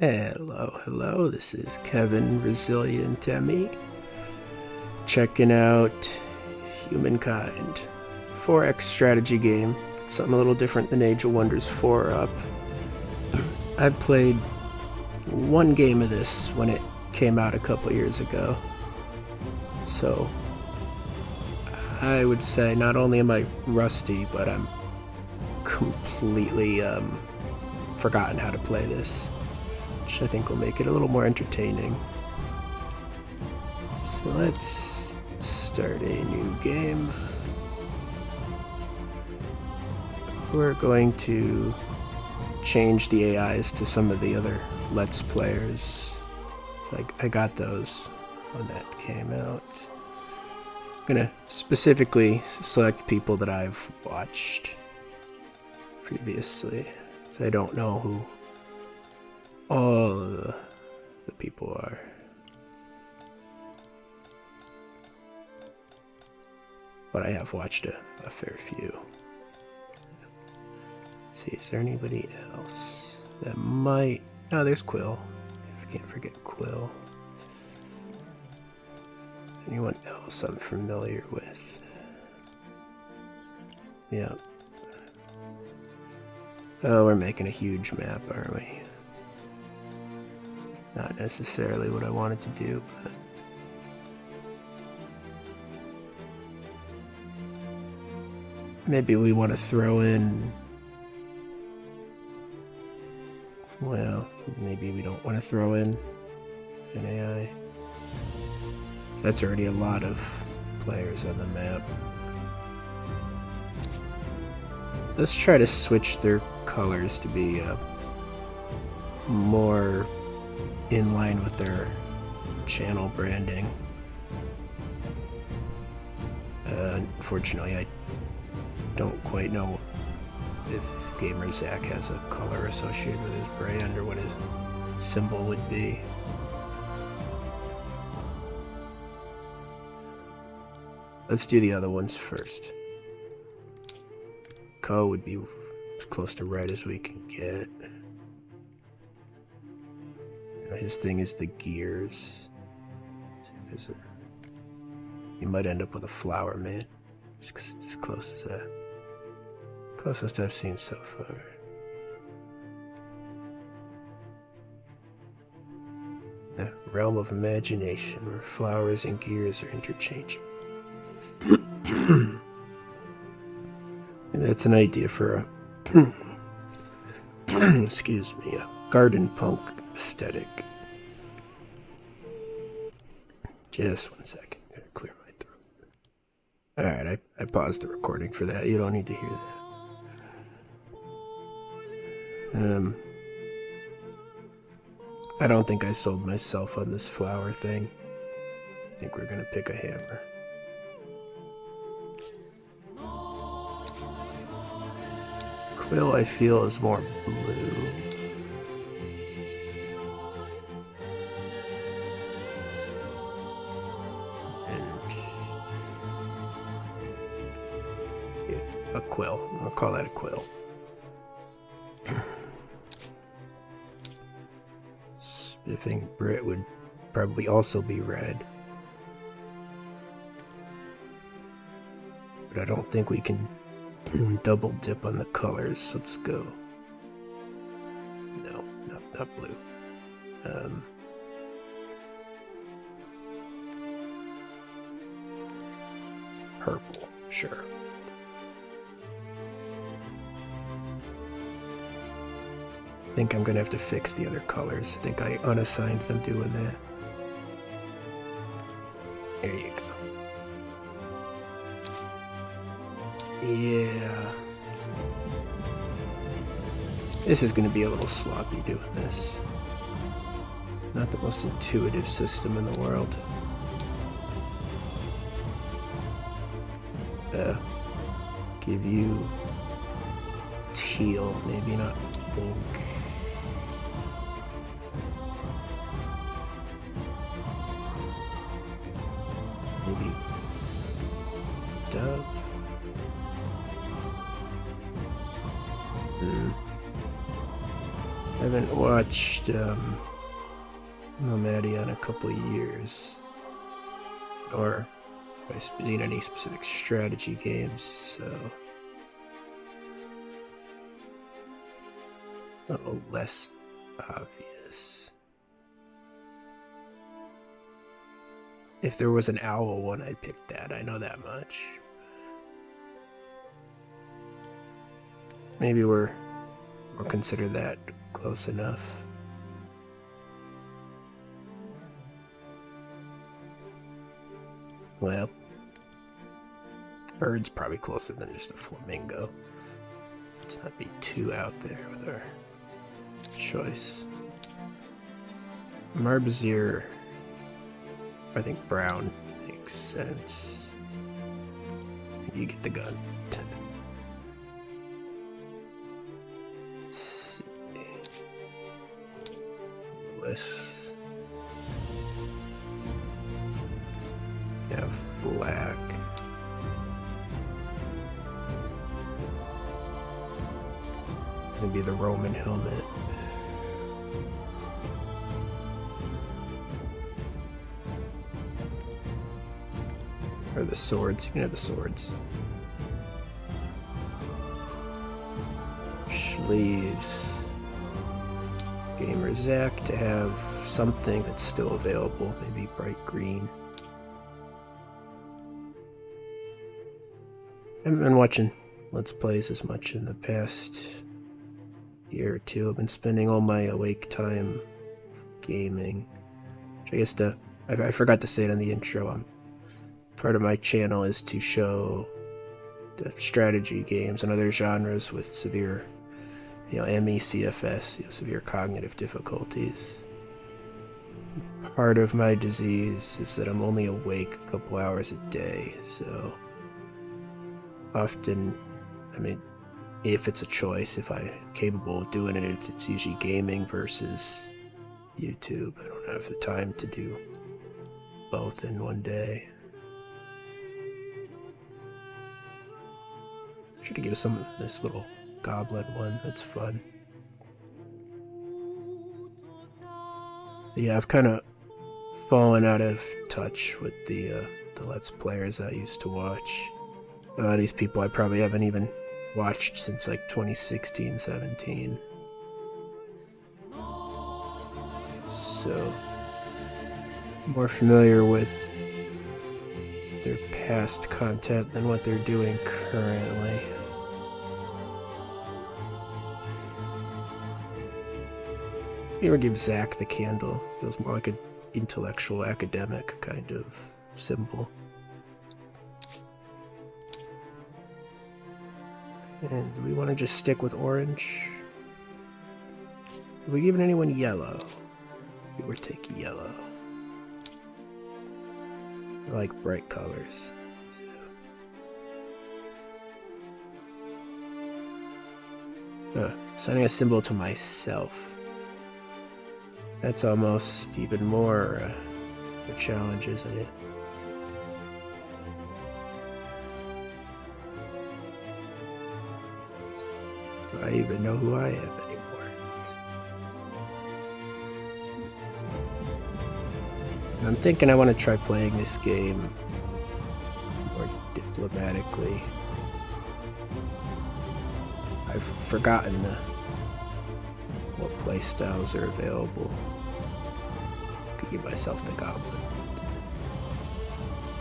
Hello, this is Kevin Resilient Emmy, checking out Humankind. 4X strategy game. It's something a little different than Age of Wonders 4 Up. I played one game of this when it came out a couple years ago. So, I would say not only am I rusty, but I'm completely forgotten how to play this, which I think will make it a little more entertaining. So let's start a new game. We're going to change the AIs to some of the other Let's Players. So I got those when that came out. I'm gonna specifically select people that I've watched previously, so I don't know who all of the people are. But I have watched a fair few. Let's see, is there anybody else that might... Oh, there's Quill. I can't forget Quill. Anyone else I'm familiar with? Yeah. Oh, we're making a huge map, aren't we? Not necessarily what I wanted to do, but... Maybe we want to throw in... Well, maybe we don't want to throw in an AI. That's already a lot of players on the map. Let's try to switch their colors to be more in line with their channel branding. Unfortunately, I don't quite know if Gamer Zach has a color associated with his brand or what his symbol would be. Let's do the other ones first. Co would be as close to red as we can get. His thing is the gears. See if there's a... You might end up with a flower man, just because it's as close as that. Closest I've seen so far. The realm of imagination, where flowers and gears are interchangeable. Maybe that's an idea for a excuse me, a garden punk aesthetic. Just 1 second, I'm gonna clear my throat. Alright, I paused the recording for that. You don't need to hear that. I don't think I sold myself on this flower thing. I think we're gonna pick a hammer. Quill, I feel, is more blue. And yeah, a quill. I'll call that a quill. Spiffing Brit would probably also be red. But I don't think we can double dip on the colors. Let's go. No, not blue. Purple, sure. I think I'm gonna have to fix the other colors. I think I unassigned them doing that. There you go. Yeah. This is gonna be a little sloppy doing this. It's not the most intuitive system in the world. Give you teal, maybe not pink. Maybe dove. I haven't haven't watched Nomadion in a couple of years, or I've seen any specific strategy games, so a little less obvious. If there was an owl one, I'd pick that. I know that much. Maybe we'll consider that close enough. Well, bird's probably closer than just a flamingo. Let's not be too out there with our choice. Marbazir, I think brown makes sense. You get the gun. Let's see. Lewis. You have black. Maybe the Roman helmet. Or the swords. You can have the swords. Sleeves. Gamer Zach to have something that's still available. Maybe bright green. I haven't been watching Let's Plays as much in the past year or two. I've been spending all my awake time gaming. Which I guess I forgot to say it in the intro. Part of my channel is to show the strategy games and other genres with severe, ME, CFS, severe cognitive difficulties. Part of my disease is that I'm only awake a couple hours a day, so often, if it's a choice, if I'm capable of doing it, it's usually gaming versus YouTube. I don't have the time to do both in one day. Should have given some this little goblin one. That's fun. So yeah, I've kind of fallen out of touch with the Let's Players I used to watch. A lot of these people I probably haven't even watched since like 2016, 17. So, more familiar with their past content than what they're doing currently. You ever give Zach the candle? It feels more like an intellectual, academic kind of symbol. And do we want to just stick with orange? Have we given anyone yellow? We would take yellow. I like bright colors. Assigning a symbol to myself. That's almost even more of a challenge, isn't it? Do I even know who I am anymore? I'm thinking I want to try playing this game more diplomatically. I've forgotten what playstyles are available. Could give myself the goblin.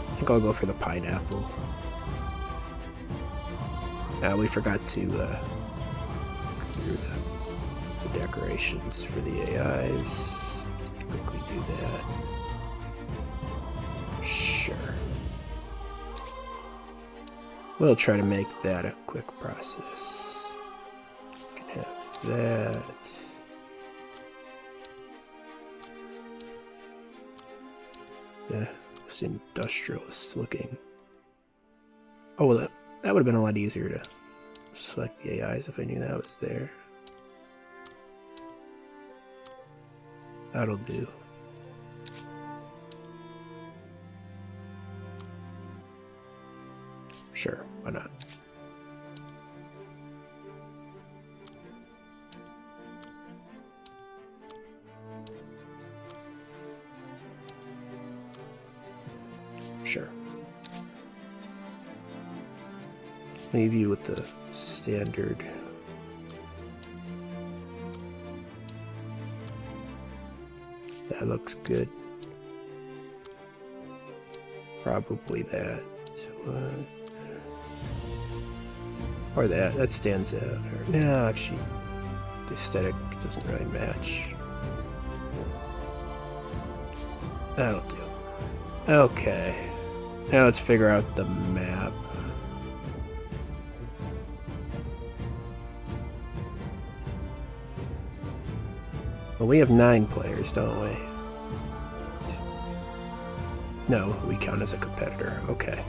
I think I'll go for the pineapple. We forgot to look through the decorations for the AIs. Quickly do that. Sure. We'll try to make that a quick process. We can have that. Yeah, most industrialist looking. Oh, well, that would have been a lot easier to select the AIs if I knew that was there. That'll do. Sure, why not? Sure. Leave you with the standard. That looks good. Probably that. Or that. That stands out. Or, no, actually, the aesthetic doesn't really match. That'll do. Okay. Now let's figure out the map. Well, we have 9 players, don't we? No, we count as a competitor. Okay.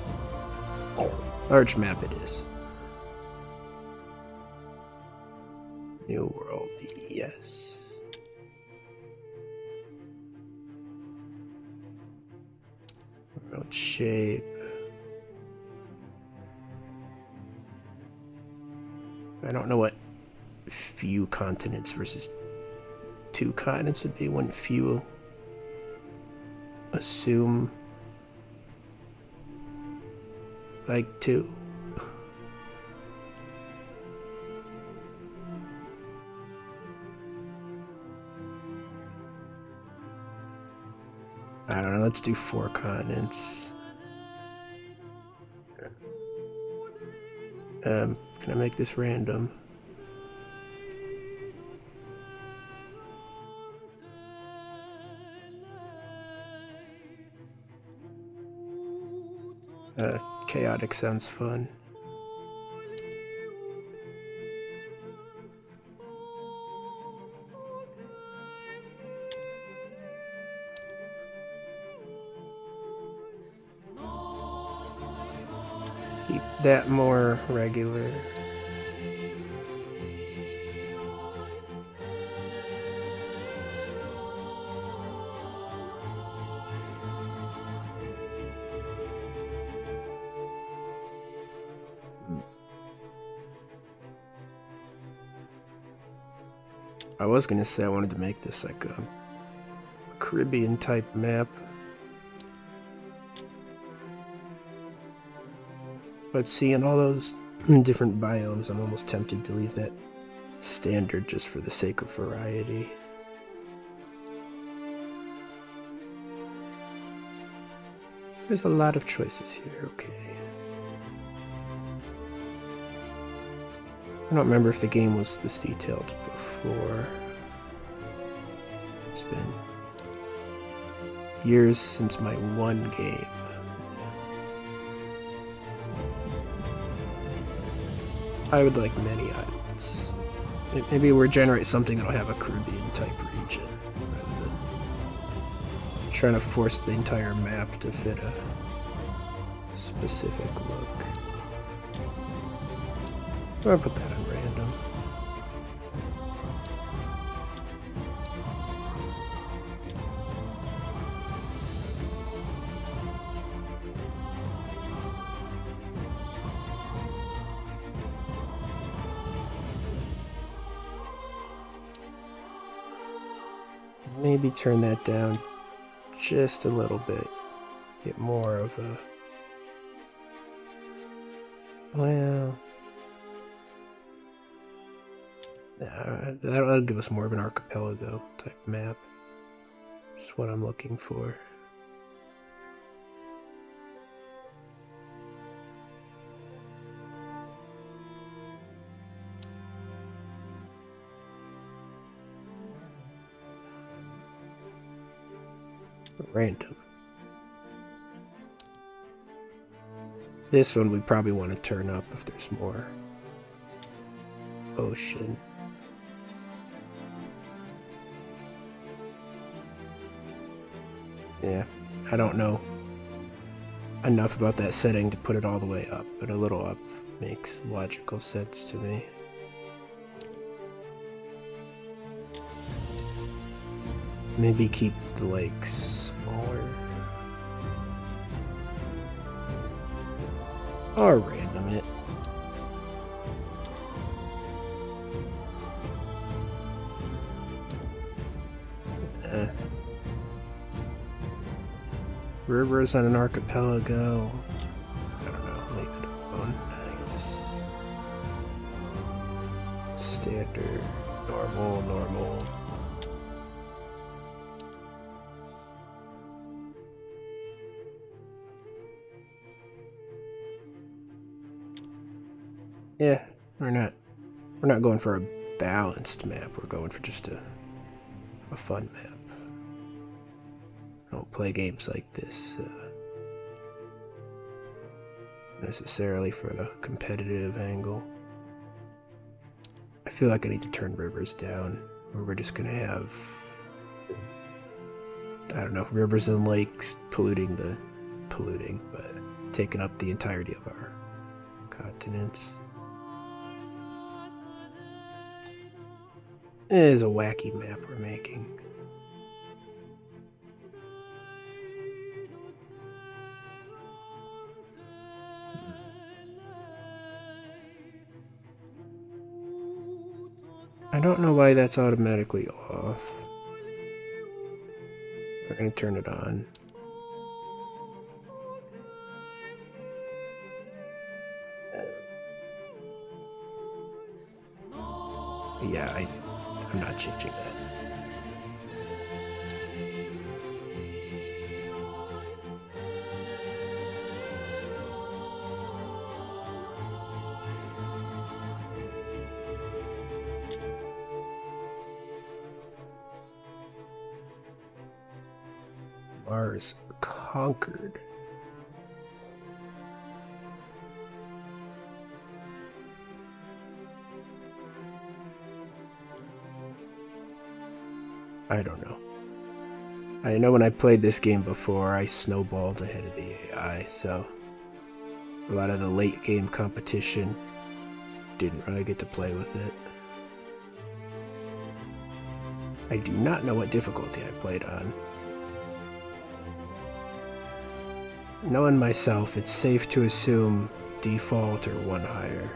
Large map it is. New world, yes. World shape. I don't know what few continents versus 2 continents would be. Wouldn't few assume like 2? I don't know, let's do 4 continents. Can I make this random? Chaotic sounds fun. Keep that more regular. I was gonna say I wanted to make this like a Caribbean type map. But seeing all those different biomes, I'm almost tempted to leave that standard just for the sake of variety. There's a lot of choices here, okay. I don't remember if the game was this detailed before. It's been years since my one game. I would like many islands. Maybe we'll generate something that'll have a Caribbean type region rather than trying to force the entire map to fit a specific look. I'll put that on random. Maybe turn that down just a little bit. Get more of a... Well... that'll give us more of an archipelago type map. Just what I'm looking for. Random. This one we probably want to turn up if there's more ocean. Yeah, I don't know enough about that setting to put it all the way up, but a little up makes logical sense to me. Maybe keep the lakes smaller. Or random it. Rivers on an archipelago. I don't know, leave it alone, I guess. Standard, normal. Yeah, we're not going for a balanced map, we're going for just a fun map. I don't play games like this necessarily for the competitive angle. I feel like I need to turn rivers down, or we're just gonna have, I don't know, rivers and lakes polluting, but taking up the entirety of our continents. It is a wacky map we're making. I don't know why that's automatically off. We're gonna turn it on. Yeah, I'm not changing that. Mars conquered. I don't know. I know when I played this game before, I snowballed ahead of the AI, so a lot of the late game competition didn't really get to play with it. I do not know what difficulty I played on. Knowing myself, it's safe to assume default or one higher.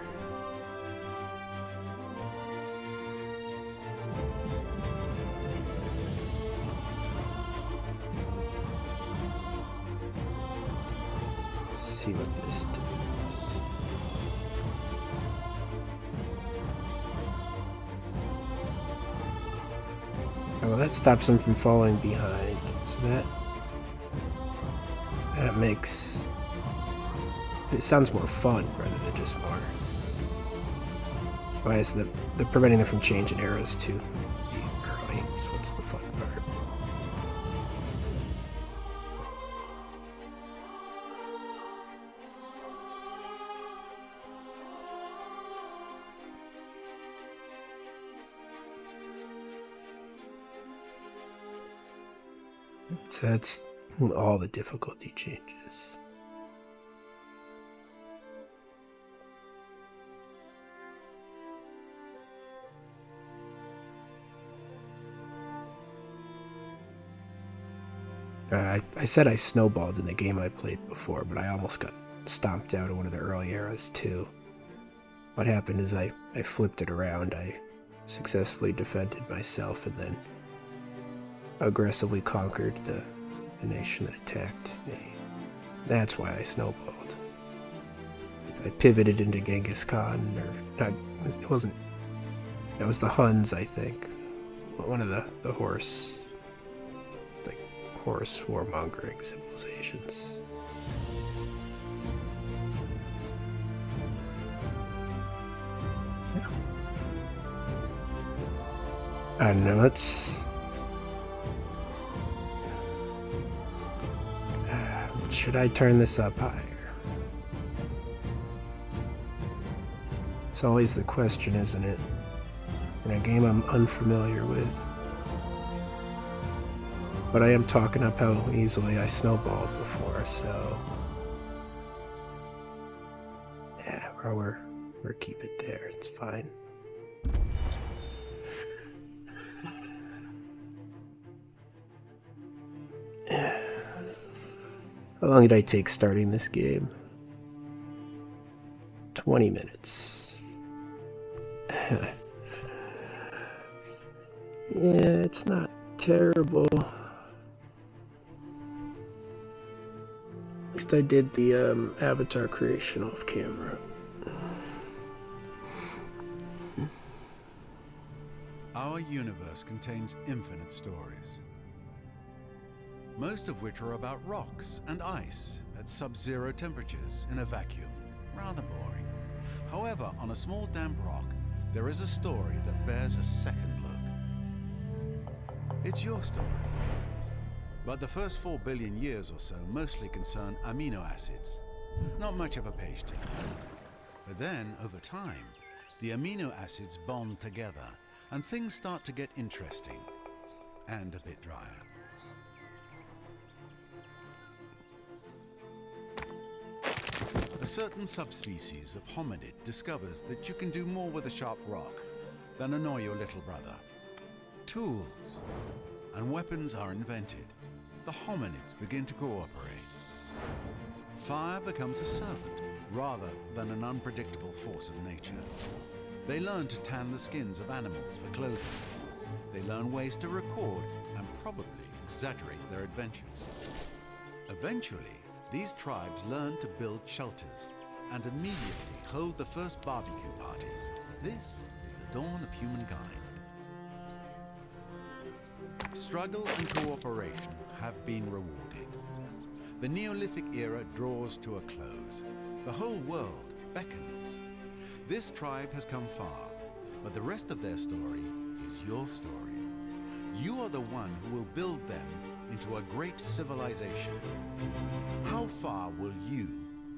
Let's see what this does. Oh, well, that stops him from falling behind, so that makes it sounds more fun rather than just more. Why is the preventing them from changing arrows to the early? So what's the fun part? So that's all the difficulty changes. I said I snowballed in the game I played before, but I almost got stomped out in one of the early eras too. What happened is I flipped it around. I successfully defended myself and then aggressively conquered the nation that attacked me. That's why I snowballed. I pivoted into Genghis Khan, or not, it wasn't, that was the Huns, I think. One of the horse warmongering civilizations. Yeah. I don't know, let's... should I turn this up higher? It's always the question, isn't it? In a game I'm unfamiliar with. But I am talking up how easily I snowballed before, so... yeah, we're keep it there, it's fine. How long did I take starting this game? 20 minutes. Yeah, it's not terrible. At least I did the avatar creation off camera. Our universe contains infinite stories, most of which are about rocks and ice at sub-zero temperatures in a vacuum. Rather boring. However, on a small damp rock, there is a story that bears a second look. It's your story. But the first 4 billion years or so mostly concern amino acids. Not much of a page turner. But then, over time, the amino acids bond together and things start to get interesting and a bit drier. A certain subspecies of hominid discovers that you can do more with a sharp rock than annoy your little brother. Tools and weapons are invented. The hominids begin to cooperate. Fire becomes a servant rather than an unpredictable force of nature. They learn to tan the skins of animals for clothing. They learn ways to record and probably exaggerate their adventures. Eventually, these tribes learn to build shelters and immediately hold the first barbecue parties. This is the dawn of humankind. Struggle and cooperation have been rewarded. The Neolithic era draws to a close. The whole world beckons. This tribe has come far, but the rest of their story is your story. You are the one who will build them into a great civilization. How far will you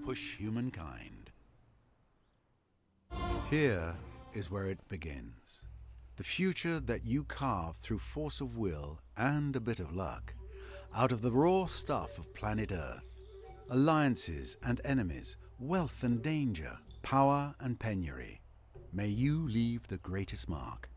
push humankind? Here is where it begins. The future that you carve through force of will and a bit of luck, out of the raw stuff of planet Earth. Alliances and enemies, wealth and danger, power and penury. May you leave the greatest mark.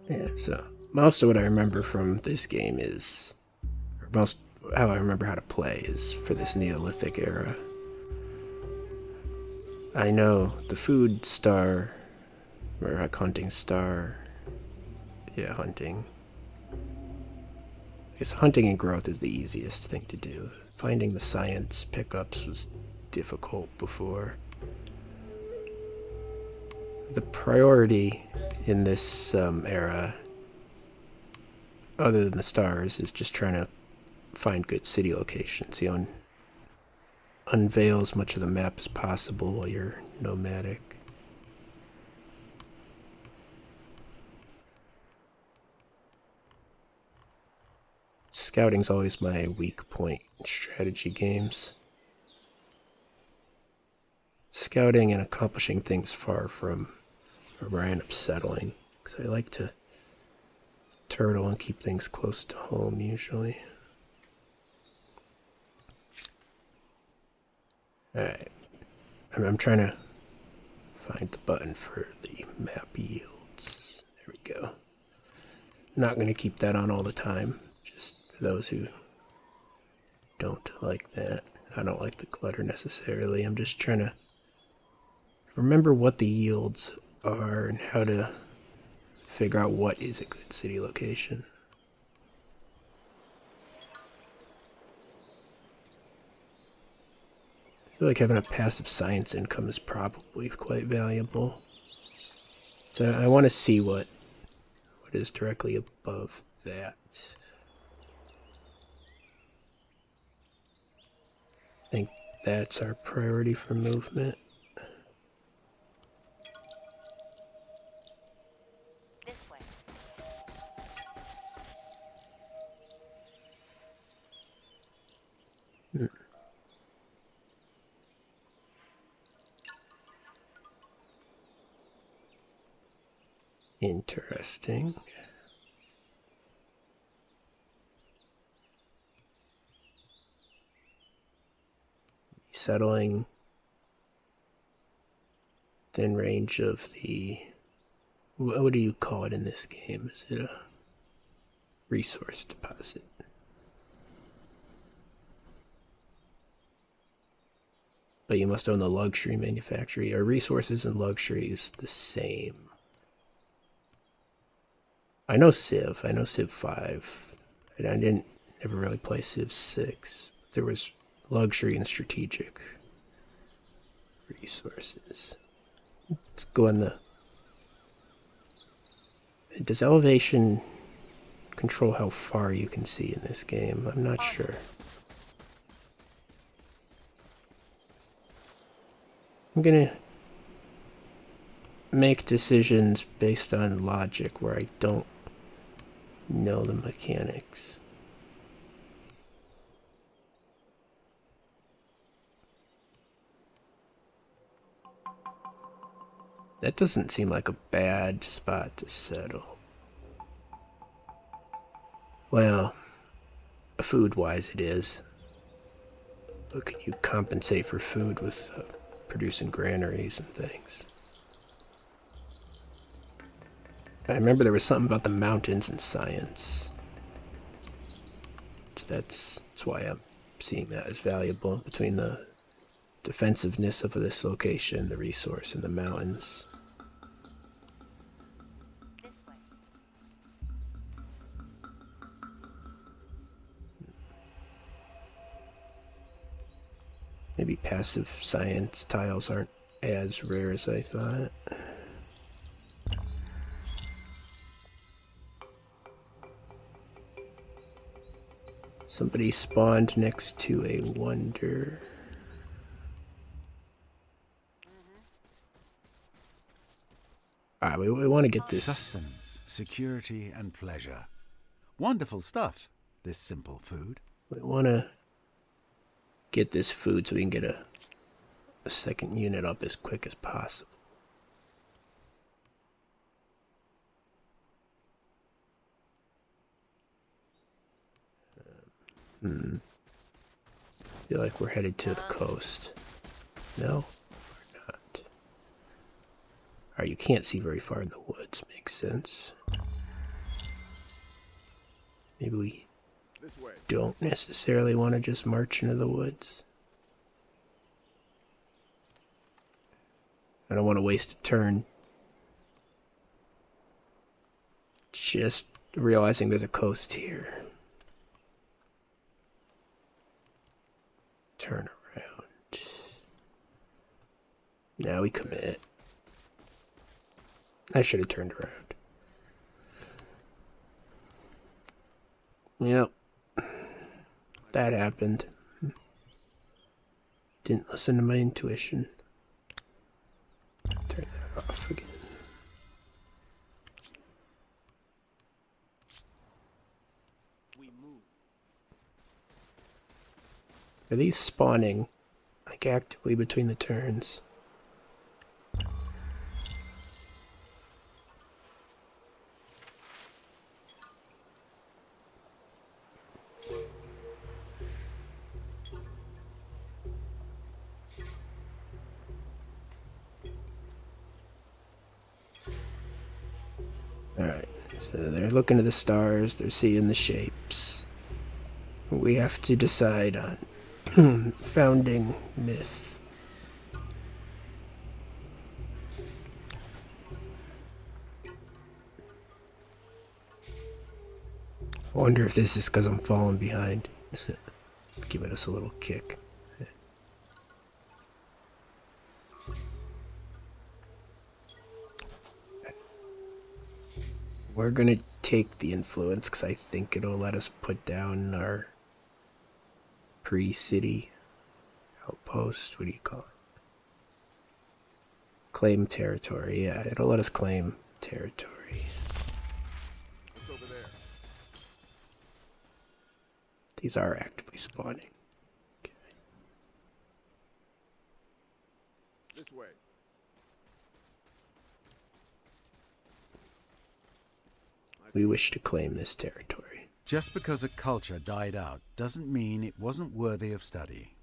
Yeah, so most of what I remember from this game is, or most how I remember how to play is for this Neolithic era. I know the food star, or like hunting star, yeah, hunting. I guess hunting and growth is the easiest thing to do. Finding the science pickups was difficult before. The priority in this era, other than the stars, is just trying to find good city locations. You know, unveil as much of the map as possible while you're nomadic. Scouting's always my weak point in strategy games. Scouting and accomplishing things far from where I end up settling, because I like to turtle and keep things close to home usually. Alright, I'm trying to find the button for the map yields. There we go. Not going to keep that on all the time, just for those who don't like that. I don't like the clutter necessarily. I'm just trying to remember what the yields are and how to figure out what is a good city location. I feel like having a passive science income is probably quite valuable. So I want to see what is directly above that. I think that's our priority for movement. This way. Interesting. Settling within range of the... What do you call it in this game? Is it a resource deposit? But you must own the luxury manufacturer. Are resources and luxuries the same? I know Civ. I know Civ 5. And I didn't never really play Civ 6. There was luxury and strategic resources. Let's go on the... Does elevation control how far you can see in this game? I'm not sure. I'm gonna make decisions based on logic where I don't know the mechanics. That doesn't seem like a bad spot to settle. Well, food-wise it is. But can you compensate for food with producing granaries and things? I remember there was something about the mountains in science. So that's why I'm seeing that as valuable between the defensiveness of this location, the resource, and the mountains. Maybe passive science tiles aren't as rare as I thought. Somebody spawned next to a wonder. Alright, we want to get this. Sustenance, security, and pleasure. Wonderful stuff, this simple food. We want to get this food so we can get a second unit up as quick as possible. Feel like we're headed to the coast. No, we're not. Alright, you can't see very far in the woods. Makes sense. Maybe we don't necessarily want to just march into the woods. I don't want to waste a turn just realizing there's a coast here. Turn around. Now we commit. I should have turned around. Yep. That happened. Didn't listen to my intuition. Turn that off again. Are these spawning like actively between the turns? Alright, so they're looking at the stars, they're seeing the shapes. We have to decide on founding myth. I wonder if this is because I'm falling behind. Giving us a little kick. We're gonna take the influence because I think it'll let us put down our pre-city outpost. What do you call it? Claim territory. Yeah, it'll let us claim territory. What's over there? These are actively spawning. Okay. This way. We wish to claim this territory. Just because a culture died out doesn't mean it wasn't worthy of study.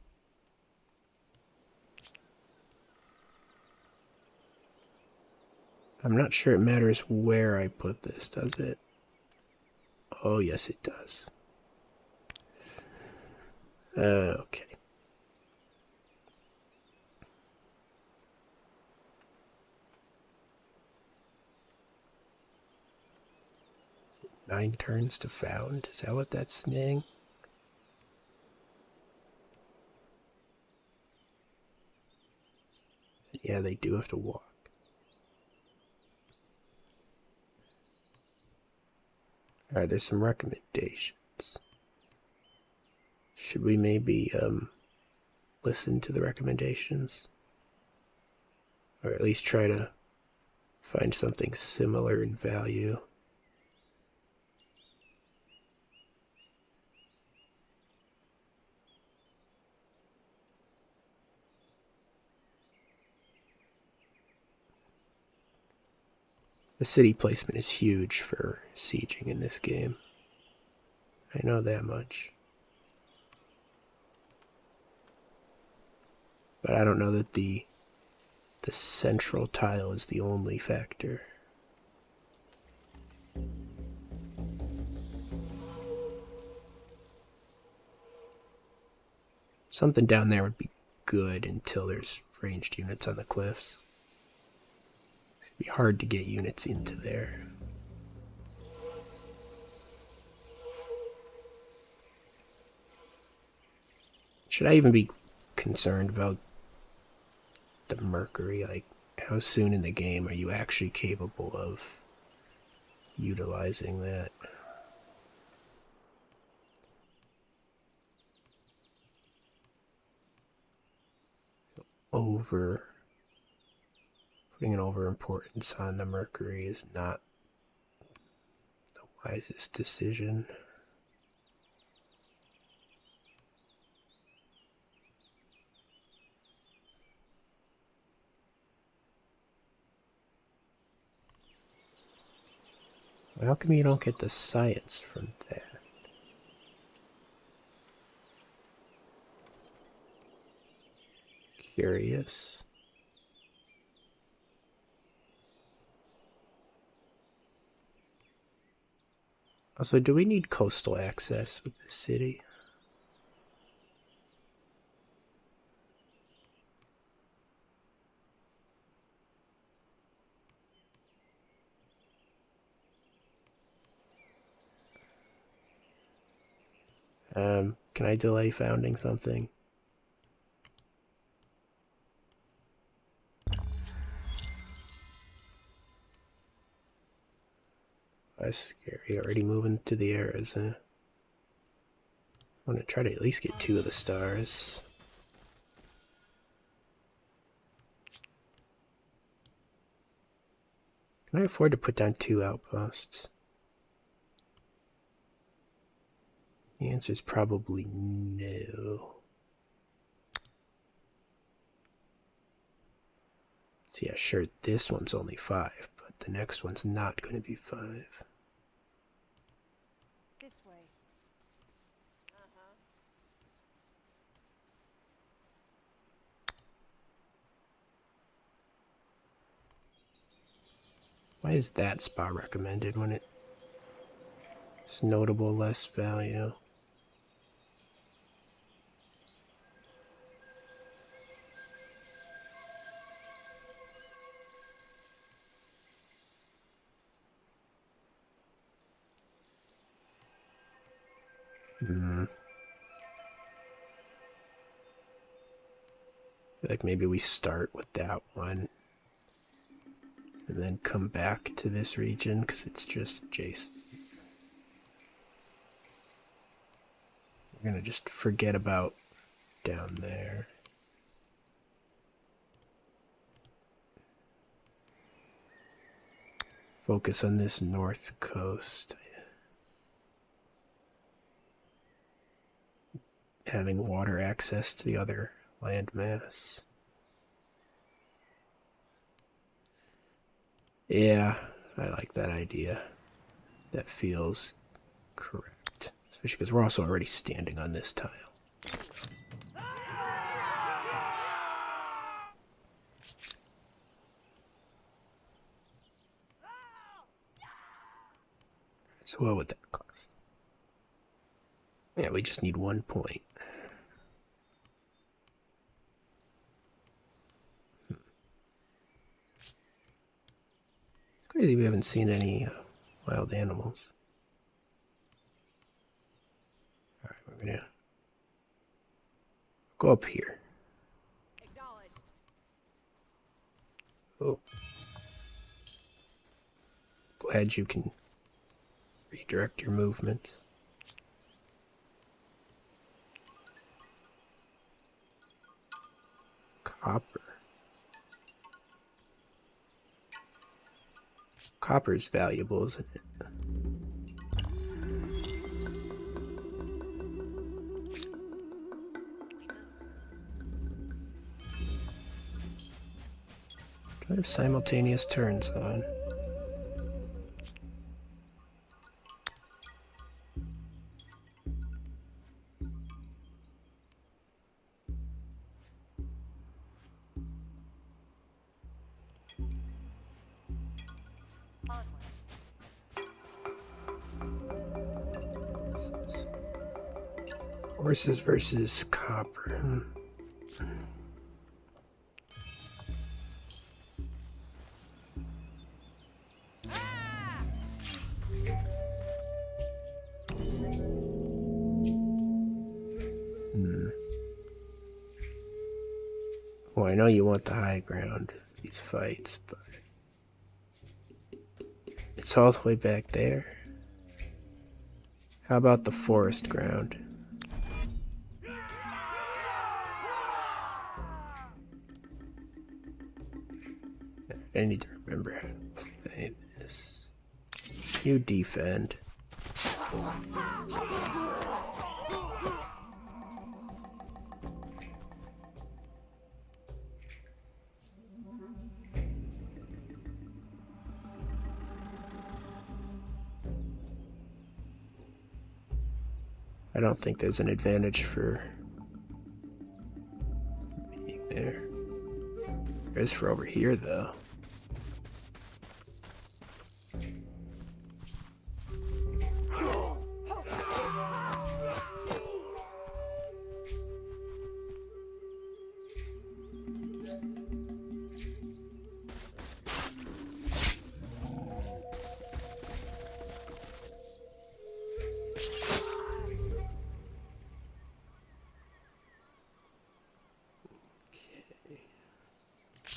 I'm not sure it matters where I put this, does it? Oh, yes, it does. Okay. 9 turns to found? Is that what that's saying? Yeah, they do have to walk. Alright, there's some recommendations. Should we maybe, listen to the recommendations? Or at least try to find something similar in value. The city placement is huge for sieging in this game. I know that much. But I don't know that the central tile is the only factor. Something down there would be good until there's ranged units on the cliffs. It's gonna be hard to get units into there. Should I even be concerned about the Mercury? Like, how soon in the game are you actually capable of utilizing that? Putting an overimportance on the Mercury is not the wisest decision. How come you don't get the science from that? Curious. Also, do we need coastal access with this city? Can I delay founding something? That's scary. Already moving to the eras, huh? I want to try to at least get 2 of the stars. Can I afford to put down 2 outposts? The answer is probably no. So yeah, sure, this one's only 5, but the next one's not going to be 5. This way. Why is that spot recommended when it's notable less value? I feel like maybe we start with that one and then come back to this region because it's just adjacent. We're gonna just forget about down there. Focus on this north coast. Having water access to the other landmass. Yeah, I like that idea. That feels correct. Especially because we're also already standing on this tile. So what would that cost? Yeah, we just need 1 point. It's crazy we haven't seen any wild animals. gonna go up here. Oh. Glad you can redirect your movement. Copper. Copper's valuable, isn't it? Can I have simultaneous turns on? Horses versus copper. Well, I know you want the high ground in these fights, but it's all the way back there. How about the forest ground? I need to remember how to play this. You defend. I don't think there's an advantage for being there. There is for over here, though.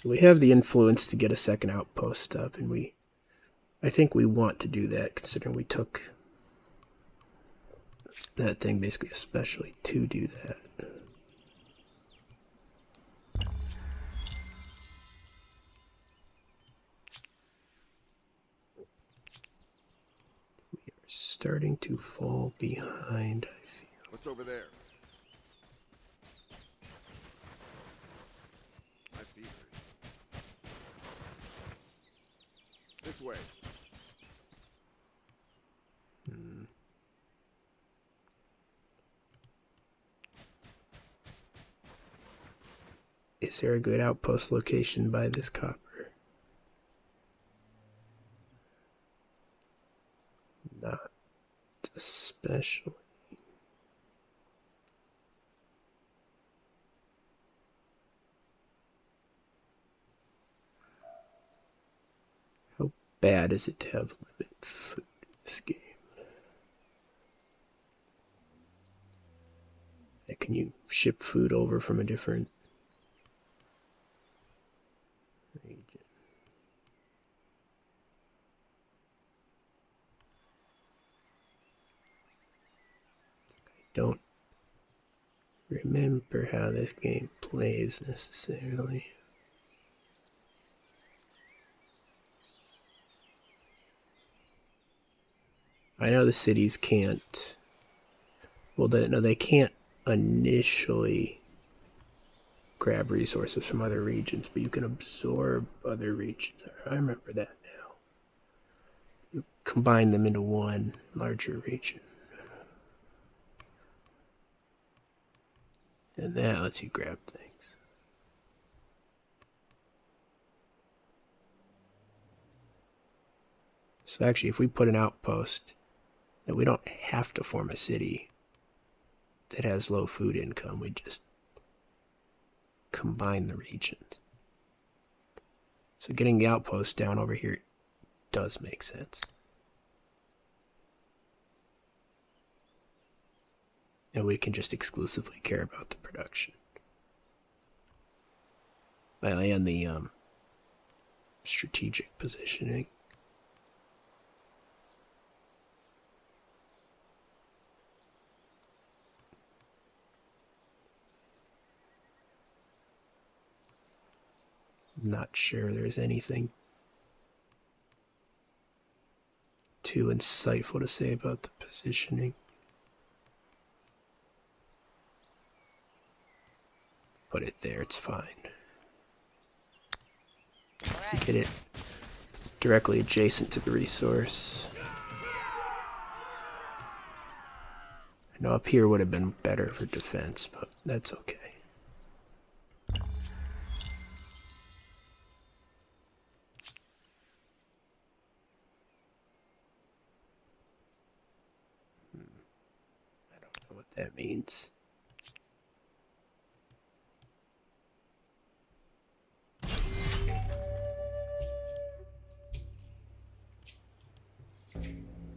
We have the influence to get a second outpost up, and I think we want to do that, considering we took that thing basically especially to do that. We are starting to fall behind, I feel. What's over there? My feet hurt. This way. Is there a good outpost location by this copper? Not especially. How bad is it to have limited food in this game? And can you ship food over from a different region? I don't remember how this game plays necessarily. I know the cities can't. Well, they can't initially grab resources from other regions, but you can absorb other regions. I remember that now. You combine them into one larger region. And that lets you grab things. So actually, if we put an outpost, then we don't have to form a city that has low food income. We just combine the regions. So getting the outpost down over here does make sense. And we can just exclusively care about the production. And the strategic positioning. Not sure there's anything too insightful to say about the positioning. Put it there, it's fine. So get it directly adjacent to the resource. I know up here would have been better for defense, but that's okay. I don't know what that means.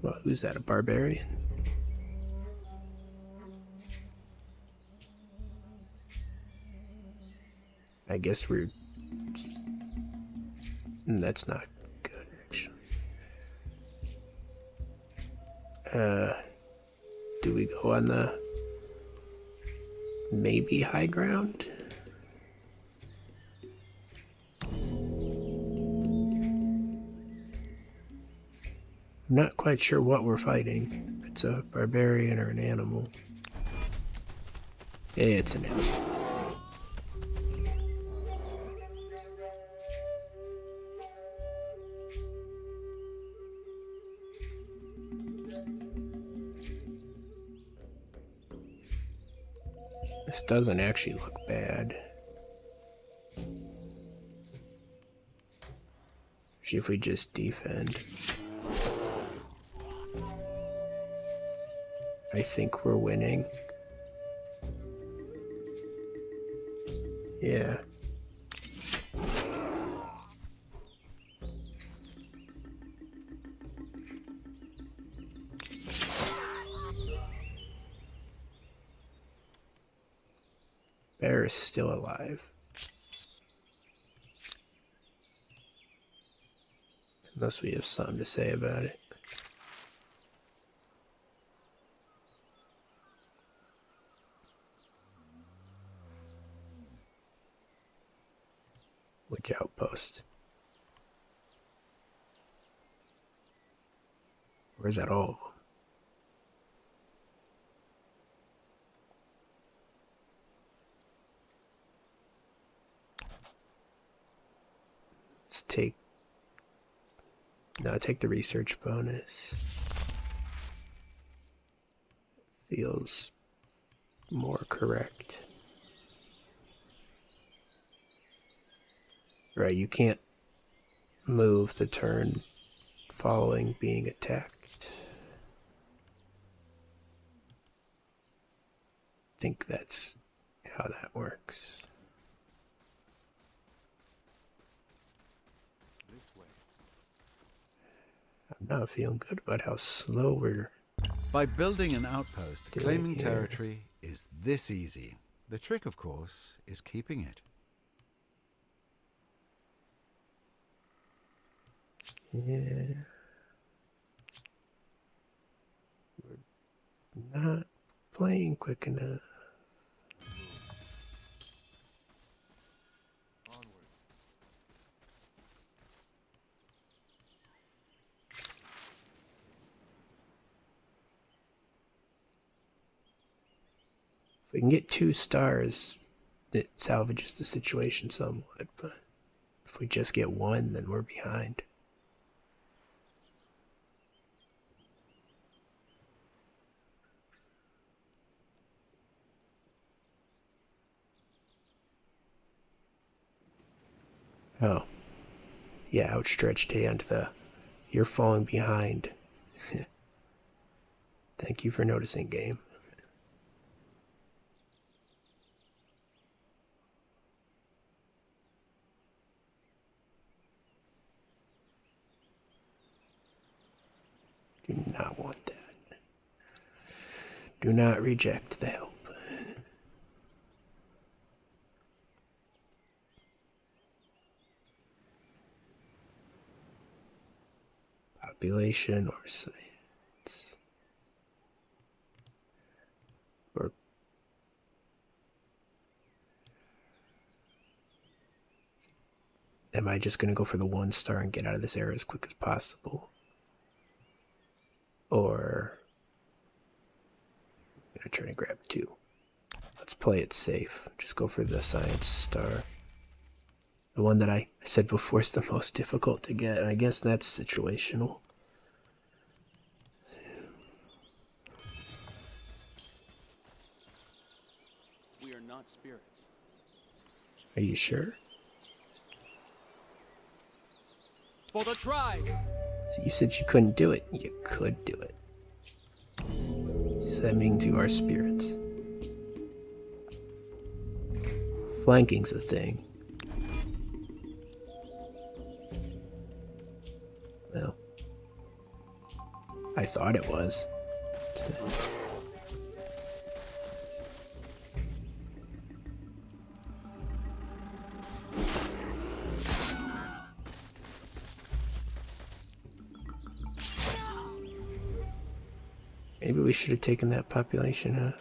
Well, who's that, a barbarian? I guess we're... That's not good, actually. Do we go on the maybe high ground? I'm not quite sure what we're fighting. It's a barbarian or an animal. It's an animal. This doesn't actually look bad. See if we just defend. I think we're winning. Yeah. Bear is still alive. Unless we have something to say about it. Which outpost? Or is that all of them? Let's take... No, take the research bonus. Feels more correct. Right, you can't move the turn following being attacked. I think that's how that works. This way. I'm not feeling good about how slow we're... By building an outpost, Doing claiming here. territory is this easy. The trick, of course, is keeping it. Yeah. We're not playing quick enough. Onwards. If we can get 2 stars, it salvages the situation somewhat, but if we just get 1, then we're behind. Oh. Yeah, outstretched hand, you're falling behind. Thank you for noticing, game. Do not want that. Do not reject the help. Population or science. Or am I just going to go for the 1 star and get out of this era as quick as possible? Or I'm going to try to grab 2. Let's play it safe. Just go for the science star. The one that I said before is the most difficult to get, and I guess that's situational. We are not spirits. Are you sure? For the tribe! So you said you couldn't do it. You could do it. So that means you are spirits. Flanking's a thing. Well, I thought it was. Maybe we should have taken that population, huh?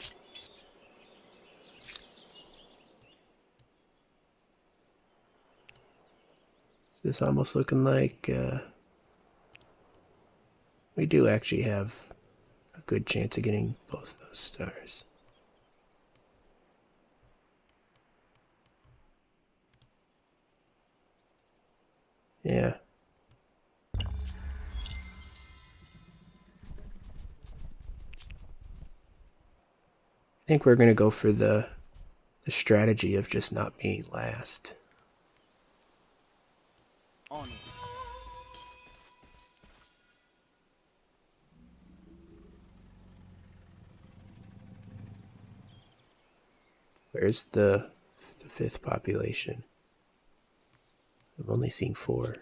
Is this almost looking like we do actually have a good chance of getting both of those stars. Yeah. I think we're going to go for the strategy of just not being last. Onward. Where's the 5th population? I've only seen 4.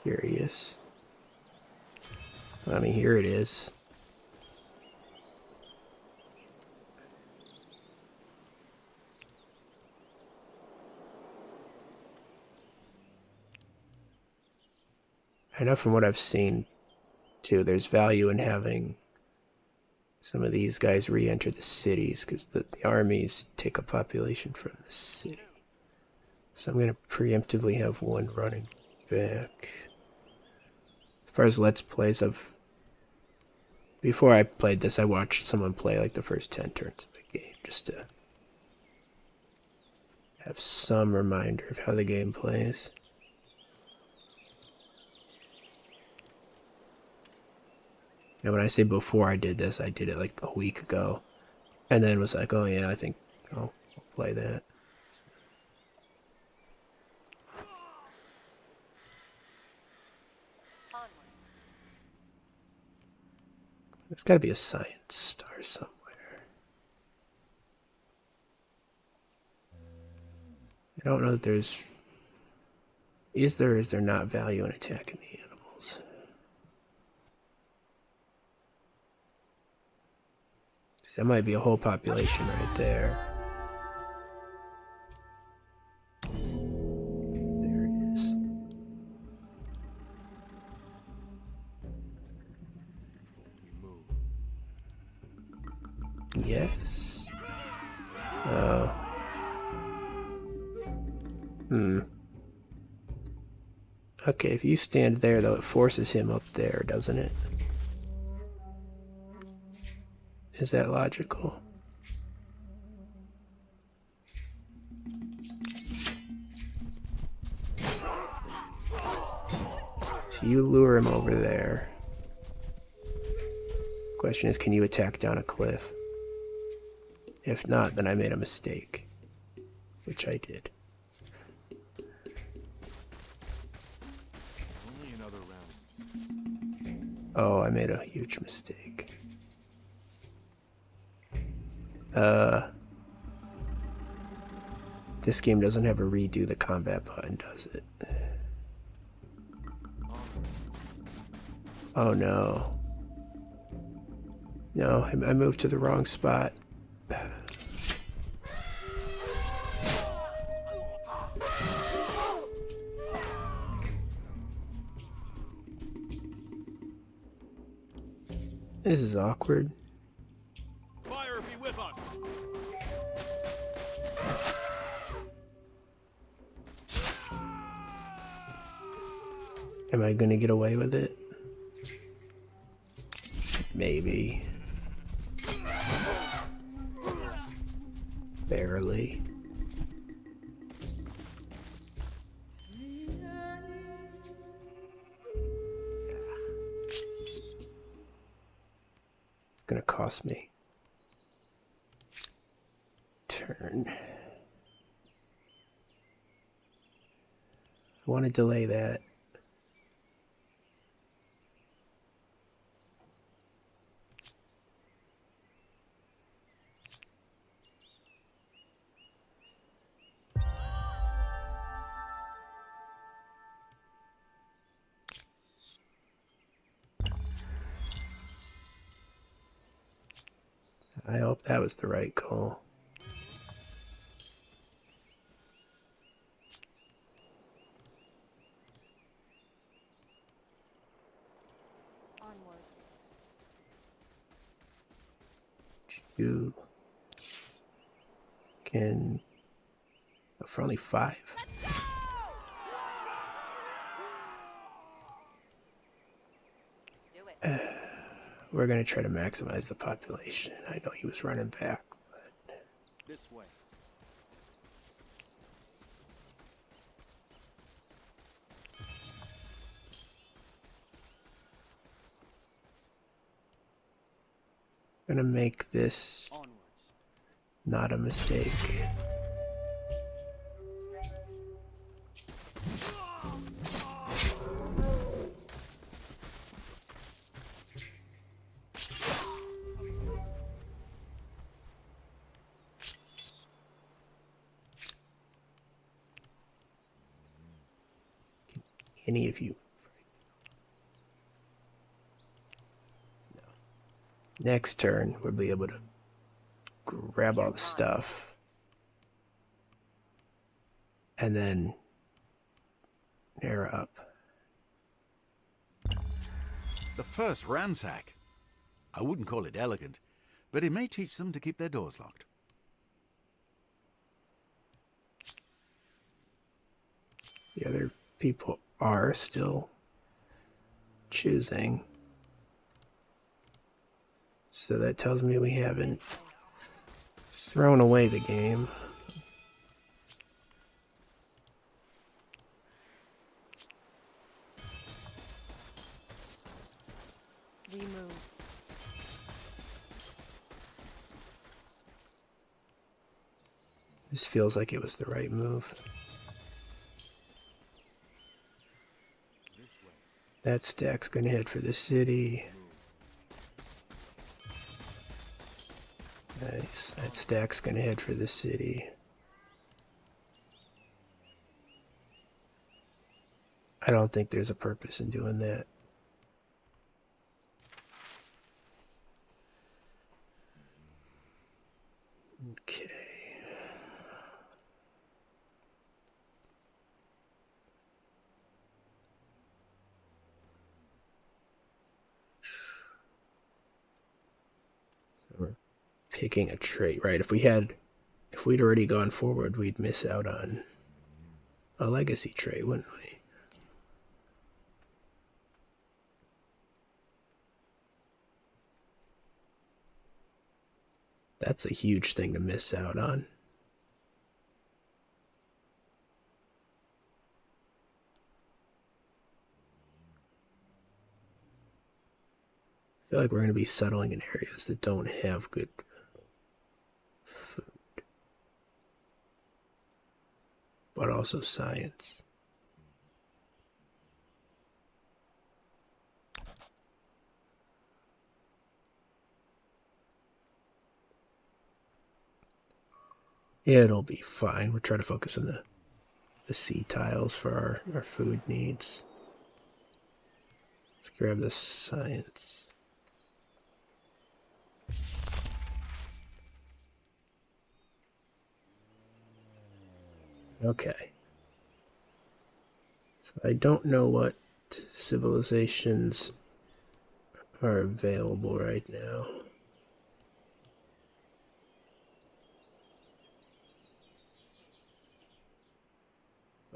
Curious. I mean, here it is. I know from what I've seen, too, there's value in having some of these guys re-enter the cities, because the armies take a population from the city. So I'm going to preemptively have one running back. As far as Let's Plays, before I played this, I watched someone play like the first 10 turns of the game, just to have some reminder of how the game plays. And when I say before I did this, I did it like a week ago. And then was like, oh yeah, I think I'll play that. There's got to be a science star somewhere. I don't know that there's... Is there or is there not value in attacking the animals? That might be a whole population right there. There it is. Yes. Okay, if you stand there, though, it forces him up there, doesn't it? Is that logical? So you lure him over there. Question is, can you attack down a cliff? If not, then I made a mistake. Which I did. Only in other realms. Oh, I made a huge mistake. This game doesn't have a redo the combat button, does it? Oh no. No, I moved to the wrong spot. This is awkward. Fire be with us. Am I gonna get away with it? Maybe. Barely. It's gonna cost me. Turn. I want to delay that. I hope that was the right call. Onwards. You can... for only 5. Do it. We're gonna try to maximize the population. I know he was running back, but This way. I'm gonna make this Onwards. not a mistake. Any of you. No. Next turn, we'll be able to grab all the stuff. And then narrow up. The first ransack. I wouldn't call it elegant, but it may teach them to keep their doors locked. The other people are still choosing. So that tells me we haven't thrown away the game. We move. This feels like it was the right move. That stack's gonna head for the city. Nice. That stack's gonna head for the city. I don't think there's a purpose in doing that. Okay. We're picking a trait, right? If we'd already gone forward, we'd miss out on a legacy trait, wouldn't we? That's a huge thing to miss out on. I feel like we're going to be settling in areas that don't have good food, but also science. It'll be fine. We're trying to focus on the sea tiles for our food needs. Let's grab this science. Okay. So I don't know what civilizations are available right now.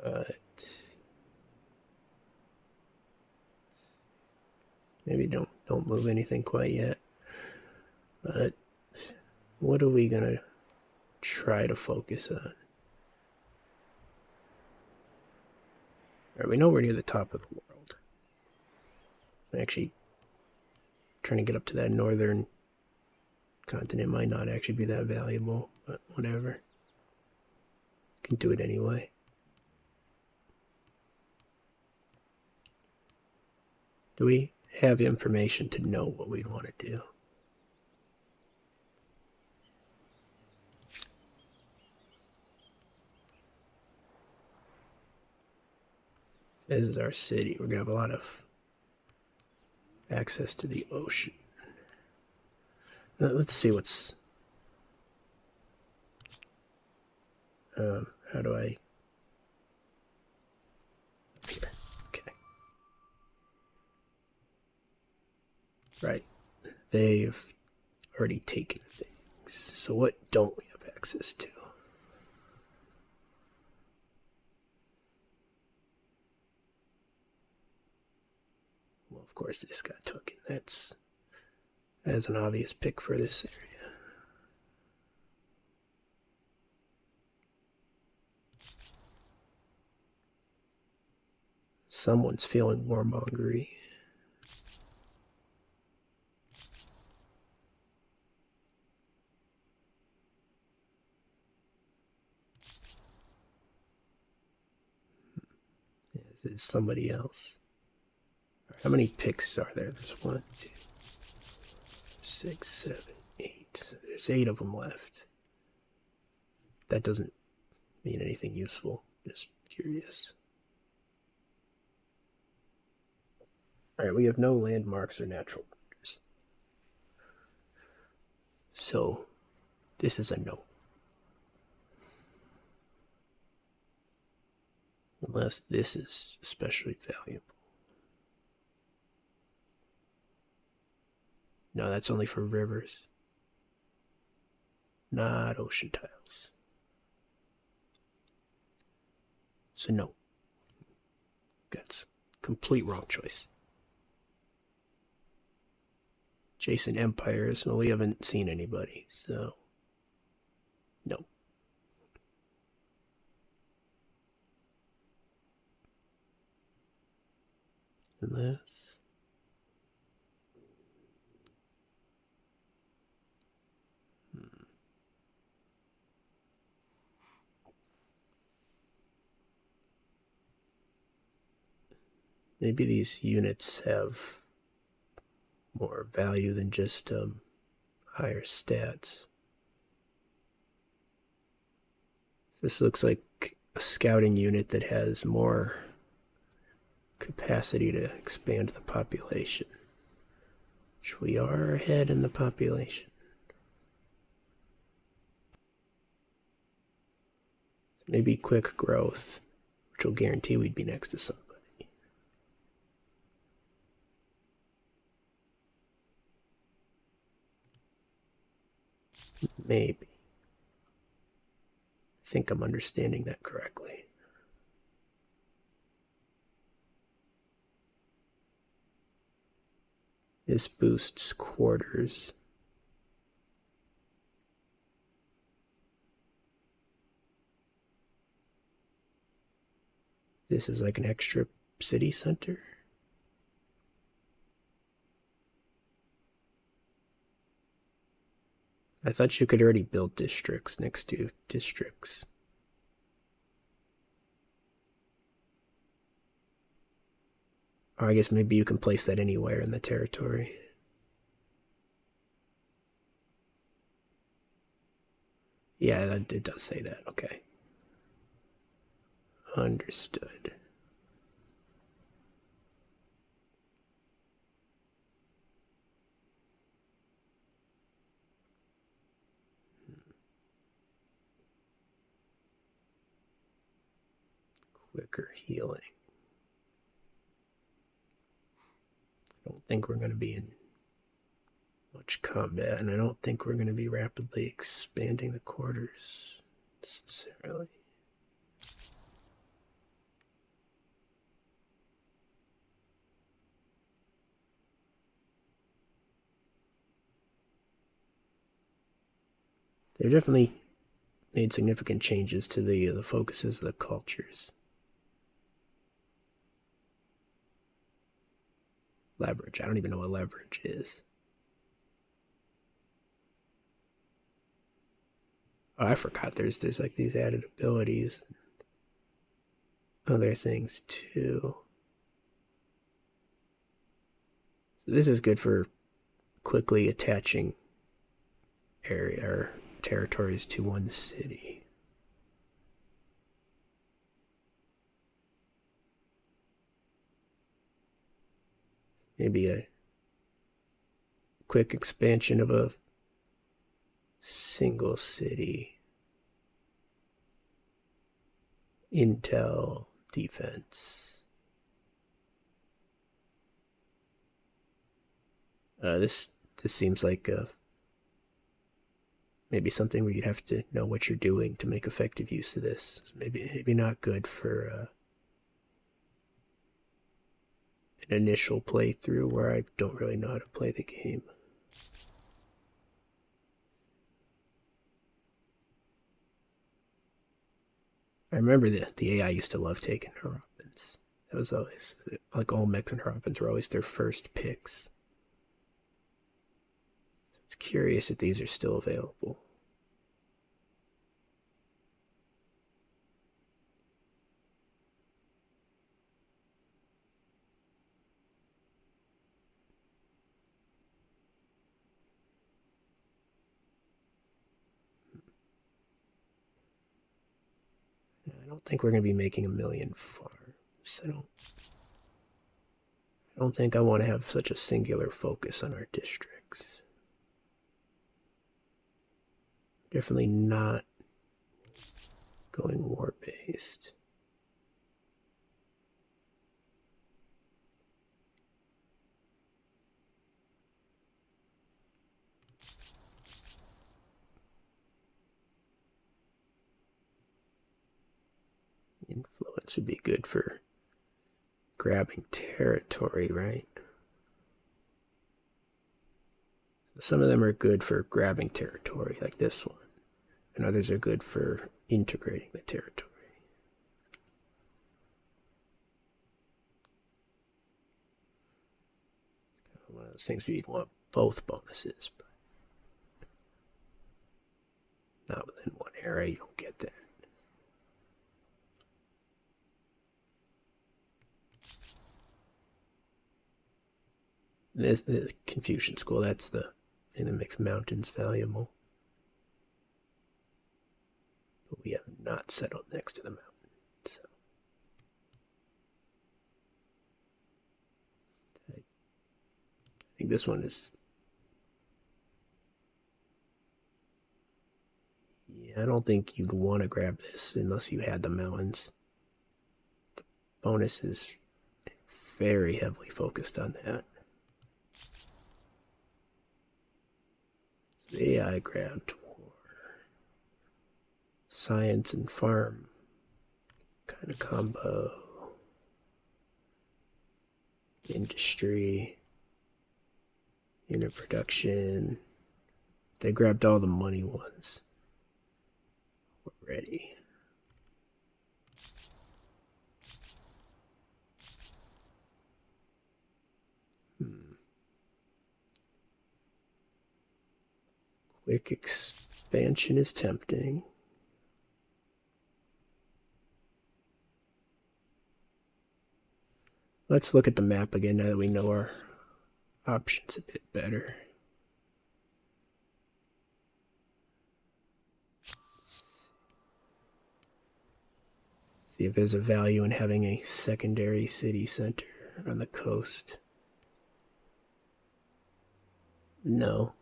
But maybe don't move anything quite yet. But what are we gonna try to focus on? Alright, we know we're near the top of the world. Actually, trying to get up to that northern continent might not actually be that valuable, but whatever. Can do it anyway. Do we have information to know what we'd want to do? This is our city. We're going to have a lot of access to the ocean. Let's see what's... how do I... Here. Okay. Right. They've already taken things. So what don't we have access to? Well, of course this got taken. That's an obvious pick for this area. Someone's feeling warmongery. Is somebody else? How many picks are there? There's 1, 2, 6, 7, 8. There's 8 of them left. That doesn't mean anything useful. Just curious. Alright, we have no landmarks or natural wonders. So, this is a no. Unless this is especially valuable. No, that's only for rivers. Not ocean tiles. So no. That's complete wrong choice. Jason Empires, well, we haven't seen anybody, so no. Unless... maybe these units have more value than just higher stats. This looks like a scouting unit that has more capacity to expand the population, which we are ahead in the population. Maybe quick growth, which will guarantee we'd be next to somebody. Maybe. I think I'm understanding that correctly. This boosts quarters. This is like an extra city center. I thought you could already build districts next to districts. Or I guess maybe you can place that anywhere in the territory. Yeah, it does say that. Okay. Understood. Quicker healing. I don't think we're going to be in much combat, and I don't think we're going to be rapidly expanding the quarters necessarily. They definitely made significant changes to the focuses of the cultures. Leverage. I don't even know what leverage is. Oh, I forgot there's like these added abilities. Other things too. So this is good for quickly attaching area or territories to one city. Maybe a quick expansion of a single city. Intel defense. This seems like maybe something where you'd have to know what you're doing to make effective use of this. Maybe not good for an initial playthrough where I don't really know how to play the game. I remember the AI used to love taking Harapans. That was always, like, Olmecs and Harapans were always their first picks. It's curious that these are still available. I don't think we're going to be making 1,000,000 farms. I don't think I want to have such a singular focus on our districts. Definitely not going war-based. Influence would be good for grabbing territory, right? Some of them are good for grabbing territory, like this one, and others are good for integrating the territory. It's kind of one of those things where you'd want both bonuses, but not within one area. You don't get that. This the Confucian school. That's the thing that makes mountains valuable. But we have not settled next to the mountain, so I think this one is. Yeah, I don't think you'd want to grab this unless you had the mountains. The bonus is very heavily focused on that. The AI grabbed war. Science and farm kind of combo. Industry. Unit production. They grabbed all the money ones. We're ready. Quick expansion is tempting. Let's look at the map again now that we know our options a bit better. See if there's a value in having a secondary city center on the coast. No,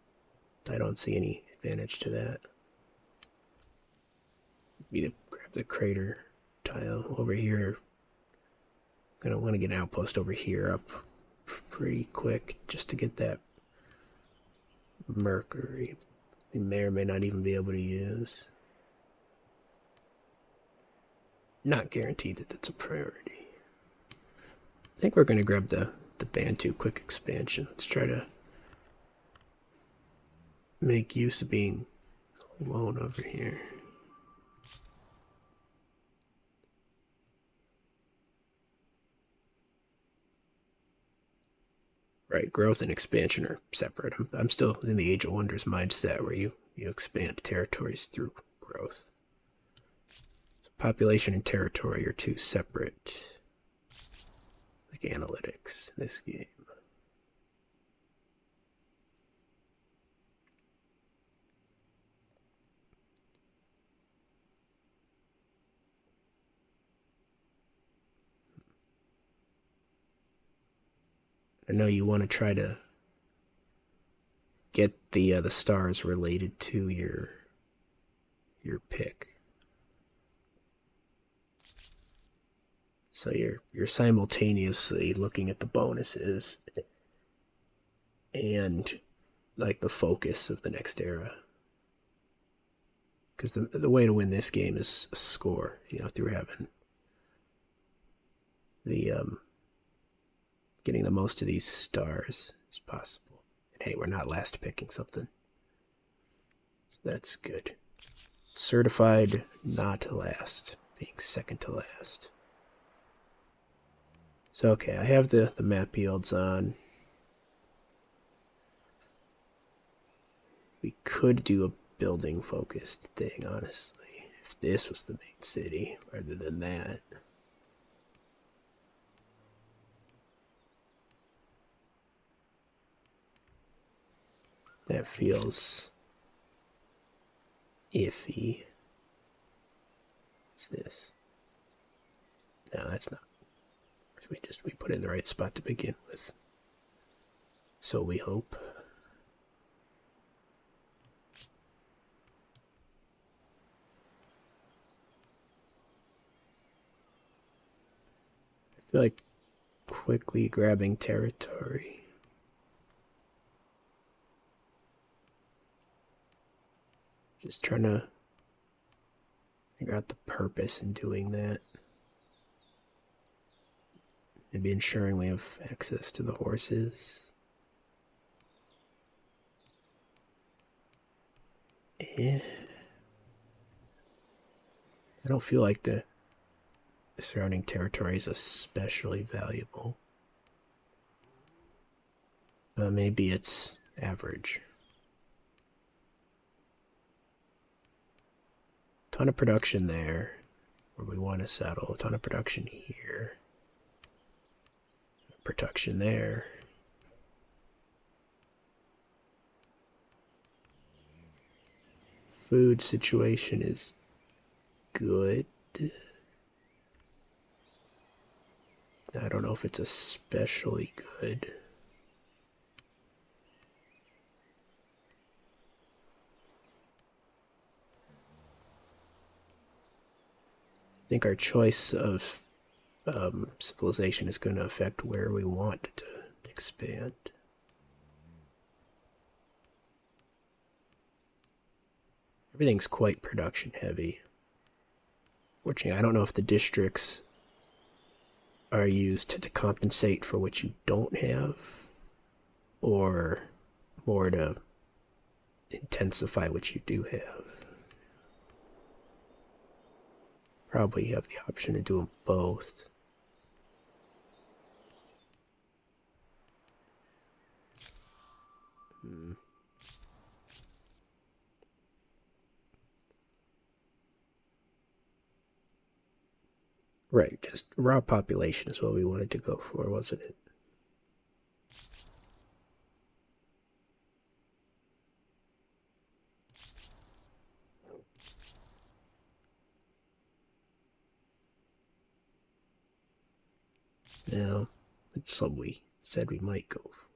I don't see any advantage to that. Maybe grab the crater tile over here. Gonna want to get an outpost over here up pretty quick just to get that mercury. We may or may not even be able to use. Not guaranteed that that's a priority. I think we're gonna grab the Bantu quick expansion. Let's try to make use of being alone over here. Right, growth and expansion are separate. I'm still in the Age of Wonders mindset where you expand territories through growth. So population and territory are two separate, like analytics in this game. I know you want to try to get the stars related to your pick. So you're simultaneously looking at the bonuses and like the focus of the next era. Because the way to win this game is a score, through having the getting the most of these stars as possible. And hey, we're not last picking something. So that's good. Certified not last, being second to last. So okay, I have the map yields on. We could do a building focused thing, honestly, if this was the main city rather than that. That feels iffy. What's this? No, that's not. We put it in the right spot to begin with. So we hope. I feel like quickly grabbing territory. Just trying to figure out the purpose in doing that. Maybe ensuring we have access to the horses. Yeah. I don't feel like the surrounding territory is especially valuable. Maybe it's average. Ton of production there, where we want to settle. A ton of production here. Production there. Food situation is good. I don't know if it's especially good. I think our choice of civilization is going to affect where we want to expand. Everything's quite production heavy. Fortunately, I don't know if the districts are used to compensate for what you don't have, or more to intensify what you do have. Probably have the option to do them both. Right, just raw population is what we wanted to go for, wasn't it? Now, it's something we said we might go for.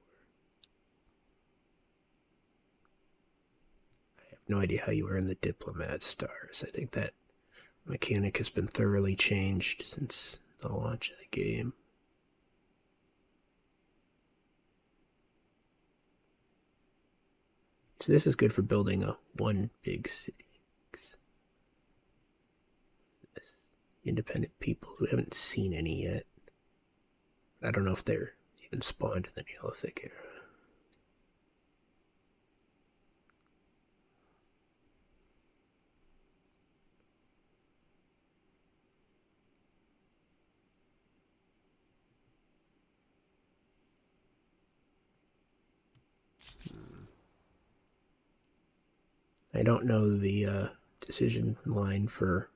I have no idea how you earn the diplomat stars. I think that mechanic has been thoroughly changed since the launch of the game. So this is good for building a one big city. This independent peoples, we haven't seen any yet. I don't know if they're even spawned in the Neolithic era. I don't know the decision line for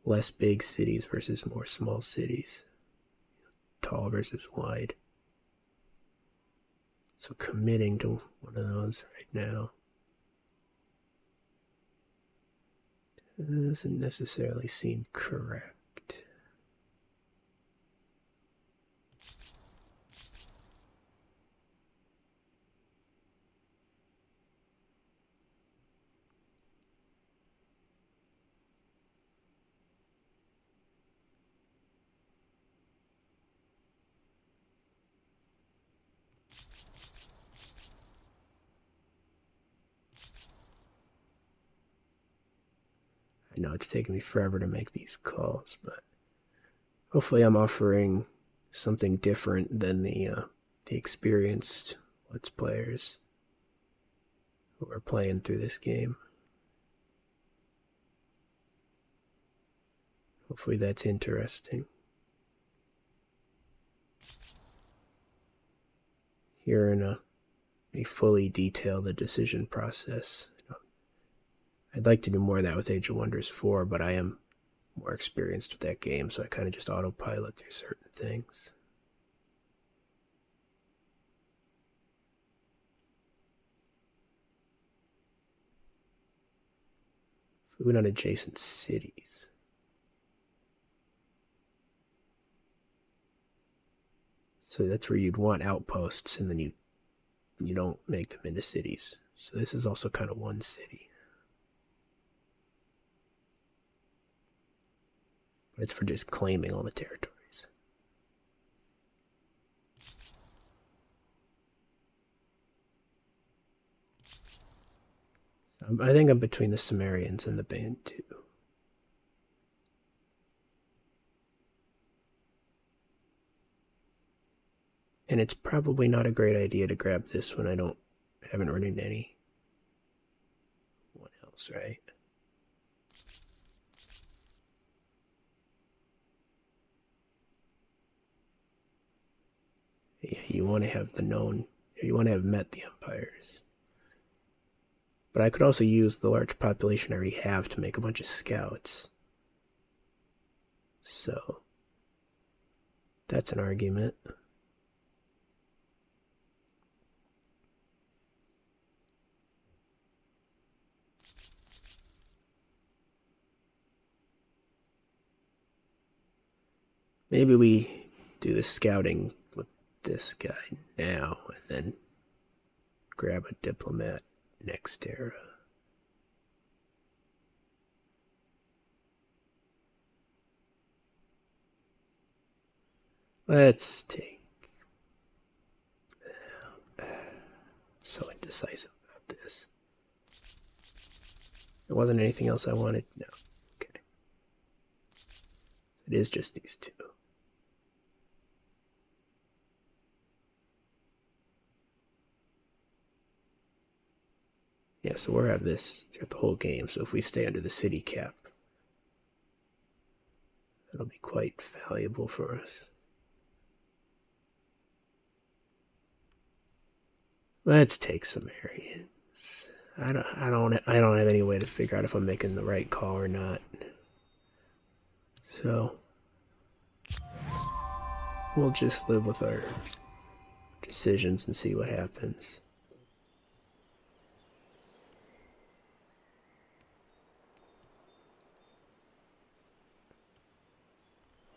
less big cities versus more small cities. Tall versus wide. So committing to one of those right now doesn't necessarily seem correct. I know it's taking me forever to make these calls, but hopefully I'm offering something different than the experienced Let's Players who are playing through this game. Hopefully that's interesting. Hearing me fully detail the decision process. I'd like to do more of that with Age of Wonders 4, but I am more experienced with that game, so I kind of just autopilot through certain things. Food on adjacent cities. So that's where you'd want outposts, and then you don't make them into cities. So this is also kind of one city. But it's for just claiming all the territories. So I think I'm between the Sumerians and the Bantu. And it's probably not a great idea to grab this when I haven't run into anyone else, right? Yeah, you want to have you want to have met the empires. But I could also use the large population I already have to make a bunch of scouts. So, that's an argument. Maybe we do the scouting with this guy now and then grab a diplomat next era. Let's take... So indecisive about this. There wasn't anything else I wanted? No. Okay. It is just these two. Yeah, so we'll have this throughout the whole game, so if we stay under the city cap, that'll be quite valuable for us. Let's take some Aryans. I don't have any way to figure out if I'm making the right call or not. So we'll just live with our decisions and see what happens.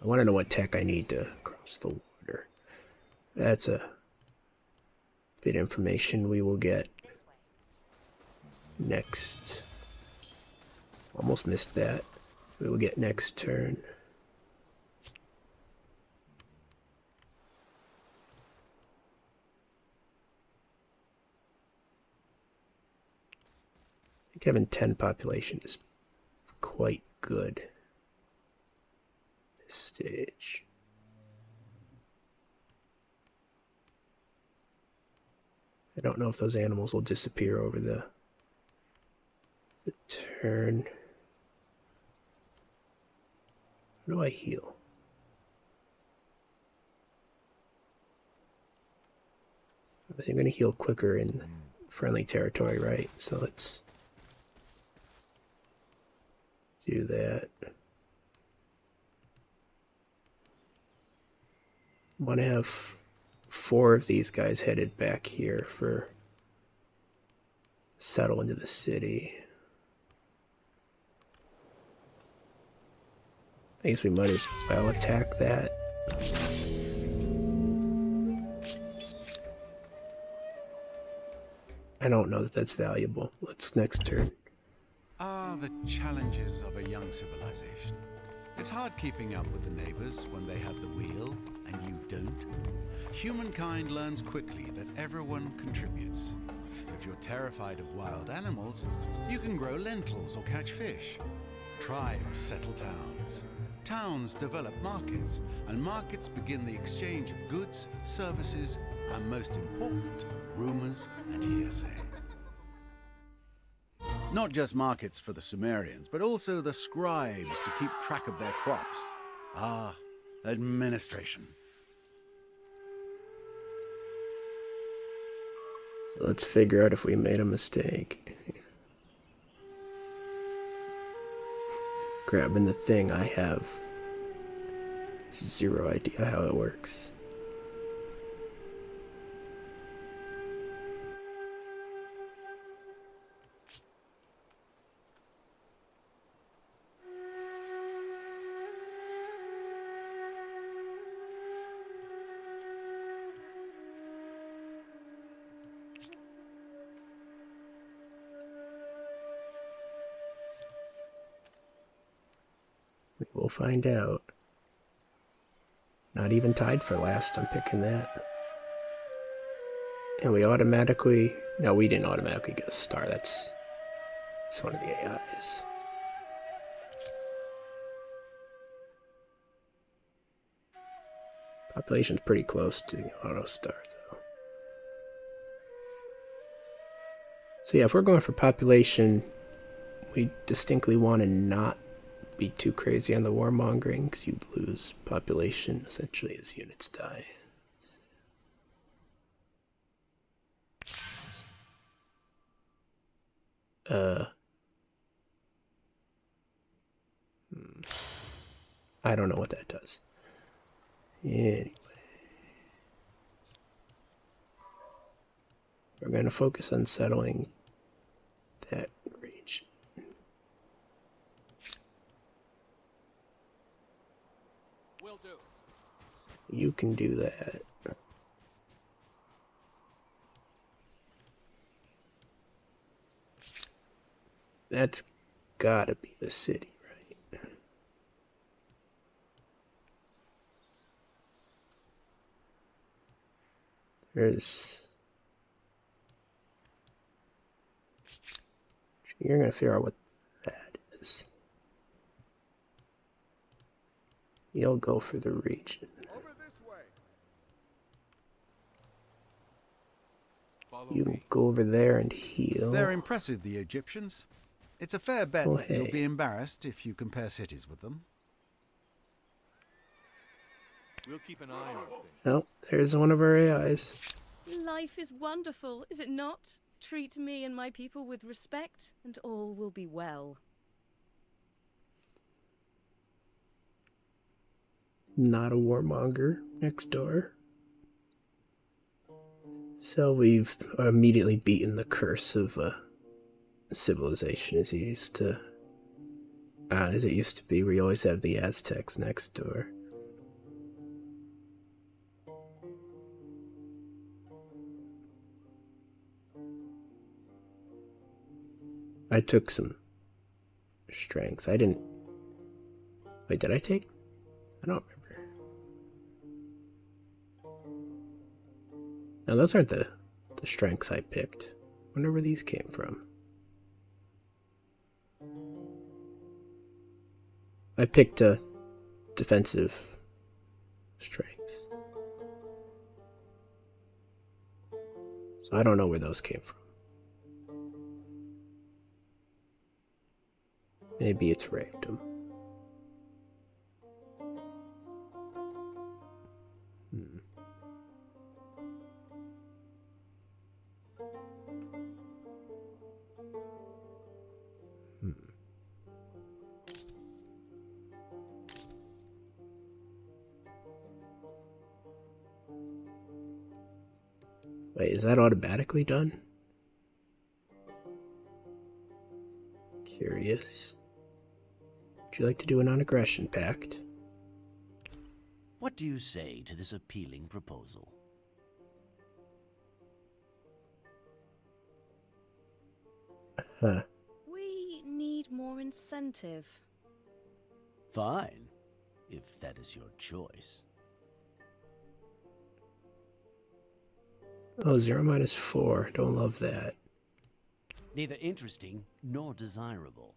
I want to know what tech I need to cross the water. That's a bit of information we will get next. Almost missed that. We will get next turn. I think having 10 population is quite good. This stage. I don't know if those animals will disappear over the turn. How do I heal? Obviously, I'm going to heal quicker in friendly territory, right? So let's do that. I want to have 4 of these guys headed back here for settle into the city. I guess we might as well attack that. I don't know that that's valuable. Let's next turn. Ah, the challenges of a young civilization. It's hard keeping up with the neighbors when they have the wheel and you don't. Humankind learns quickly that everyone contributes. If you're terrified of wild animals, you can grow lentils or catch fish. Tribes settle towns. Towns develop markets, and markets begin the exchange of goods, services, and most important, rumors and hearsay. Not just markets for the Sumerians, but also the scribes to keep track of their crops. Ah, administration. So let's figure out if we made a mistake. Grabbing the thing, I have zero idea how it works. We'll find out. Not even tied for last, I'm picking that. And we automatically... No, we didn't automatically get a star. That's one of the AIs. Population's pretty close to the auto star, though. So yeah, if we're going for population, we distinctly want to not be too crazy on the warmongering, because you'd lose population essentially as units die. I don't know what that does. Anyway. We're going to focus on settling that region. Will do. You can do that. That's gotta be the city, right? There's... You're gonna figure out what that is. You'll go for the region. Over this way. Follow You can me. go over there and heal. They're impressive, the Egyptians. It's a fair bet Oh, that you'll hey. be embarrassed if you compare cities with them. We'll keep an eye on things. Oh, there's one of our AIs. Life is wonderful, is it not? Treat me and my people with respect, and all will be well. Not a warmonger next door. So we've immediately beaten the curse of civilization as it used to be. We always have the Aztecs next door. I took some strengths. I didn't... Wait, did I take? I don't remember. Now, those aren't the strengths I picked. Wonder where these came from. I picked defensive strengths. So I don't know where those came from. Maybe it's random. Wait, is that automatically done? Curious. Would you like to do a non-aggression pact? What do you say to this appealing proposal? Huh. We need more incentive. Fine, if that is your choice. Oh, 0 minus 4. Don't love that. Neither interesting nor desirable.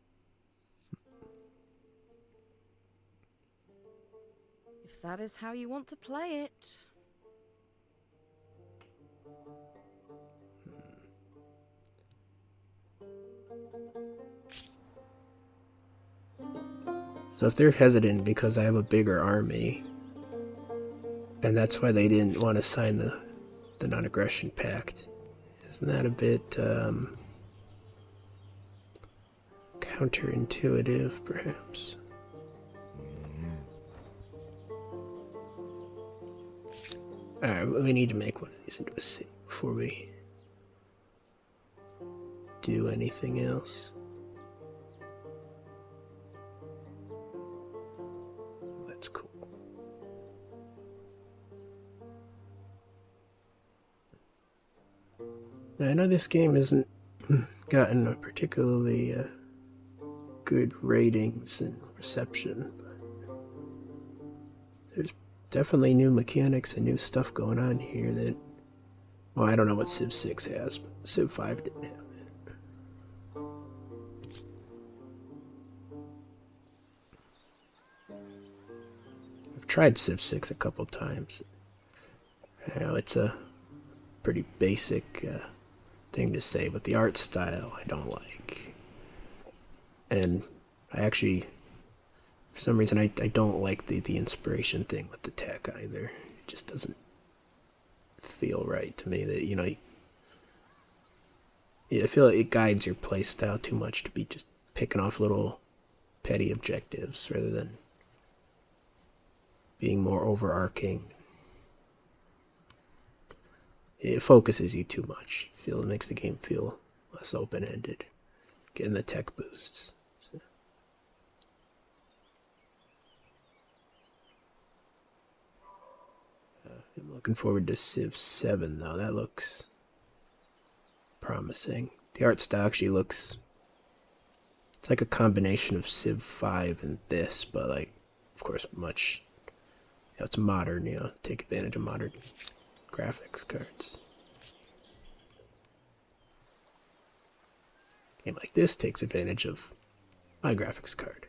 If that is how you want to play it. So if they're hesitant because I have a bigger army, and that's why they didn't want to sign the non-aggression pact, isn't that a bit counterintuitive, perhaps? Alright, we need to make one of these into a city before we do anything else. That's cool. Now, I know this game hasn't gotten a particularly good ratings and reception, but there's definitely new mechanics and new stuff going on here that, well, I don't know what Civ 6 has, but Civ 5 didn't have it. I've tried Civ 6 a couple times. I know it's a pretty basic thing to say, but the art style I don't like. And I actually, for some reason, I don't like the inspiration thing with the tech either. It just doesn't feel right to me that, you know, I feel like it guides your playstyle too much to be just picking off little petty objectives rather than being more overarching. It focuses you too much. It makes the game feel less open-ended. Getting the tech boosts. So. I'm looking forward to Civ 7 though. That looks promising. The art style actually looks... It's like a combination of Civ 5 and this, but like, of course, much... You know, it's modern, you know, take advantage of modern graphics cards. A game like this takes advantage of my graphics card.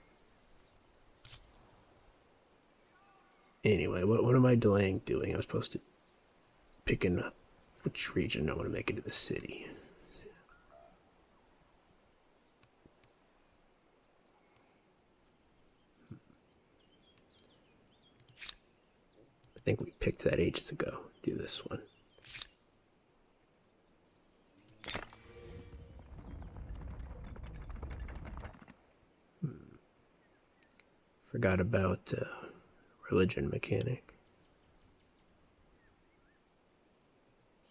Anyway, what am I doing? I was supposed to pick which region I want to make into the city. I think we picked that ages ago. Do this one. Forgot about religion mechanic.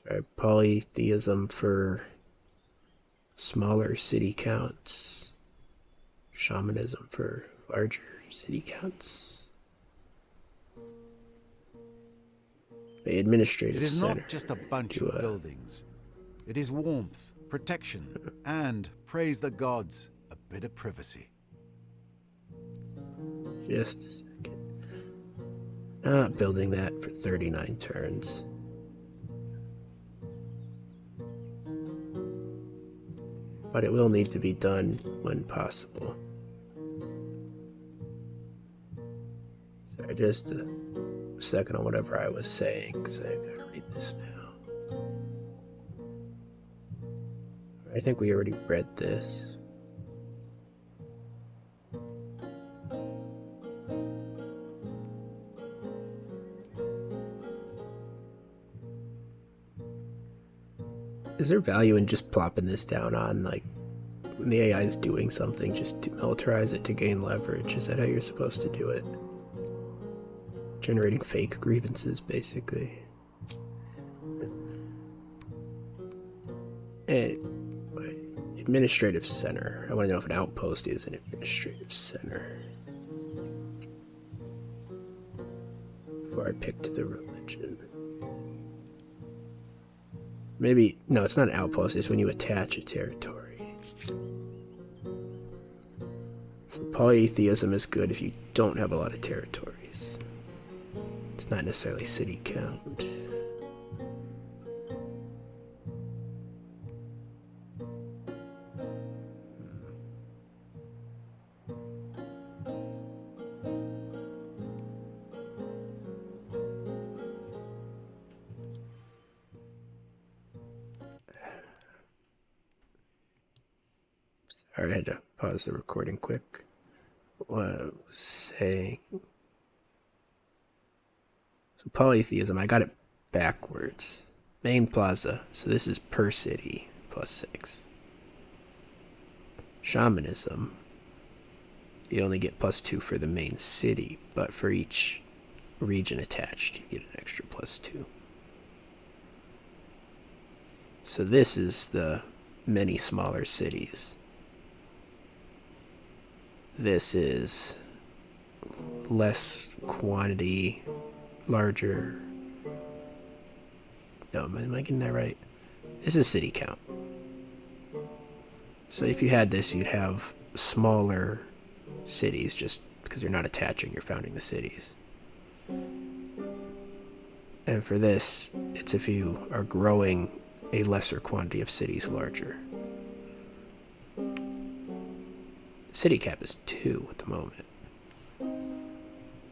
Sorry, polytheism for smaller city counts. Shamanism for larger city counts. The administrative It is center not just a bunch of buildings. It is warmth, protection, and, praise the gods, a bit of privacy. Just a second. Not building that for 39 turns. But it will need to be done when possible. Sorry, just a second on whatever I was saying, because I gotta read this now. I think we already read this. Is there value in just plopping this down on, like, when the AI is doing something, just to militarize it to gain leverage? Is that how you're supposed to do it? Generating fake grievances, basically. And administrative center. I want to know if an outpost is an administrative center. Before I picked the religion. Maybe, no, it's not an outpost, it's when you attach a territory. So polytheism is good if you don't have a lot of territories. It's not necessarily city count. Sorry, I had to pause the recording quick. What I was saying. So polytheism, I got it backwards. Main plaza, so this is per city, +6. Shamanism, you only get +2 for the main city, but for each region attached, you get an extra +2. So this is the many smaller cities. This is less quantity, larger. No, am I getting that right? This is city count. So if you had this, you'd have smaller cities just because you're not attaching, you're founding the cities. And for this, it's if you are growing a lesser quantity of cities larger. City cap is 2 at the moment.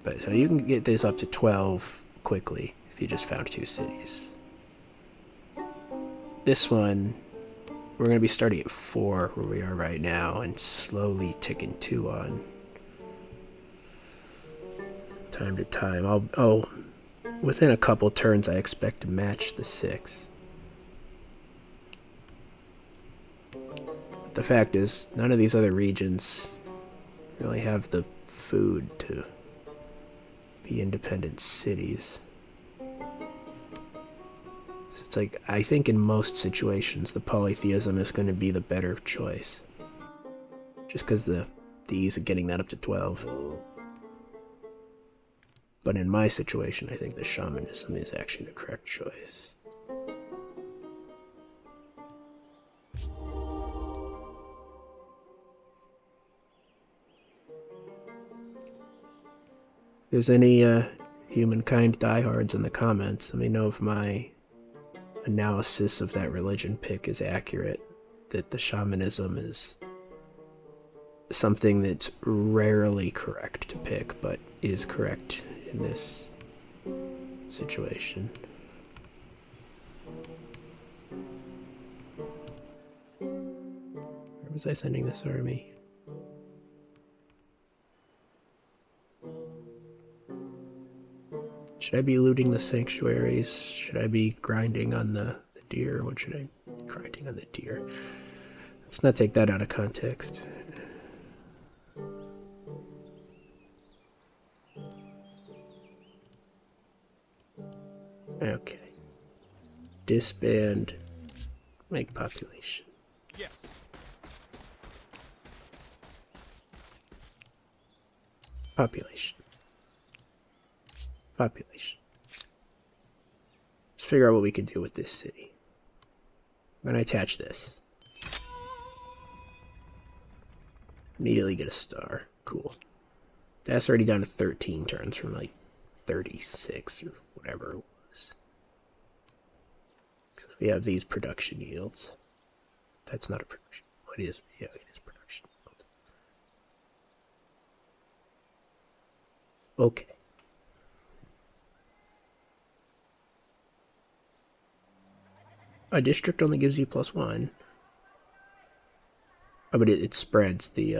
But so you can get this up to 12 quickly if you just found 2 cities. This one, we're going to be starting at 4 where we are right now and slowly ticking 2 on. Time to time. I'll within a couple turns I expect to match the 6. The fact is, none of these other regions really have the food to be independent cities. So it's like, I think in most situations, the polytheism is going to be the better choice. Just because the ease of getting that up to 12. But in my situation, I think the shamanism is actually the correct choice. If there's any Humankind diehards in the comments, let me know if my analysis of that religion pick is accurate, that the shamanism is something that's rarely correct to pick, but is correct in this situation. Where was I sending this army? Should I be looting the sanctuaries? Should I be grinding on the deer? What should I be grinding on the deer? Let's not take that out of context. Okay. Disband. Make population. Yes. Population. Population. Let's figure out what we can do with this city. I'm going to attach this. Immediately get a star. Cool. That's already down to 13 turns from like 36 or whatever it was. Because we have these production yields. That's not a production. What is? Yeah, it is production yield. Okay. A district only gives you +1. Oh, but it spreads the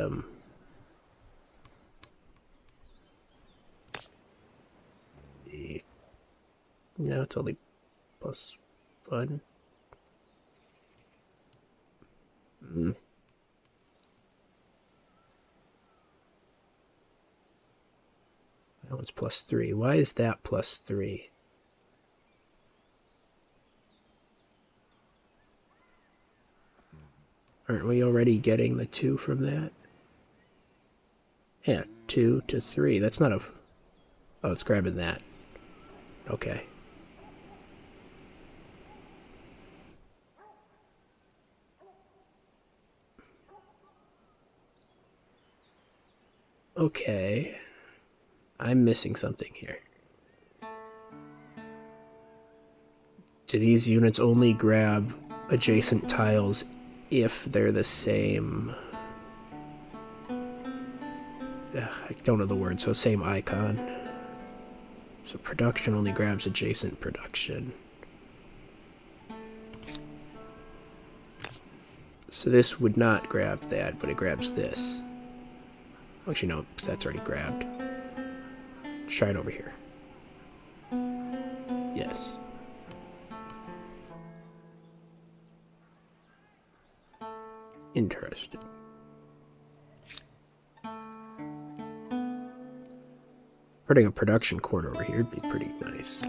no, it's only +1. That one's +3. Why is that +3? Aren't we already getting the 2 from that? Yeah, 2 to 3. That's not a... Oh, it's grabbing that. Okay. Okay. I'm missing something here. Do these units only grab adjacent tiles if they're the same? I don't know the word, so same icon. So production only grabs adjacent production. So this would not grab that, but it grabs this. Actually, no, because that's already grabbed. Let's try it over here. Yes. Interesting. Putting a production court over here would be pretty nice.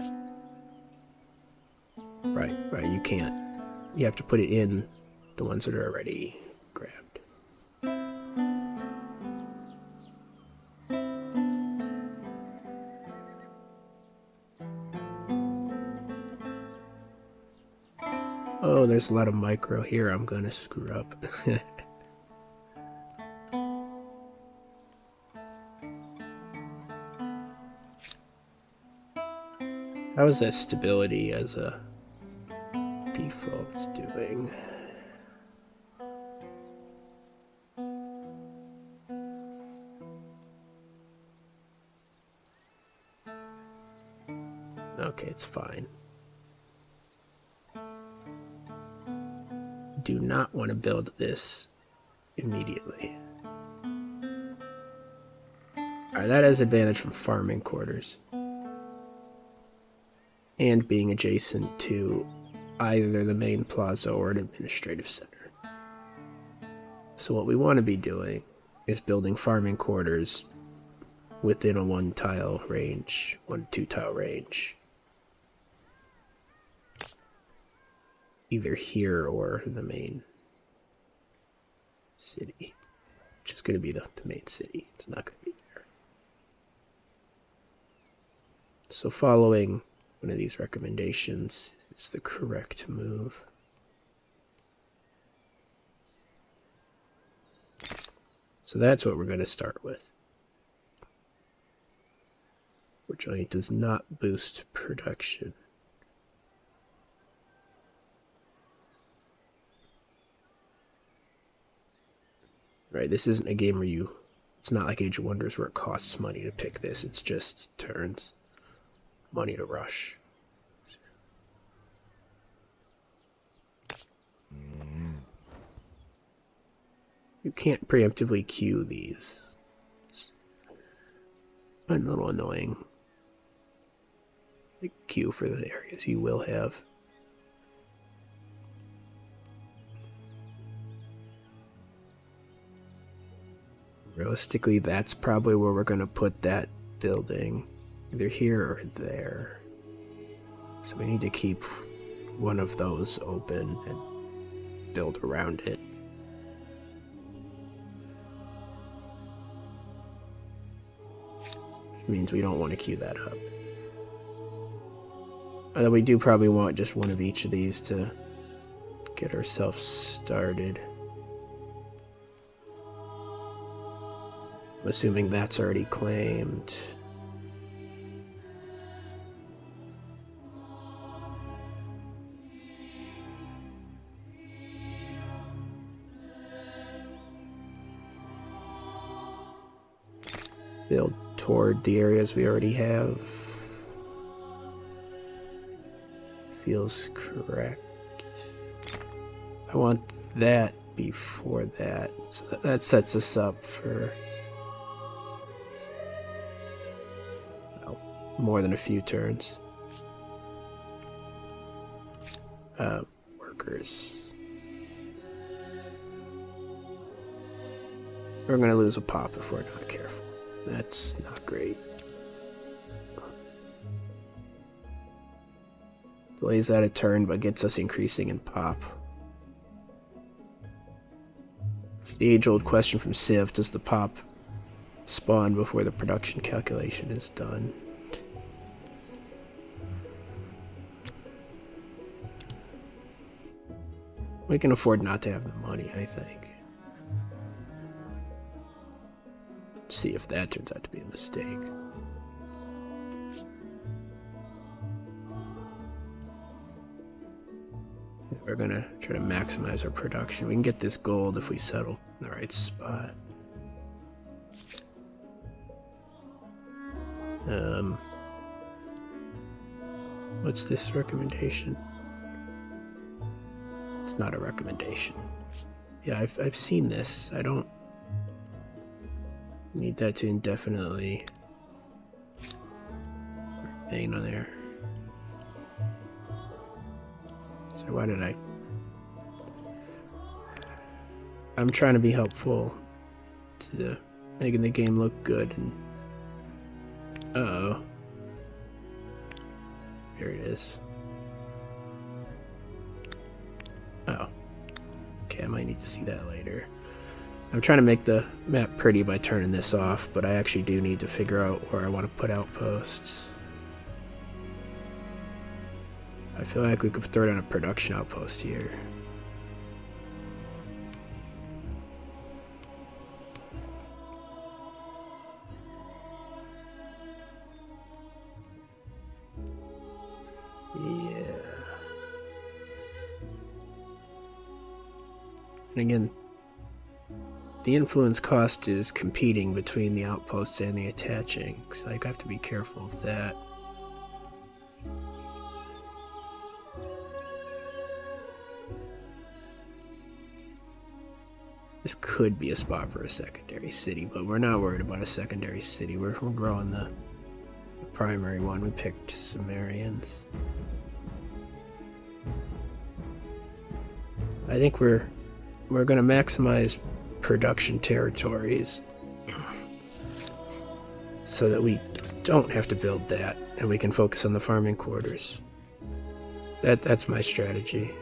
Right, you can't. You have to put it in the ones that are already grabbed. Oh, there's a lot of micro here. I'm gonna screw up. How is that stability as a default doing? Okay, it's fine. Do not want to build this immediately. Alright, that has advantage from farming quarters. And being adjacent to either the main plaza or an administrative center. So what we want to be doing is building farming quarters within a 1 tile range, 1 to 2 tile range. Either here or the main city, which is going to be the main city. It's not going to be there. So following one of these recommendations is the correct move. So that's what we're going to start with. Fortunately, it does not boost production. Right, this isn't a game where it's not like Age of Wonders where it costs money to pick this, it's just turns. Money to rush. You can't preemptively queue these. It's a little annoying. The queue for the areas you will have. Realistically, that's probably where we're going to put that building. Either here or there. So we need to keep one of those open and build around it. Which means we don't want to queue that up. Although we do probably want just one of each of these to get ourselves started. I'm assuming that's already claimed. Build toward the areas we already have. Feels correct. I want that before that. So that sets us up for more than a few turns. Workers. We're gonna lose a pop if we're not careful. That's not great. Delays that a turn, but gets us increasing in pop. It's the age-old question from Civ, does the pop spawn before the production calculation is done? We can afford not to have the money, I think. See if that turns out to be a mistake. We're gonna try to maximize our production. We can get this gold if we settle in the right spot. What's this recommendation? It's not a recommendation. Yeah, I've seen this. I don't need that to indefinitely remain on there. So why did I? I'm trying to be helpful to making the game look good, and uh-oh. There it is. Oh. Okay, I might need to see that later. I'm trying to make the map pretty by turning this off, but I actually do need to figure out where I want to put outposts. I feel like we could throw down a production outpost here. Yeah. And again, the influence cost is competing between the outposts and the attaching, so I have to be careful of that. This could be a spot for a secondary city, but we're not worried about a secondary city. We're growing the primary one. We picked Sumerians. I think we're going to maximize production territories so that we don't have to build that and we can focus on the farming quarters. That's my strategy.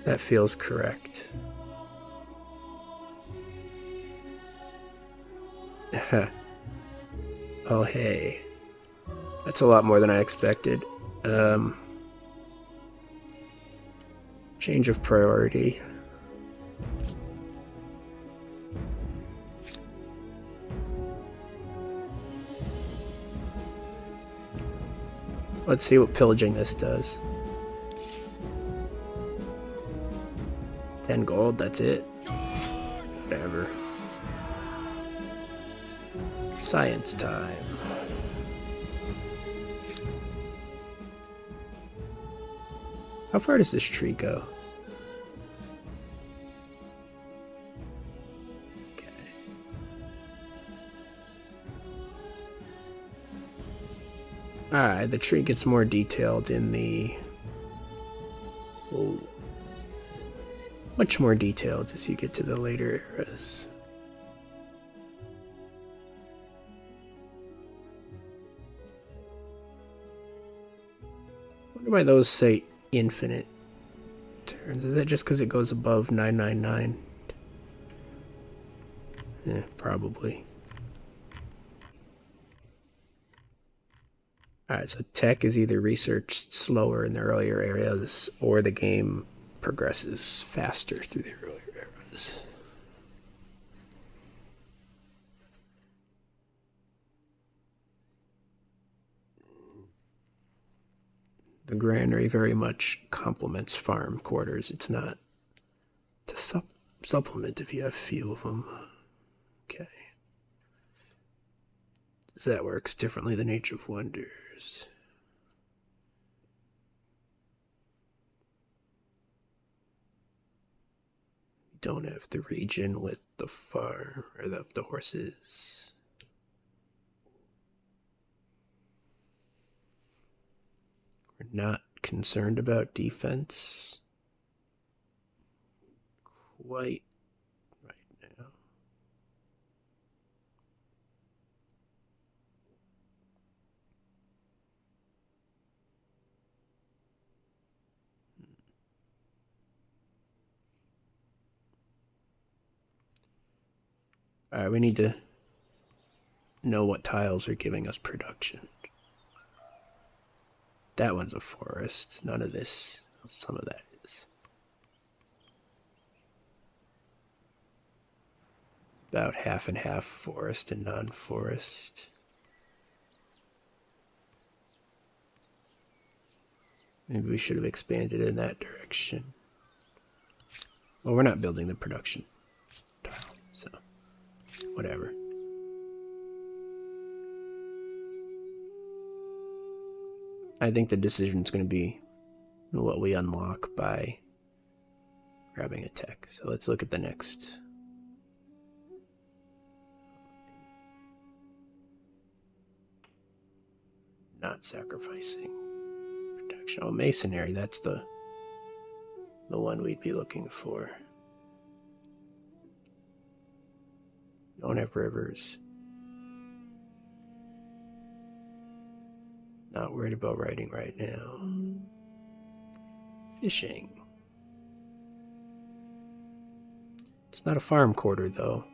That feels correct. Oh, hey. That's a lot more than I expected. Change of priority. Let's see what pillaging this does. 10 gold, that's it. Whatever. Science time. How far does this tree go? Okay. Alright, the tree gets more detailed in the... Whoa. Much more detailed as you get to the later eras. I wonder why those say infinite turns. Is that just because it goes above 999? Yeah, probably. Alright, so tech is either researched slower in the earlier areas, or the game progresses faster through the earlier eras. The granary very much complements farm quarters. It's not to supplement if you have few of them. Okay. So that works differently than Age of Wonders. We don't have the region with the farm or the horses. We're not concerned about defense quite right now. Alright, we need to know what tiles are giving us production. That one's a forest. None of this. Some of that is. About half and half forest and non-forest. Maybe we should have expanded in that direction. Well, we're not building the production tile, so whatever. I think the decision's going to be what we unlock by grabbing a tech. So let's look at the next. Not sacrificing protection. Oh, masonry, that's the one we'd be looking for. Don't have rivers. Not worried about writing right now. Fishing. It's not a farm quarter, though.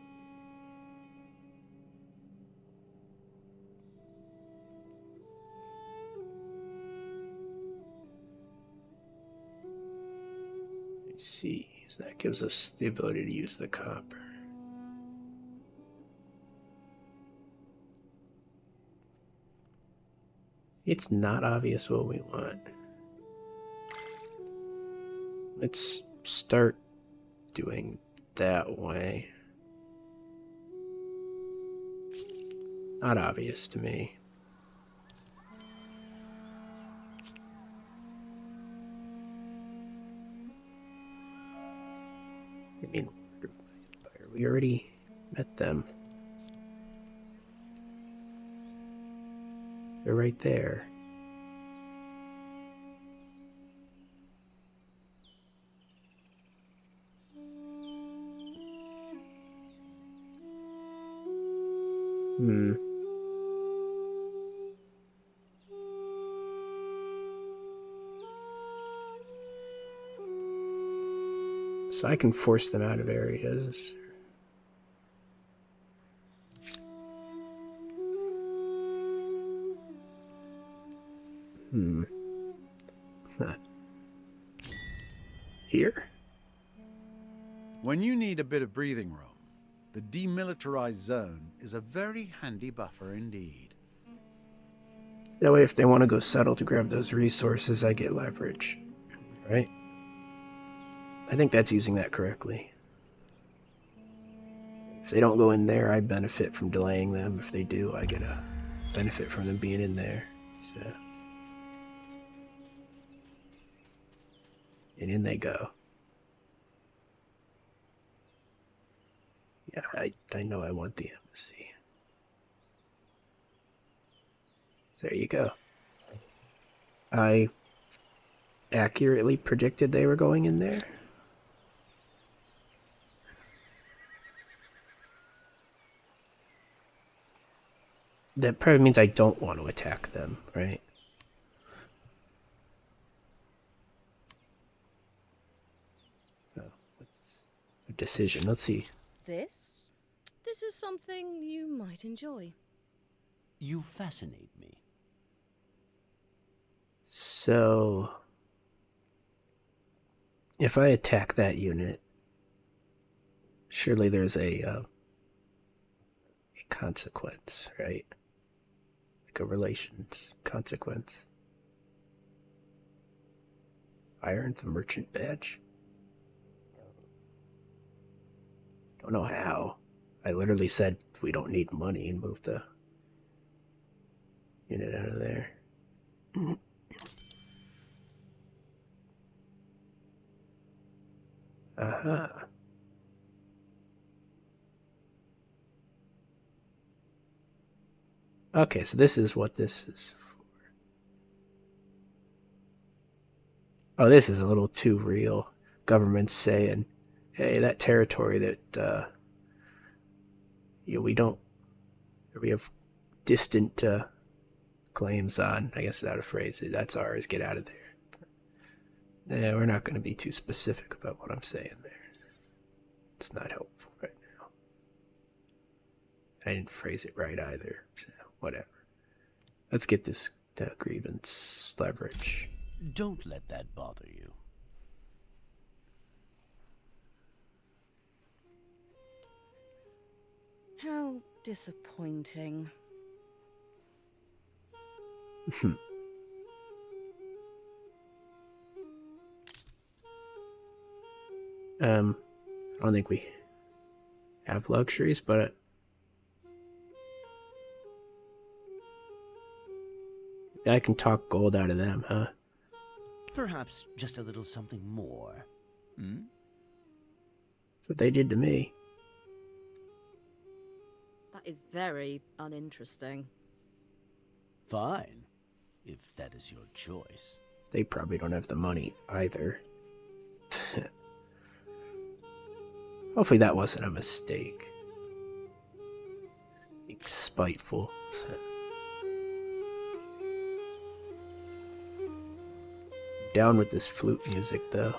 Let's see. So that gives us the ability to use the copper. It's not obvious what we want. Let's start doing that way. Not obvious to me. I mean, we already met them. They're right there. So I can force them out of areas. Here? When you need a bit of breathing room, the demilitarized zone is a very handy buffer indeed. That way if they want to go settle to grab those resources, I get leverage. Right? I think that's using that correctly. If they don't go in there, I benefit from delaying them. If they do, I get a benefit from them being in there. So. And in they go. Yeah, I know I want the embassy. So there you go. I accurately predicted they were going in there. That probably means I don't want to attack them, right? Oh, a decision. Let's see. This is something you might enjoy. You fascinate me. So If I attack that unit, surely there's a consequence, right? Like a relations consequence. I earned the merchant badge. Don't know how. I literally said we don't need money and moved the unit out of there. Uh-huh. Okay, so this is what this is for. Oh, this is a little too real. Government's saying, hey, that territory that we have distant claims on, I guess that's a phrase, that's ours, get out of there. Yeah, we're not going to be too specific about what I'm saying there. It's not helpful right now. I didn't phrase it right either, so whatever. Let's get this grievance leverage. Don't let that bother you. How disappointing. I don't think we have luxuries, but I can talk gold out of them, huh? Perhaps just a little something more. Hmm? That's what they did to me. That is very uninteresting. Fine, if that is your choice. They probably don't have the money either. Hopefully that wasn't a mistake. Being spiteful. Down with this flute music, though.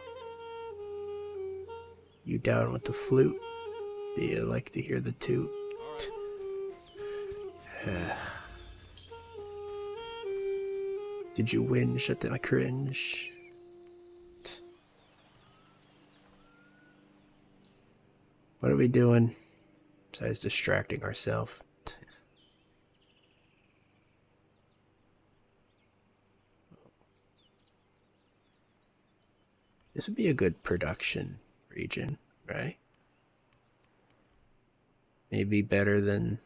You down with the flute? Do you like to hear the toot? Did you whinge at my cringe? What are we doing besides distracting ourselves? This would be a good production region, right? Maybe better than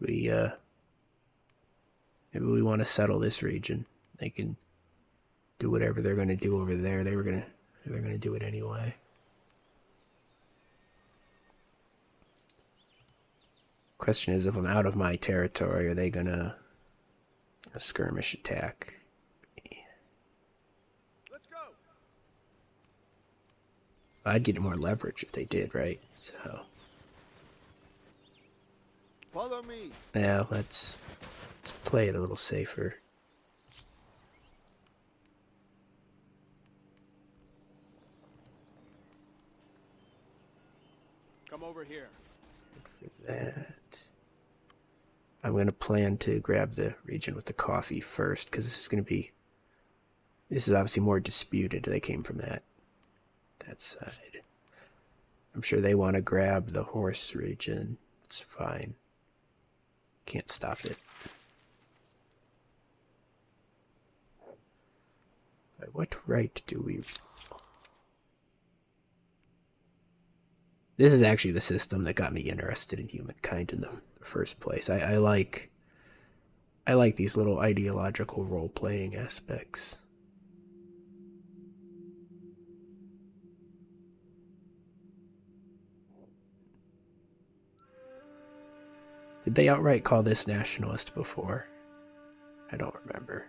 maybe we want to settle this region. They can do whatever they're going to do over there. They're going to do it anyway. Question is, if I'm out of my territory, are they going to a skirmish attack? Let's go. I'd get more leverage if they did, right? So Follow me. yeah, let's play it a little safer. Come over here. For that, I'm going to plan to grab the region with the coffee first, because this is obviously more disputed. They came from that side. I'm sure they want to grab the horse region. It's fine. Can't stop it. By what right do we... This is actually the system that got me interested in Humankind in the first place. I like these little ideological role-playing aspects. Did they outright call this nationalist before? I don't remember.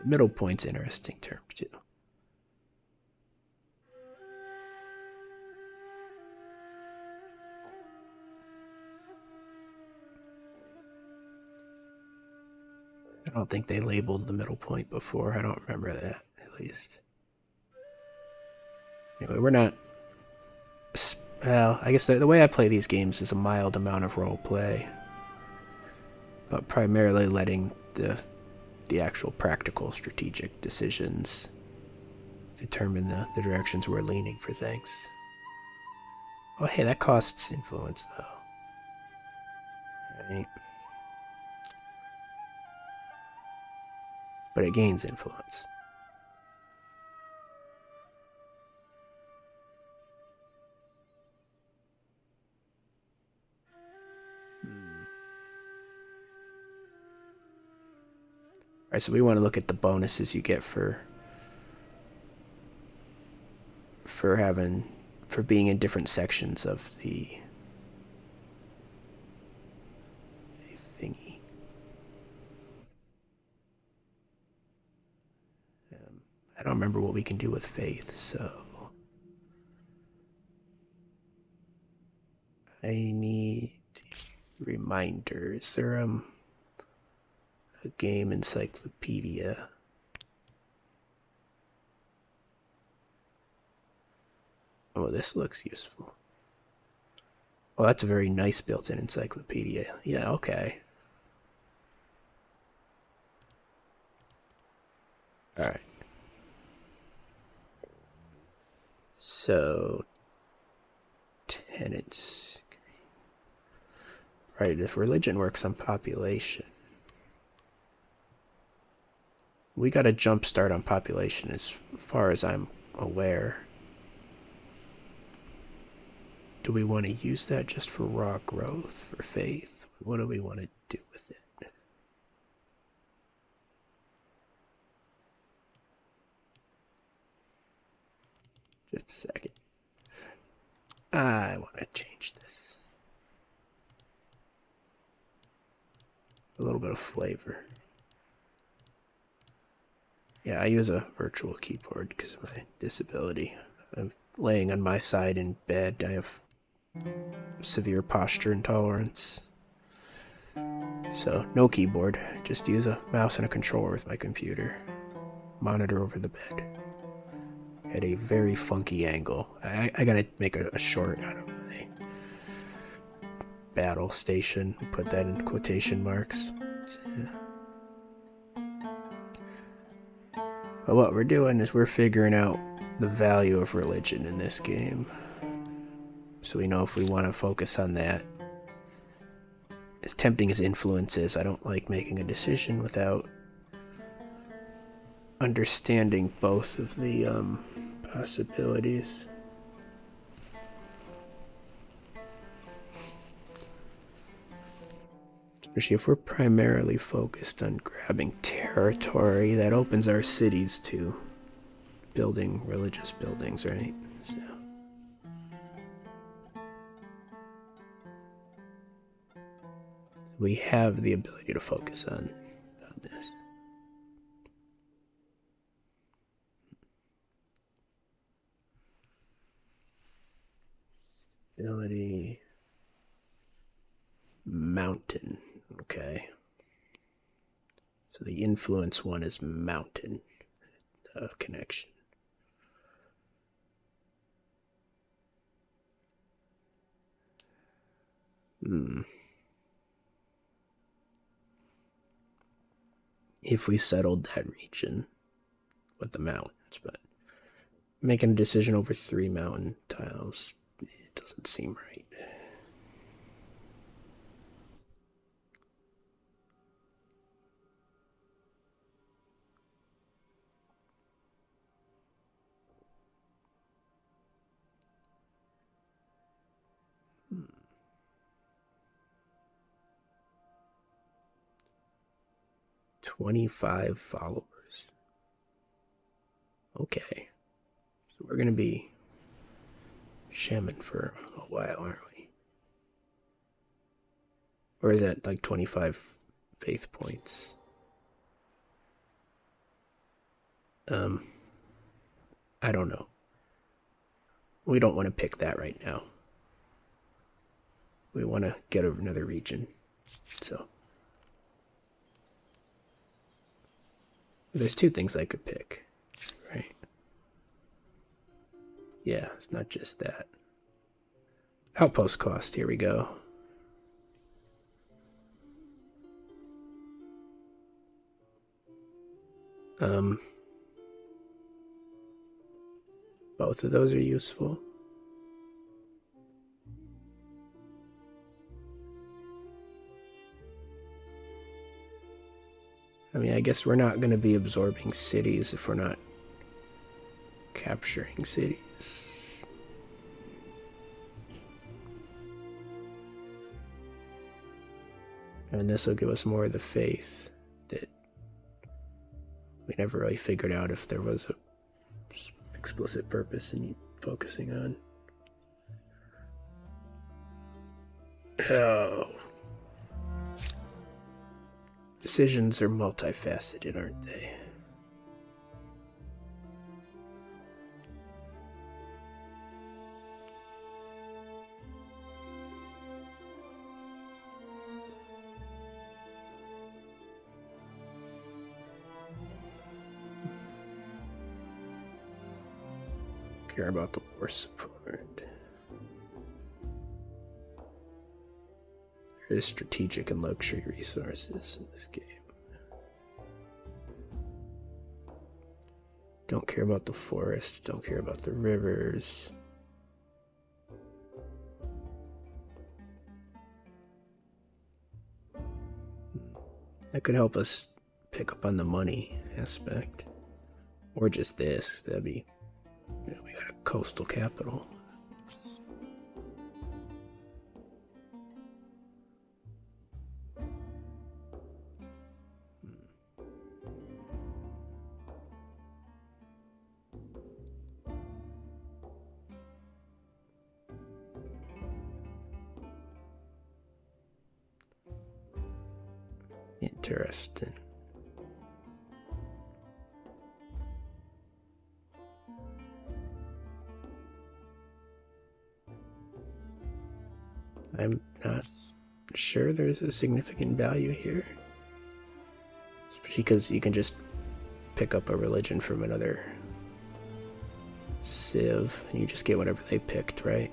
The middle point's an interesting term, too. I don't think they labeled the middle point before. I don't remember that, at least. Anyway, we're not Well, I guess the way I play these games is a mild amount of role play, but primarily letting the actual practical strategic decisions determine the directions we're leaning for things. Oh, hey, that costs influence, though. Right. But it gains influence. Alright, so we want to look at the bonuses you get for being in different sections of the thingy. I don't remember what we can do with faith, so I need reminders. There a game encyclopedia. Oh, this looks useful. Oh, that's a very nice built-in encyclopedia. Yeah, okay. Alright. So, tenants. Right, if religion works on population. We got a jump start on population as far as I'm aware. Do we want to use that just for raw growth, for faith? What do we want to do with it? Just a second. I want to change this. A little bit of flavor. Yeah, I use a virtual keyboard because of my disability. I'm laying on my side in bed. I have severe posture intolerance. So, no keyboard. Just use a mouse and a controller with my computer. Monitor over the bed. At a very funky angle. I gotta make a short out of my battle station. Put that in quotation marks. Yeah. But what we're doing is we're figuring out the value of religion in this game. So we know if we want to focus on that. As tempting as influence is, I don't like making a decision without understanding both of the possibilities. Especially if we're primarily focused on grabbing territory, that opens our cities to building religious buildings, right? So we have the ability to focus on this. Ability. Mountain. Okay. So the influence one is mountain of connection. If we settled that region with the mountains, but making a decision over 3 mountain tiles, it doesn't seem right. Hmm. 25 followers. Okay. So we're gonna be shaman for a while, aren't we? Or is that like 25 faith points? I don't know. We don't want to pick that right now. We want to get another region. So there's 2 things I could pick, right? Yeah, it's not just that. Outpost cost, here we go. Both of those are useful. I mean, I guess we're not going to be absorbing cities if we're not capturing cities. And this will give us more of the faith that we never really figured out if there was a explicit purpose in focusing on. Oh. Decisions are multifaceted, aren't they? Care about the war support. There is strategic and luxury resources in this game. Don't care about the forests, don't care about the rivers. That could help us pick up on the money aspect. Or just this, that'd be, you know, we got a coastal capital. Interesting. I'm not sure there's a significant value here. Especially because you can just pick up a religion from another civ and you just get whatever they picked, right?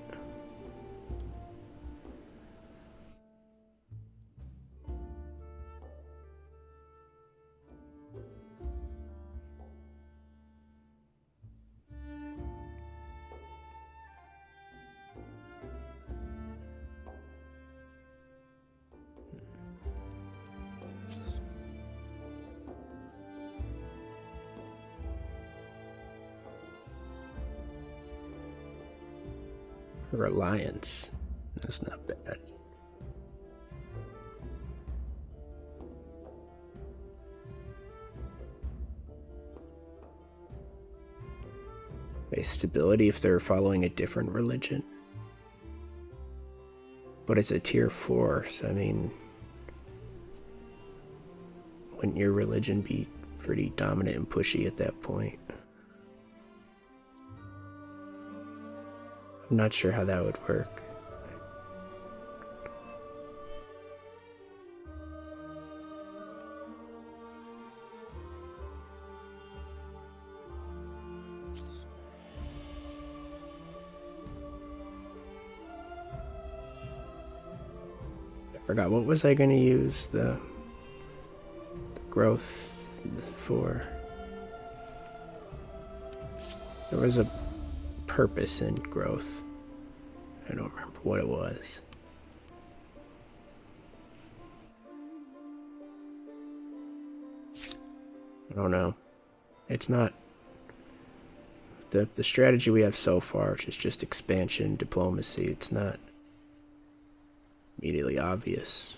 For alliance, that's not bad. Base stability if they're following a different religion. But it's a tier 4, so I mean, wouldn't your religion be pretty dominant and pushy at that point? I'm not sure how that would work. I forgot, what was I going to use the growth for? There was a purpose in growth. I don't remember what it was. I don't know. It's not the strategy we have so far, which is just expansion, diplomacy. It's not immediately obvious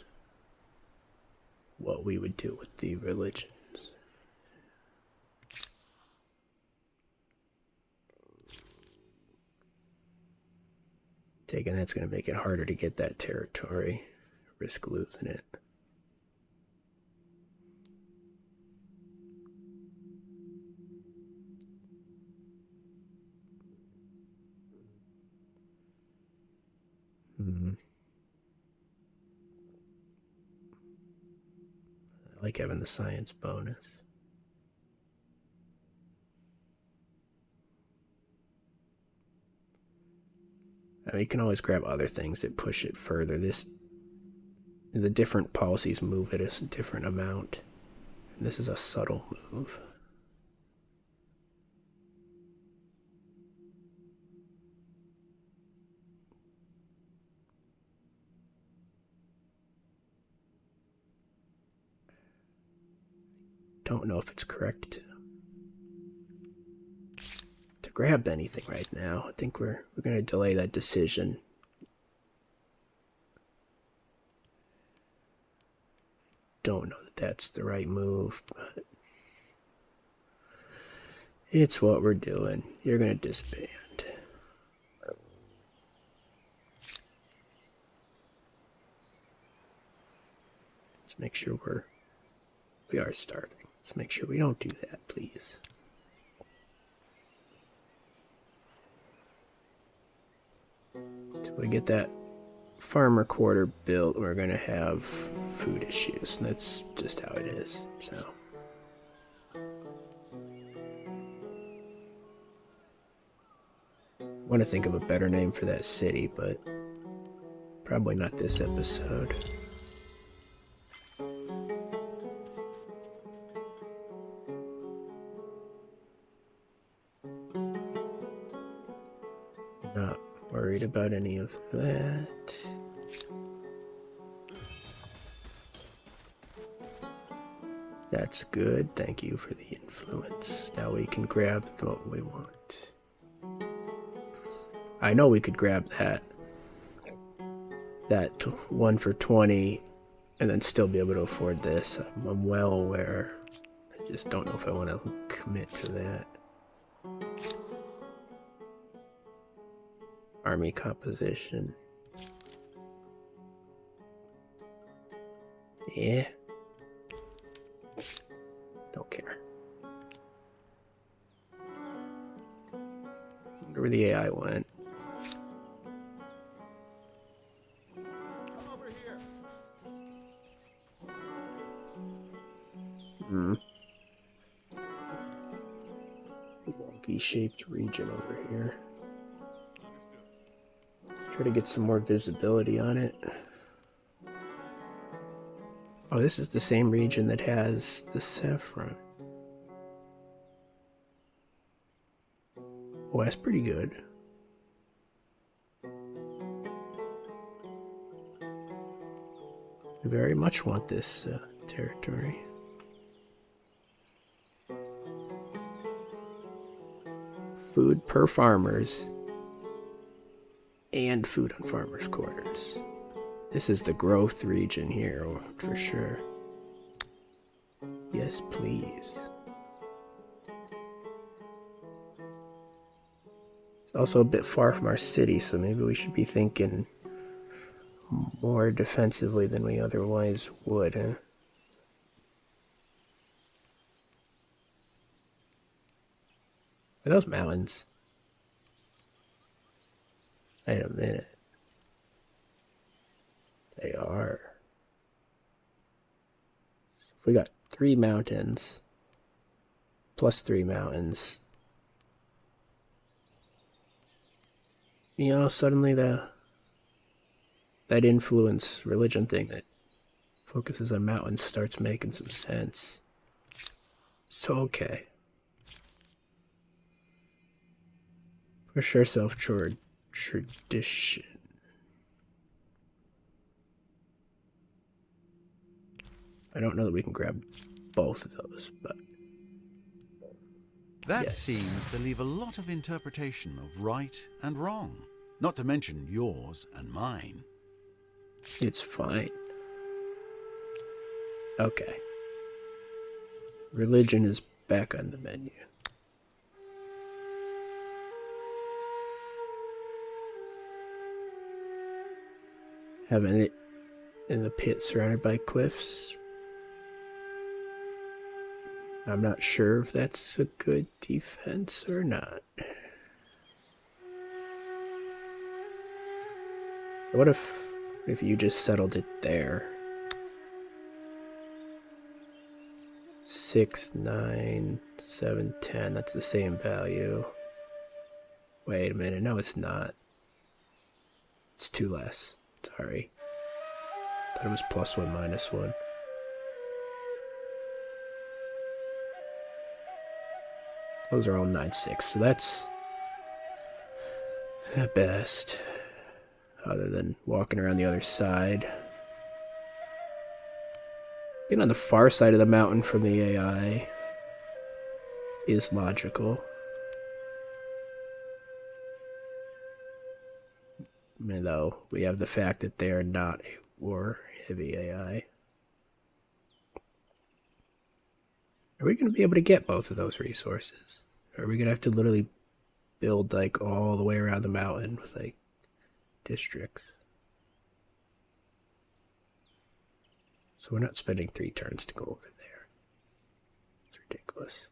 what we would do with the religions. Taking that's going to make it harder to get that territory. Risk losing it. I like having the science bonus. I mean, you can always grab other things that push it further. The different policies move it a different amount. And this is a subtle move. Don't know if it's correct to grab anything right now. I think we're going to delay that decision. Don't know that that's the right move, but it's what we're doing. You're going to disband. Let's make sure we are starving. Let's make sure we don't do that, please. Until we get that farmer quarter built, we're going to have food issues. And that's just how it is. So I want to think of a better name for that city, but probably not this episode. Not worried about any of that. That's good. Thank you for the influence. Now we can grab what we want. I know we could grab that 1 for 20 and then still be able to afford this. I'm well aware. I just don't know if I want to commit to that. Army composition. Yeah. Don't care. Wonder where the AI went. Come over here. Wonky shaped region over here. Try to get some more visibility on it. Oh, this is the same region that has the saffron. Oh, that's pretty good. I very much want this territory. Food per farmers and food on farmers' quarters. This is the growth region here, for sure. Yes, please. It's also a bit far from our city, so maybe we should be thinking more defensively than we otherwise would, huh? Are those mountains? Wait a minute. They are. So if we got 3 mountains, plus 3 mountains, you know, suddenly that influence religion thing that focuses on mountains starts making some sense. So, okay. Push ourselves toward tradition. I don't know that we can grab both of those, but That yes. seems to leave a lot of interpretation of right and wrong, not to mention yours and mine. It's fine. Okay. Religion is back on the menu. Having it in the pit surrounded by cliffs. I'm not sure if that's a good defense or not. What if you just settled it there? 6, 9, 7, 10. That's the same value. Wait a minute. No, it's not. It's 2 less. Sorry. Thought it was +1, -1. Those are all 9/6, so that's at best. Other than walking around the other side. Being on the far side of the mountain from the AI is logical. Even though we have the fact that they are not a war-heavy AI. Are we going to be able to get both of those resources? Or are we going to have to literally build, like, all the way around the mountain with, like, districts? So we're not spending 3 turns to go over there. It's ridiculous.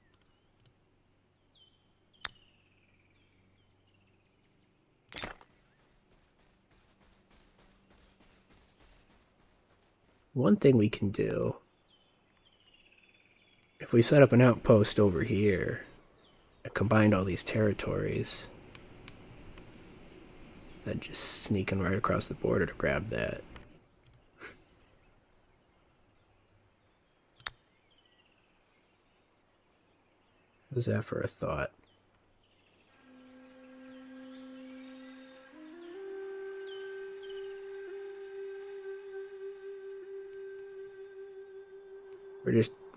One thing we can do, if we set up an outpost over here and combined all these territories, then just sneaking right across the border to grab that. How's that for a thought?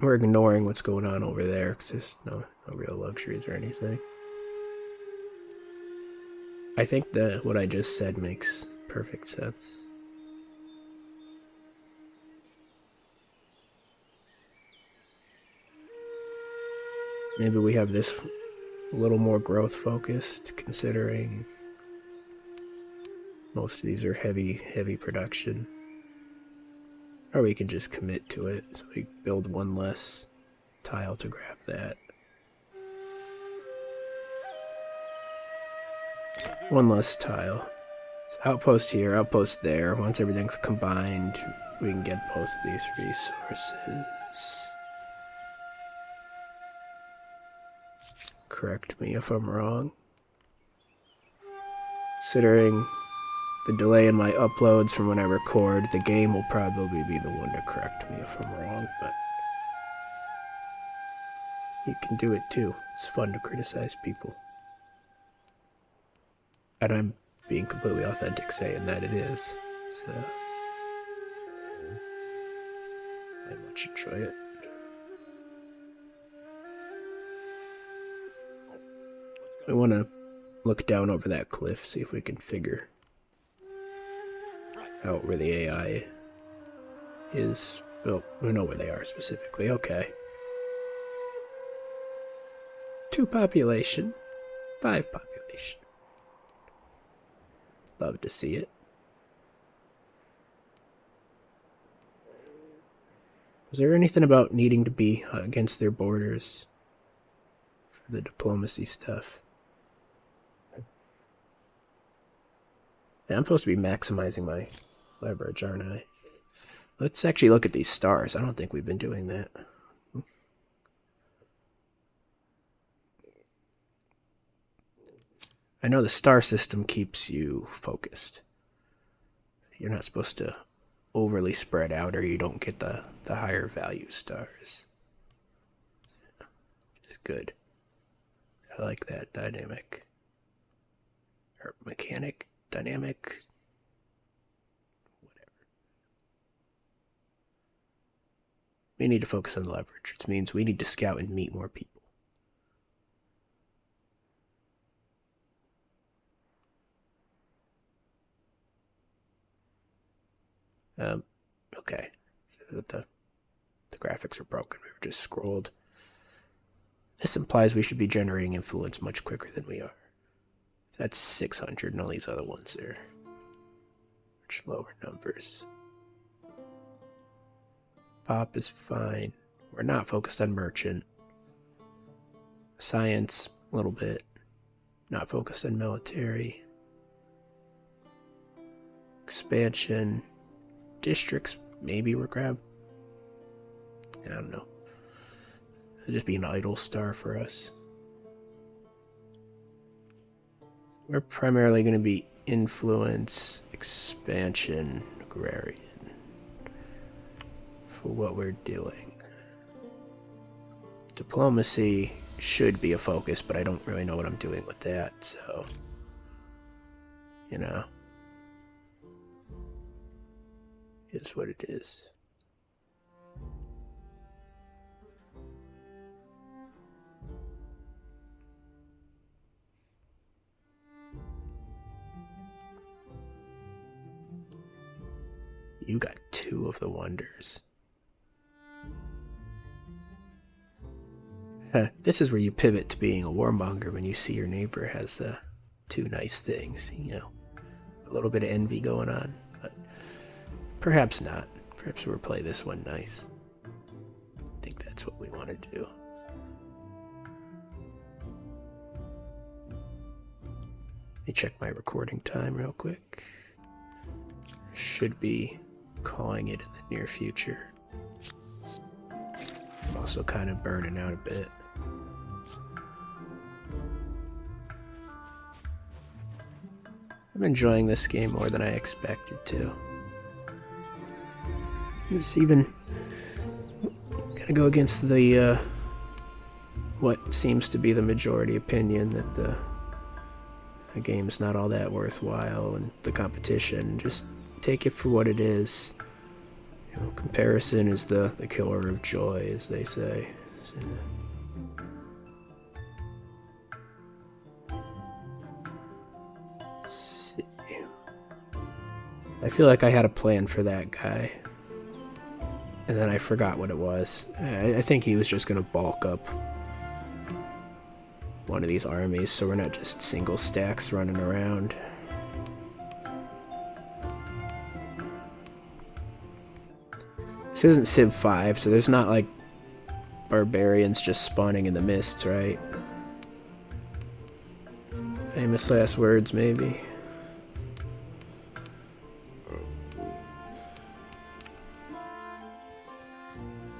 We're ignoring what's going on over there because there's no real luxuries or anything. I think that what I just said makes perfect sense. Maybe we have this a little more growth focused, considering most of these are heavy production. Or we can just commit to it, so we build 1 less tile to grab that. 1 less tile. So outpost here, outpost there. Once everything's combined, we can get both of these resources. Correct me if I'm wrong. Considering the delay in my uploads from when I record, the game will probably be the one to correct me if I'm wrong, but you can do it too. It's fun to criticize people. And I'm being completely authentic saying that it is, so I much enjoy it. I want to look down over that cliff, see if we can figure out where the AI is. Well, we know where they are specifically. Okay. 2 population, 5 population. Love to see it. Was there anything about needing to be against their borders for the diplomacy stuff? Yeah, I'm supposed to be maximizing my leverage, aren't I? Let's actually look at these stars. I don't think we've been doing that. I know the star system keeps you focused. You're not supposed to overly spread out or you don't get the higher value stars. Which is good. I like that dynamic. Or mechanic, dynamic, whatever. We need to focus on leverage, which means we need to scout and meet more people. Okay. The graphics are broken. We were just scrolled. This implies we should be generating influence much quicker than we are. That's 600, and all these other ones are much lower numbers. Pop is fine. We're not focused on merchant. Science, a little bit. Not focused on military. Expansion. Districts, maybe we're grab. I don't know. It'll just be an idle star for us. We're primarily going to be influence, expansion agrarian for what we're doing. Diplomacy should be a focus, but I don't really know what I'm doing with that, so, you know, is what it is. You got 2 of the wonders. This is where you pivot to being a warmonger when you see your neighbor has 2 nice things, you know. A little bit of envy going on, but perhaps not. Perhaps we'll play this one nice. I think that's what we want to do. Let me check my recording time real quick. Should be calling it in the near future. I'm also kind of burning out a bit. I'm enjoying this game more than I expected to. I'm just even gonna go against the what seems to be the majority opinion that the game's not all that worthwhile, and the competition, just take it for what it is. You know, comparison is the killer of joy, as they say. So, let's see. I feel like I had a plan for that guy, and then I forgot what it was. I think he was just gonna bulk up one of these armies, so we're not just single stacks running around. This isn't Civ 5, so there's not like barbarians just spawning in the mists, right? Famous last words, maybe.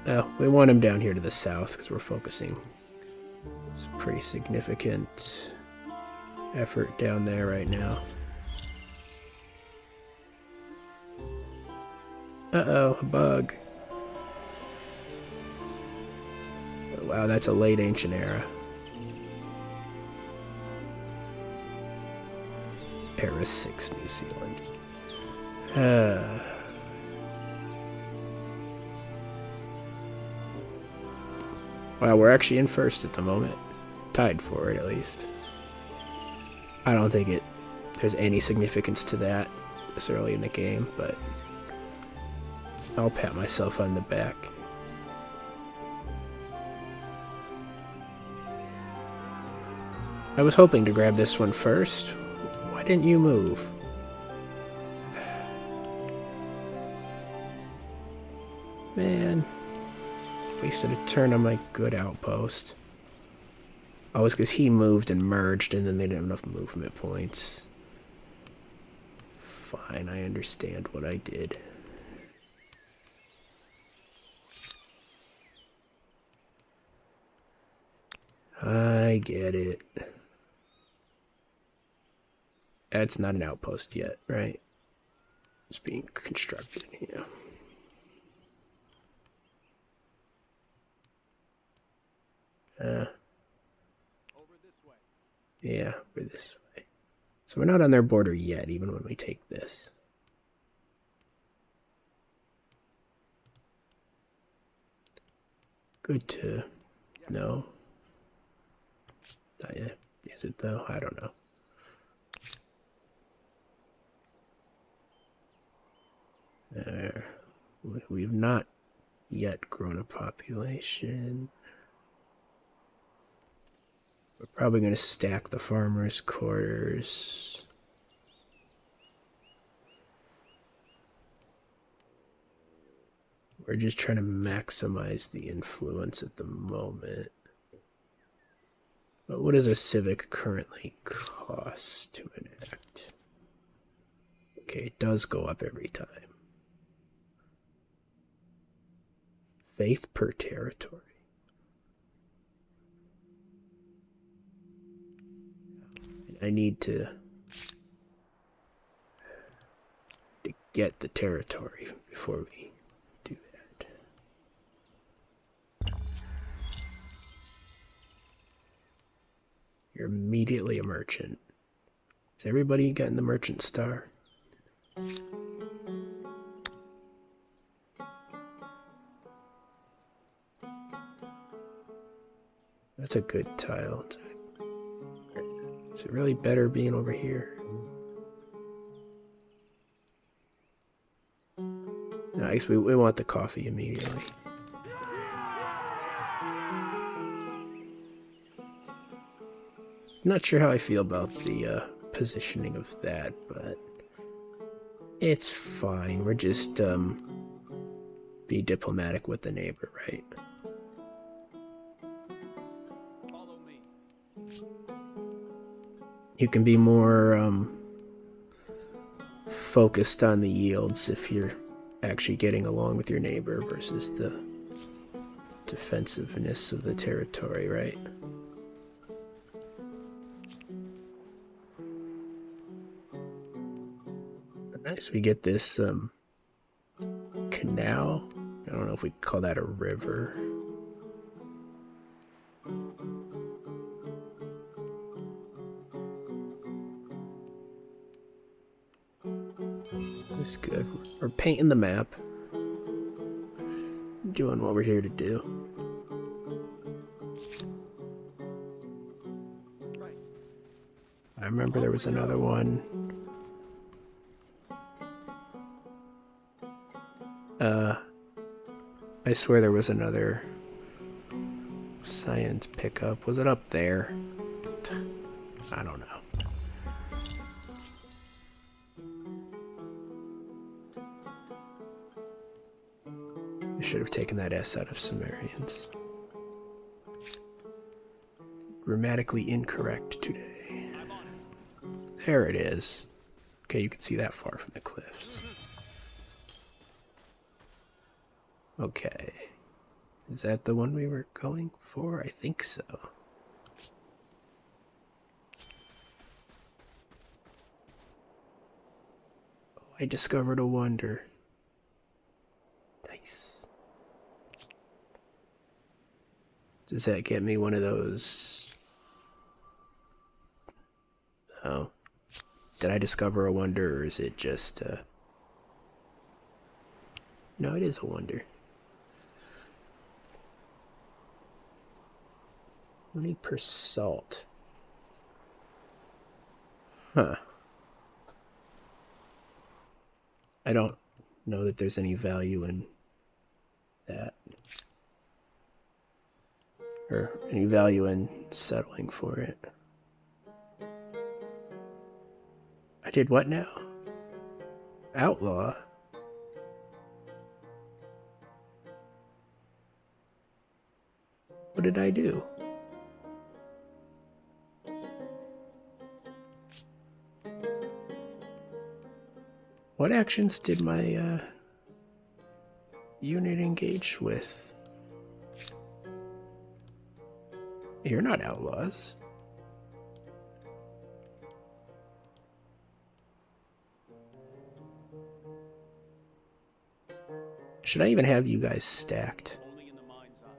Oh, we want him down here to the south because we're focusing. It's pretty significant effort down there right now. Uh-oh, a bug. Wow, that's a late ancient era. Era 6 New Zealand. Wow, we're actually in first at the moment. Tied for it, at least. I don't think there's any significance to that this early in the game, but I'll pat myself on the back. I was hoping to grab this one first. Why didn't you move? Man. Wasted a turn on my good outpost. Oh, it's because he moved and merged and then they didn't have enough movement points. Fine, I understand what I did. I get it. That's not an outpost yet, right? It's being constructed here. Over this way. Yeah, we're this way. So we're not on their border yet, even when we take this. Good to know. Is it though? I don't know. We've not yet grown a population. We're probably going to stack the farmers' quarters. We're just trying to maximize the influence at the moment. But what does a civic currently cost to enact? Okay, it does go up every time. Faith per territory. I need to get the territory before we do that. You're immediately a merchant. Is everybody getting the merchant star? That's a good tile. Is it really better being over here? No, I guess we want the coffee immediately. Not sure how I feel about the positioning of that, but it's fine. We're just be diplomatic with the neighbor, right? Follow me. You can be more focused on the yields if you're actually getting along with your neighbor versus the defensiveness of the territory, right? Nice, we get this canal. I don't know if we call that a river. That's good. We're painting the map. Doing what we're here to do. I remember there was another one. I swear there was another science pickup. Was it up there? I don't know. I should have taken that S out of Sumerians. Grammatically incorrect today. There it is. Okay, you can see that far from the cliffs. Okay. Is that the one we were going for? I think so. Oh, I discovered a wonder. Nice. Does that get me one of those? Oh. Did I discover a wonder, or is it just No, it is a wonder. 20 per salt. Huh. I don't know that there's any value in that. Or any value in settling for it. I did what now? Outlaw? What did I do? What actions did my unit engage with? You're not outlaws. Should I even have you guys stacked? Only in the mind's eye.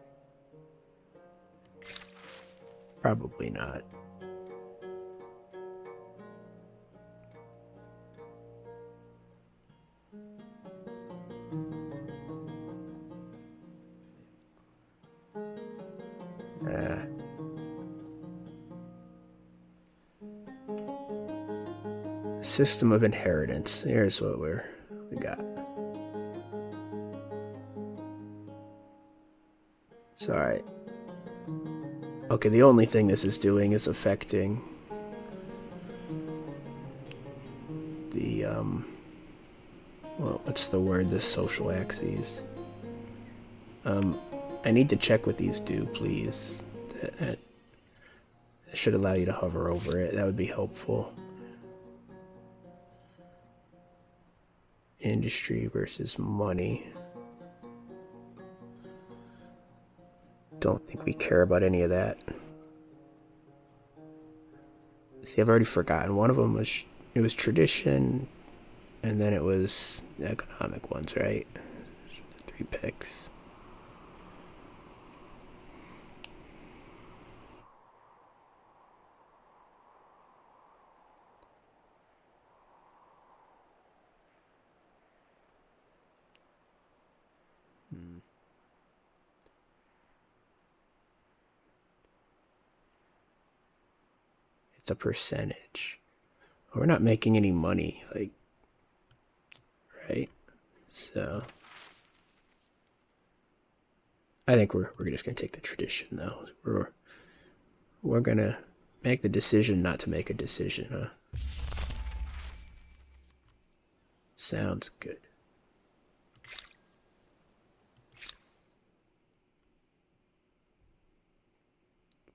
Probably not. System of inheritance. Here's what we got. It's alright. Okay, the only thing this is doing is affecting the, well, what's the word? The social axes. I need to check what these do, please. That should allow you to hover over it. That would be helpful. Industry versus money. Don't think we care about any of that. See, I've already forgotten. One of them was, it was tradition, And then it was economic ones, right? 3 picks. It's a percentage. We're not making any money, like, right? So I think we're just gonna take the tradition, though. We're gonna make the decision not to make a decision, huh? Sounds good.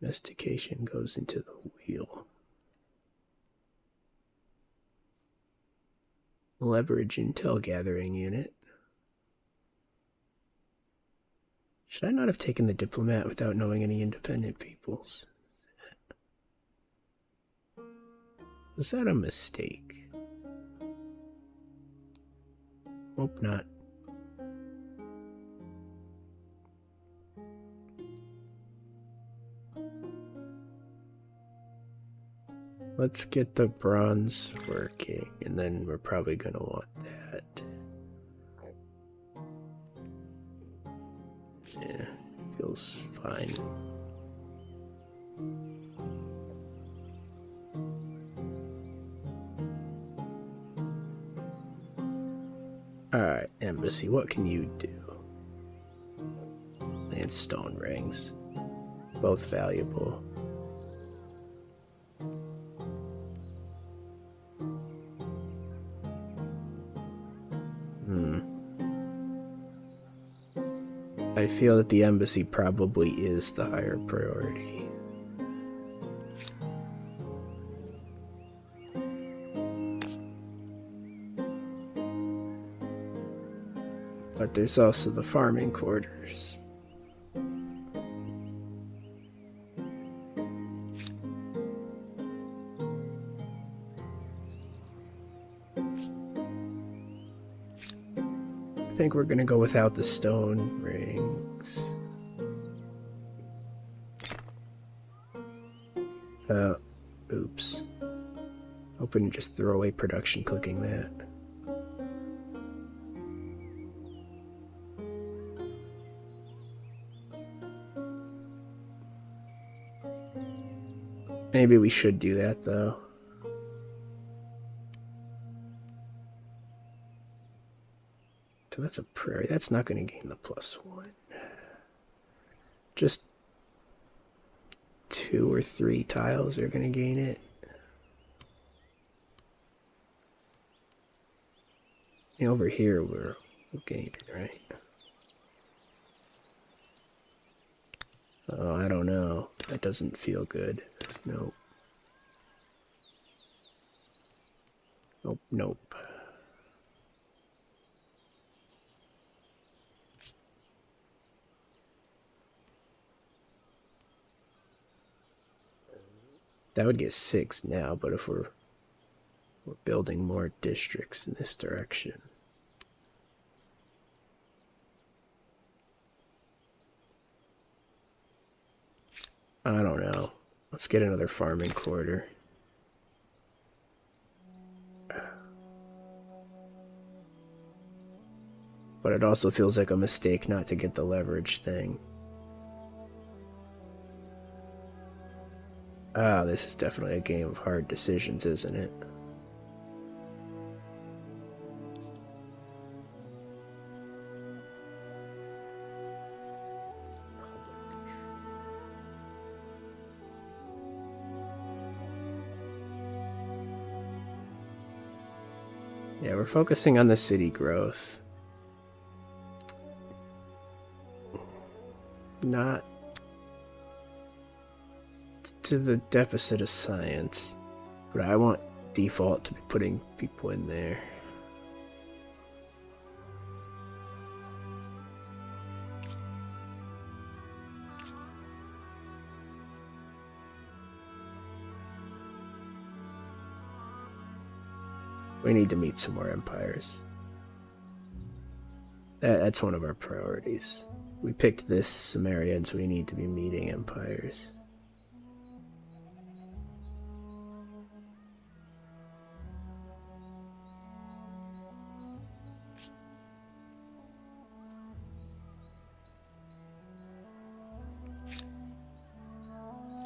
Domestication goes into the wheel. Leverage intel gathering unit. Should I not have taken the diplomat without knowing any independent peoples? Was that a mistake? Hope not. Let's get the bronze working, and then we're probably gonna want that. Yeah, feels fine. Alright, embassy, what can you do? And stone rings. Both valuable. I feel that the embassy probably is the higher priority. But there's also the farming quarters. I think we're gonna go without the stone rings. Oops. Hoping to just throw away production clicking that. Maybe we should do that, though. So that's a prairie. That's not going to gain the +1. Just 2 or 3 tiles are going to gain it. And over here, we'll gain it, right? Oh, I don't know. That doesn't feel good. Nope. Nope, nope. That would get 6 now, but if we're building more districts in this direction. I don't know. Let's get another farming quarter. But it also feels like a mistake not to get the leverage thing. Ah, this is definitely a game of hard decisions, isn't it? Yeah, we're focusing on the city growth. Not to the deficit of science, but I want default to be putting people in there. We need to meet some more empires. That's one of our priorities. We picked this Sumerian, so we need to be meeting empires.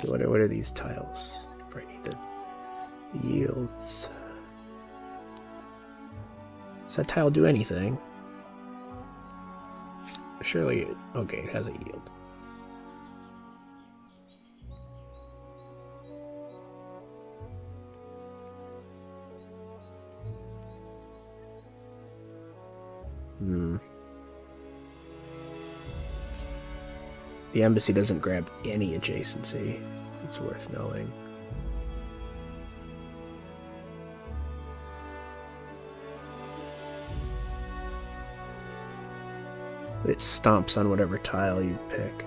So what are these tiles? Probably need the yields. Does that tile do anything? Surely, okay, it has a yield. The embassy doesn't grab any adjacency. It's worth knowing. It stomps on whatever tile you pick.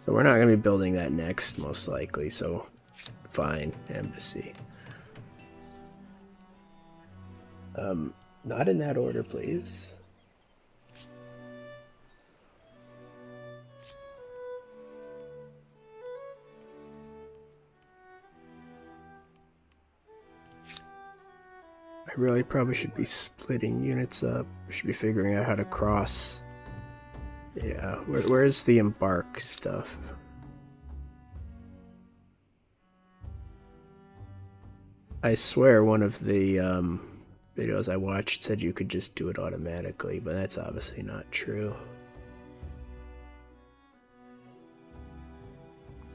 So we're not going to be building that next, most likely, so fine, embassy. Not in that order, please. I really probably should be splitting units up. I should be figuring out how to cross. Yeah, where's the embark stuff? I swear one of the videos I watched said you could just do it automatically, but that's obviously not true.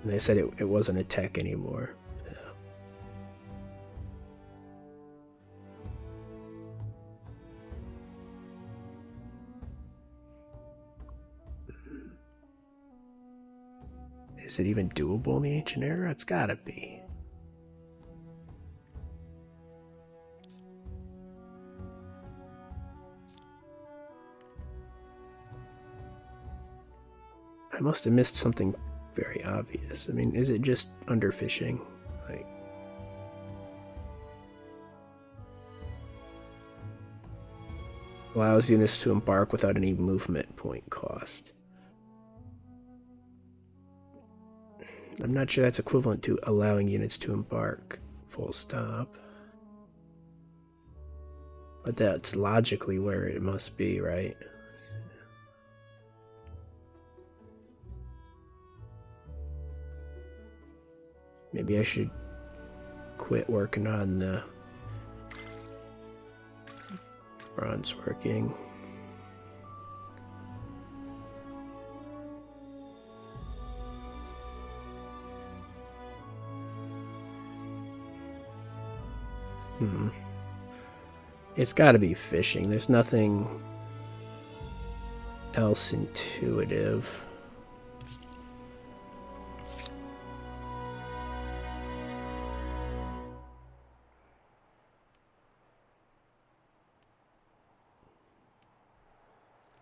And they said it wasn't a tech anymore. Yeah. Is it even doable in the ancient era? It's gotta be. I must have missed something very obvious. I mean, is it just underfishing? Like, allows units to embark without any movement point cost. I'm not sure that's equivalent to allowing units to embark, full stop. But that's logically where it must be, right? Maybe I should quit working on the bronze working. It's got to be fishing. There's nothing else intuitive.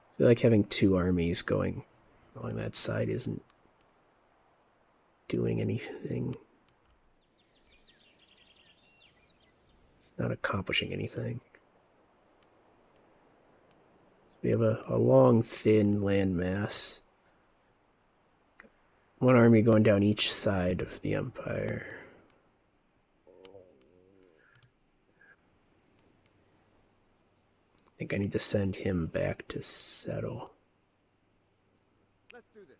I feel like having two armies going along that side isn't doing anything. It's not accomplishing anything. We have a long, thin landmass. One army going down each side of the empire. I think I need to send him back to settle. Let's do this.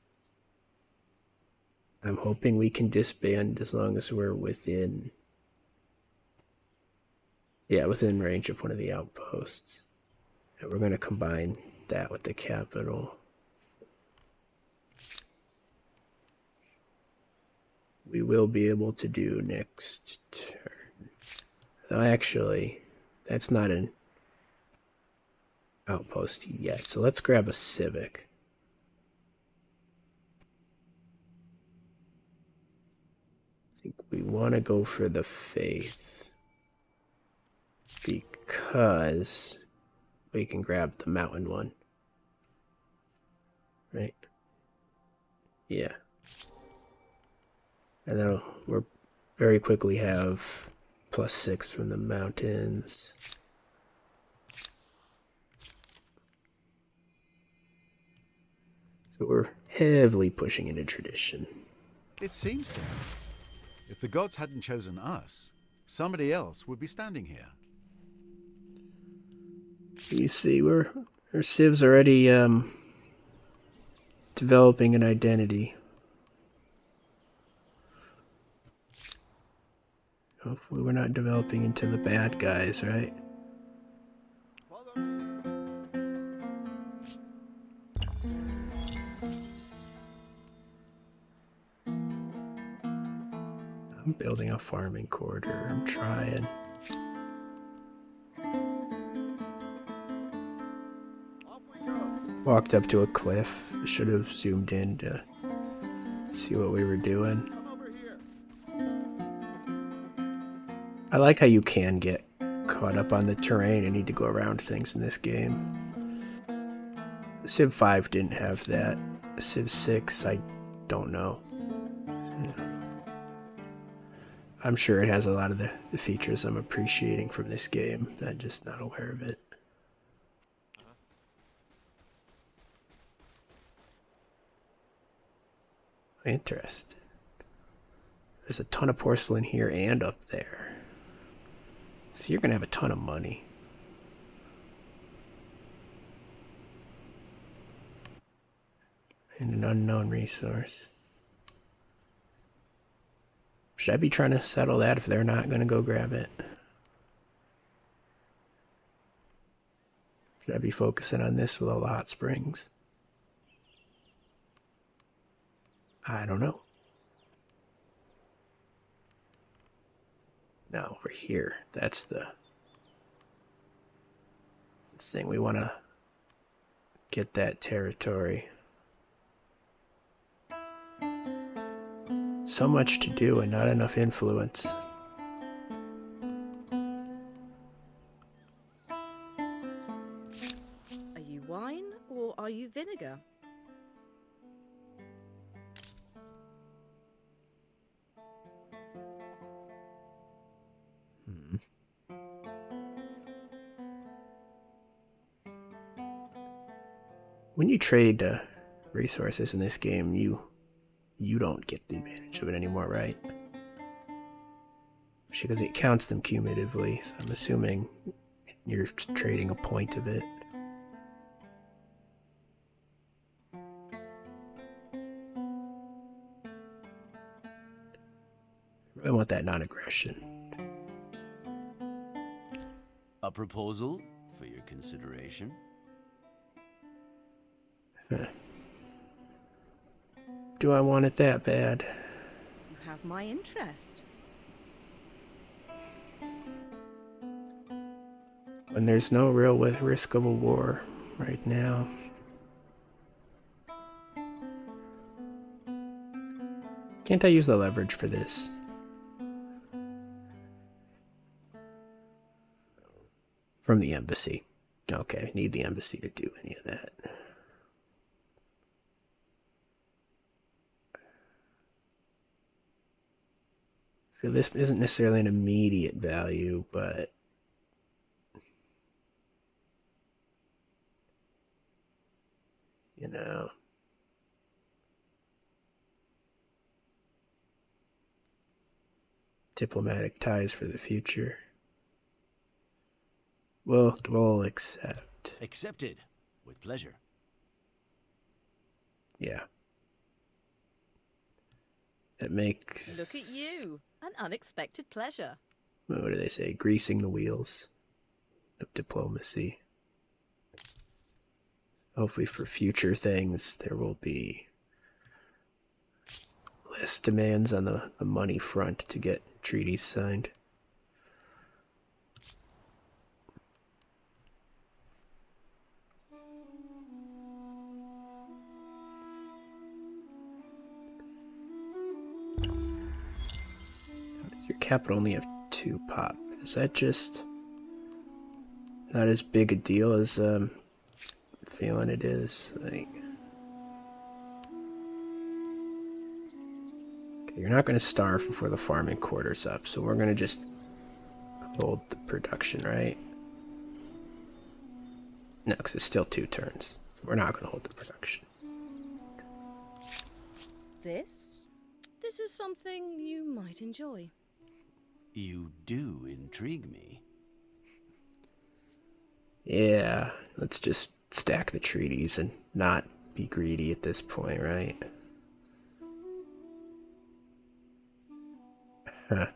I'm hoping we can disband as long as we're within... Yeah, within range of one of the outposts. And we're going to combine that with the capital. We will be able to do next turn. Though actually, that's not an outpost yet. So let's grab a civic. I think we want to go for the faith. Because we can grab the mountain one. Right? Yeah. And then we'll very quickly have +6 from the mountains. So we're heavily pushing into tradition. It seems so. If the gods hadn't chosen us, somebody else would be standing here. You see, our civs already developing an identity. Hopefully we're not developing into the bad guys, right? Follow me. I'm building a farming corridor. I'm trying. Off we go. Walked up to a cliff. Should have zoomed in to see what we were doing. Come over here. I like how you can get caught up on the terrain and need to go around things in this game. Civ 5 didn't have that. Civ 6, I don't know. I'm sure it has a lot of the features I'm appreciating from this game. I'm just not aware of it. Interesting. There's a ton of porcelain here and up there. So you're going to have a ton of money. And an unknown resource. Should I be trying to settle that if they're not going to go grab it? Should I be focusing on this with all the hot springs? I don't know. Now over here, that's the thing. We want to get that territory. So much to do and not enough influence. Are you wine or are you vinegar? When you trade resources in this game, you don't get the advantage of it anymore, right? Because it counts them cumulatively, so I'm assuming you're trading a point of it. I want that non-aggression. A proposal for your consideration? Do I want it that bad? You have my interest. When there's no real risk of a war right now. Can't I use the leverage for this? From the embassy. Okay, need the embassy to do any of that. So this isn't necessarily an immediate value, but you know, diplomatic ties for the future. We'll accept. Accepted. With pleasure. Yeah. That makes... Look at you. An unexpected pleasure. What do they say? Greasing the wheels of diplomacy. Hopefully for future things there will be less demands on the money front to get treaties signed. How does your capital only have 2 pop? Is not as big a deal as feeling it is. Like, okay, you're not going to starve before the farming quarter's up, so we're going to just hold the production, right? No, because it's still 2 turns. We're not going to hold the production. This is something you might enjoy. You do intrigue me. Yeah, let's just stack the treaties and not be greedy at this point, right? Huh.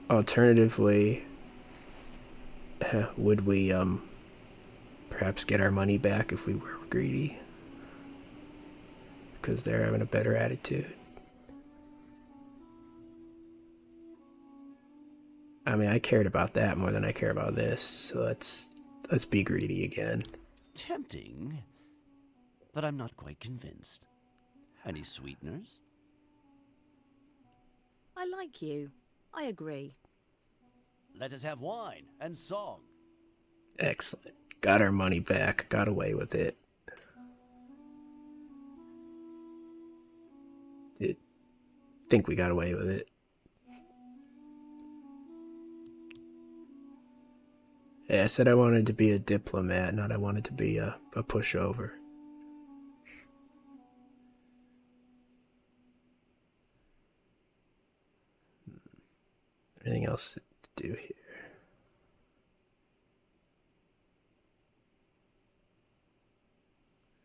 Alternatively, would we perhaps get our money back if we were greedy? Because they're having a better attitude. I mean, I cared about that more than I care about this, so let's be greedy again. Tempting, but I'm not quite convinced. Any sweeteners? I like you. I agree. Let us have wine and song. Excellent. Got our money back. Got away with it. Did think we got away with it. Yeah, I said I wanted to be a diplomat, not I wanted to be a pushover. Anything else to do here?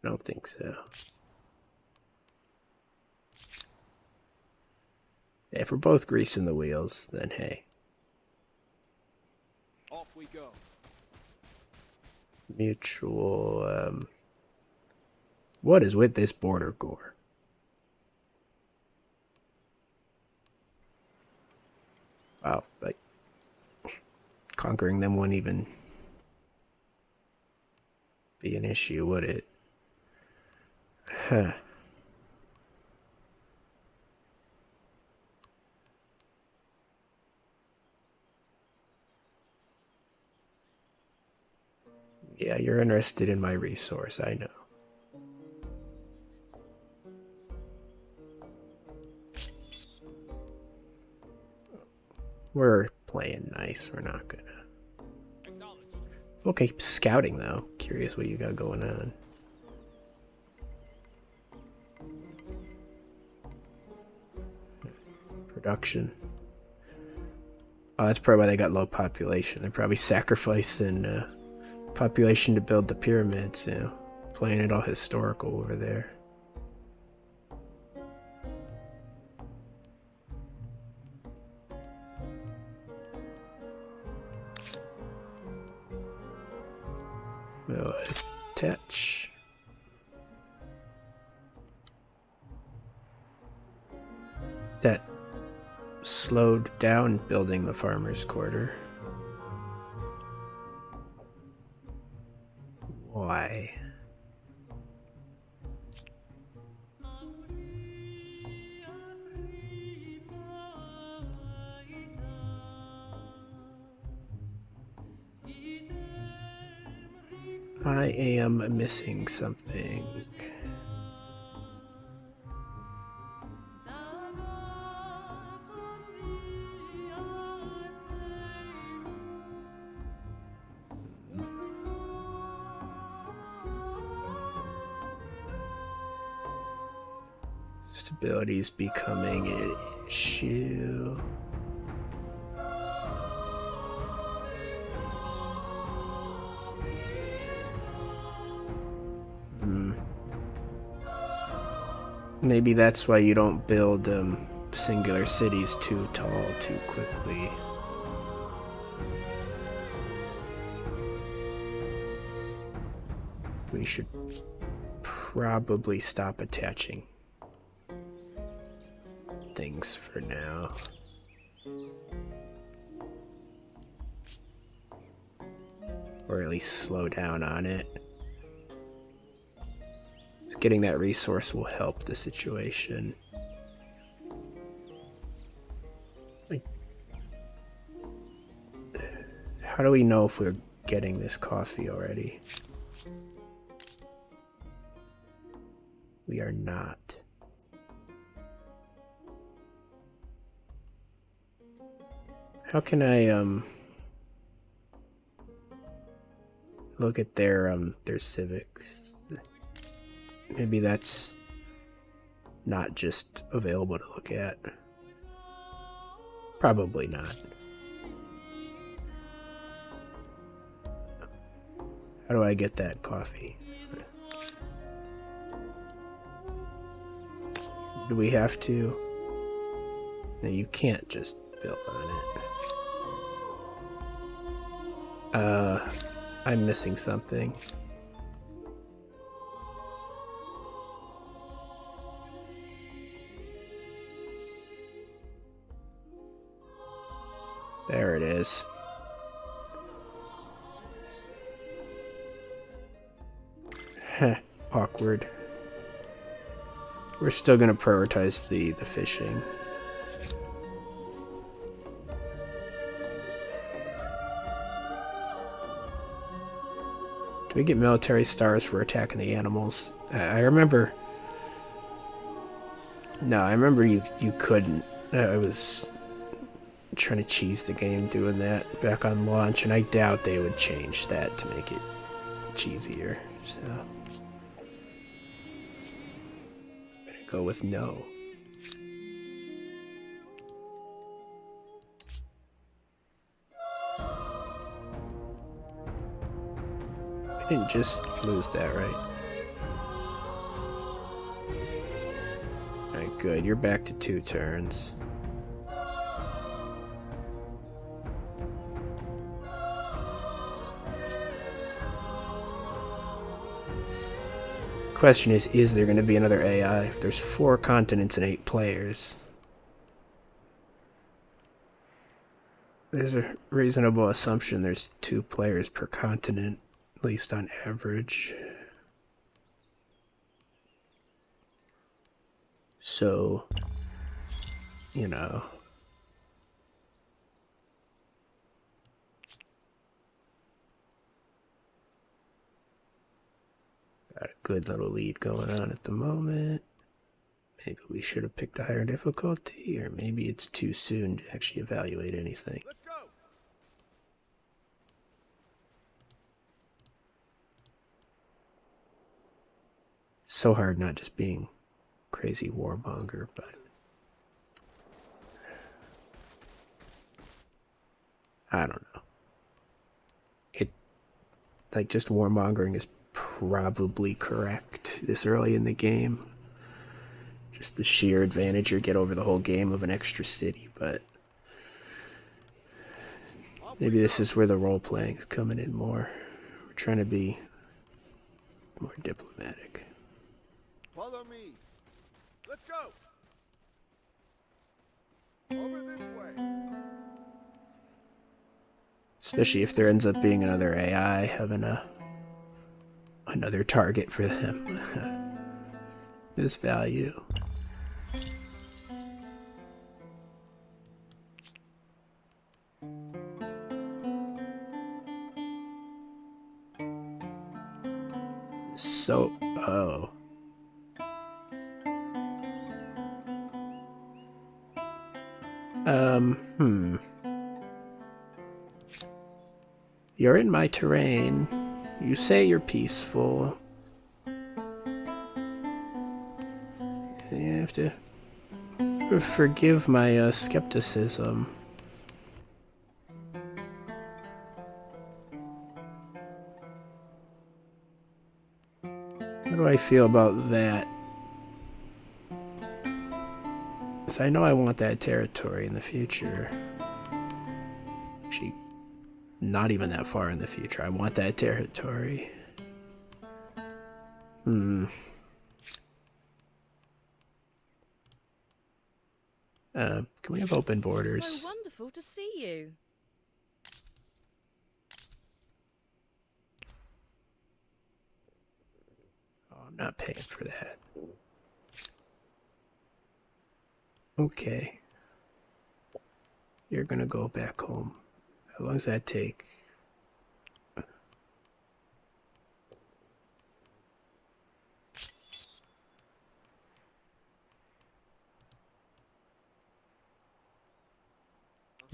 I don't think so. Yeah, if we're both greasing the wheels, then hey. Off we go. Mutual, what is with this border gore? Wow, like, conquering them wouldn't even be an issue, would it? Huh. Yeah, you're interested in my resource, I know. We're playing nice, we're not gonna... Okay, scouting though. Curious what you got going on. Production. Oh, that's probably why they got low population. They're probably sacrificing population to build the pyramids, you know. Playing it all historical over there. We'll attach. That slowed down building the farmer's quarter. Why? I am missing something. Stability is becoming an issue. Maybe that's why you don't build singular cities too tall too quickly. We should probably stop attaching things for now. Or at least slow down on it. Getting that resource will help the situation. Like, how do we know if we're getting this coffee already. We are not. How can I look at their civics? Maybe that's not just available to look at. Probably not. How do I get that coffee? Do we have to? No, you can't just build on it. I'm missing something. There it is. Heh, awkward. We're still gonna prioritize the fishing. Do we get military stars for attacking the animals? I remember... No, I remember you couldn't. I was trying to cheese the game doing that back on launch, and I doubt they would change that to make it cheesier, so... I'm gonna go with no. I didn't just lose that, right? Alright, good. You're back to 2 turns. Question is there going to be another AI? If there's 4 continents and 8 players, there's a reasonable assumption there's 2 players per continent, at least on average. So, you know. Got a good little lead going on at the moment. Maybe we should have picked a higher difficulty, or maybe it's too soon to actually evaluate anything. Let's go. So hard not just being crazy warmonger, but I don't know. It, like, just warmongering is probably correct this early in the game. Just the sheer advantage you get over the whole game of an extra city, but maybe this is where the role-playing is coming in more. We're trying to be more diplomatic. Follow me. Let's go. Over this way. Especially if there ends up being another AI having another target for them. This value. So, oh. You're in my terrain. You say you're peaceful. You have to forgive my skepticism. How do I feel about that? Because I know I want that territory in the future. Actually, not even that far in the future. I want that territory. Can we have open borders? So wonderful to see you. Oh, I'm not paying for that. Okay. You're gonna go back home. How long does that take?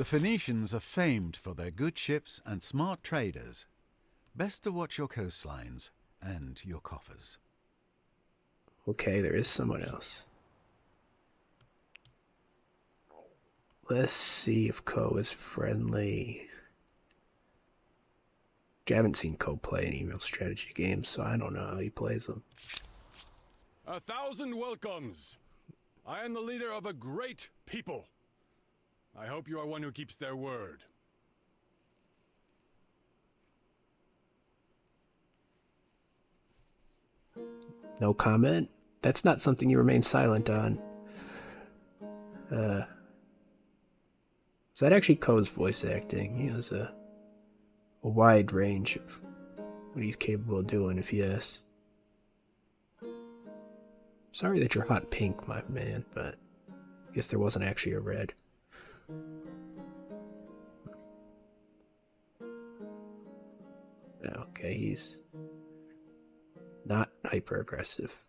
The Phoenicians are famed for their good ships and smart traders. Best to watch your coastlines and your coffers. Okay, there is someone else. Let's see if Ko is friendly. I haven't seen Ko play any real strategy games, so I don't know how he plays them. 1,000 welcomes. I am the leader of a great people. I hope you are one who keeps their word. No comment? That's not something you remain silent on. Is that actually Ko's voice acting? He has a wide range of what he's capable of doing, if yes. Sorry that you're hot pink, my man, but I guess there wasn't actually a red. Okay, he's not hyper aggressive.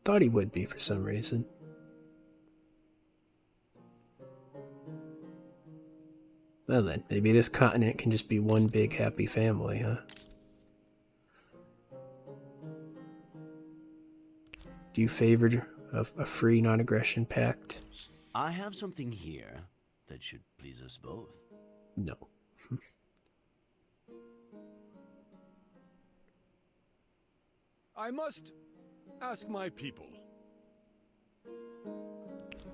Thought he would be for some reason. Well then, maybe this continent can just be one big happy family, huh? Do you favor a free non-aggression pact? I have something here that should please us both. No. I must ask my people.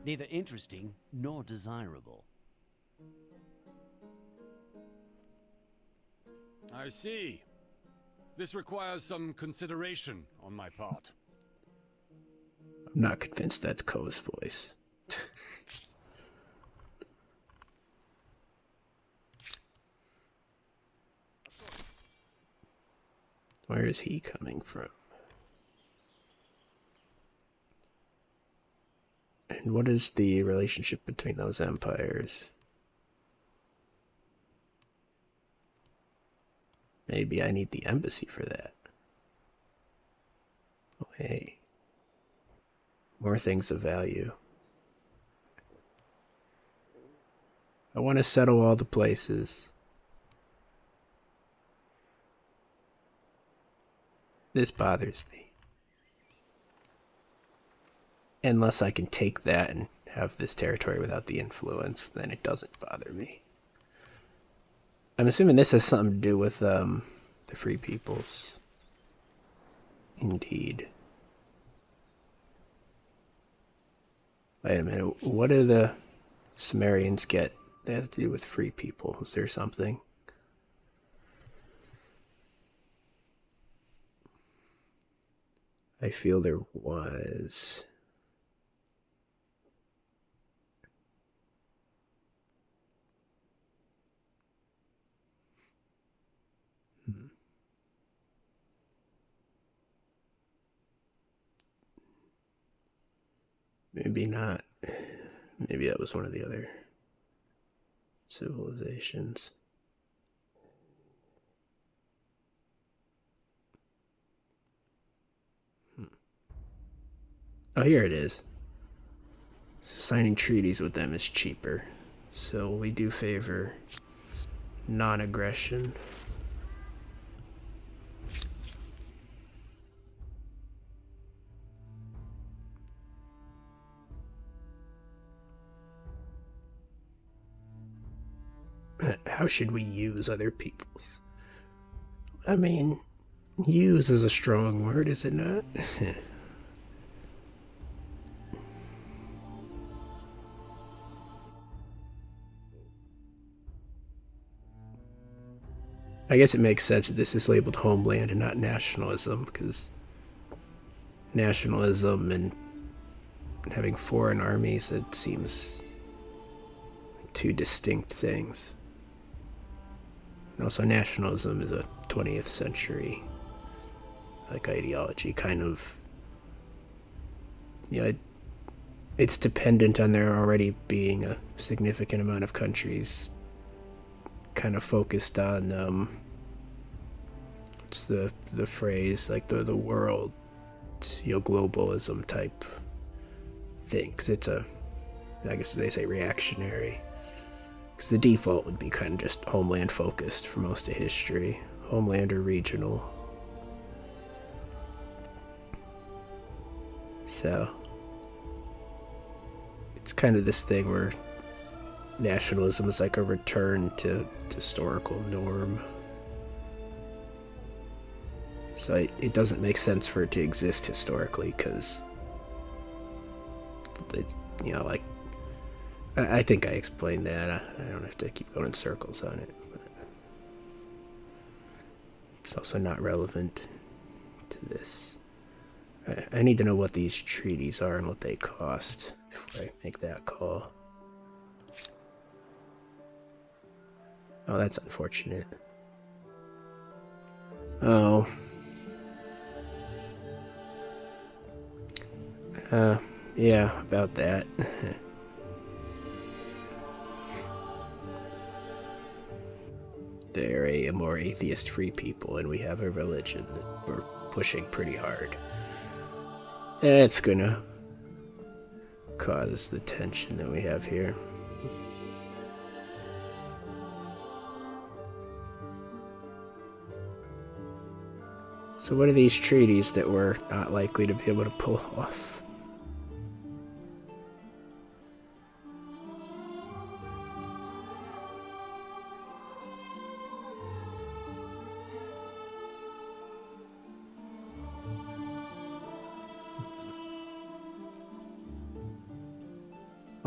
Neither interesting nor desirable. I see. This requires some consideration on my part. I'm not convinced that's Ko's voice. Where is he coming from? And what is the relationship between those empires? Maybe I need the embassy for that. Oh, hey. More things of value. I want to settle all the places. This bothers me. Unless I can take that and have this territory without the influence, then it doesn't bother me. I'm assuming this has something to do with the Free Peoples. Indeed. Wait a minute, what do the Sumerians get that has to do with free people? Is there something? I feel there was. Maybe not. Maybe that was one of the other civilizations. Oh, here it is. Signing treaties with them is cheaper. So we do favor non-aggression. How should we use other people's? I mean, use is a strong word, is it not? I guess it makes sense that this is labeled homeland and not nationalism, because nationalism and having foreign armies, that seems like two distinct things. And also nationalism is a 20th century like ideology, kind of, it's dependent on there already being a significant amount of countries kind of focused on what's the phrase, like the world, globalism type thing, because it's I guess they say reactionary Because the default would be kind of just homeland focused for most of history. Homeland or regional. So it's kind of this thing where nationalism is like a return to historical norm. So it doesn't make sense for it to exist historically because, you know, like, I think I explained that. I don't have to keep going in circles on it. But it's also not relevant to this. I need to know what these treaties are and what they cost before I make that call. Oh, that's unfortunate. Oh. Yeah, about that. They're a more atheist-free people, and we have a religion that we're pushing pretty hard. It's gonna cause the tension that we have here. So what are these treaties that we're not likely to be able to pull off?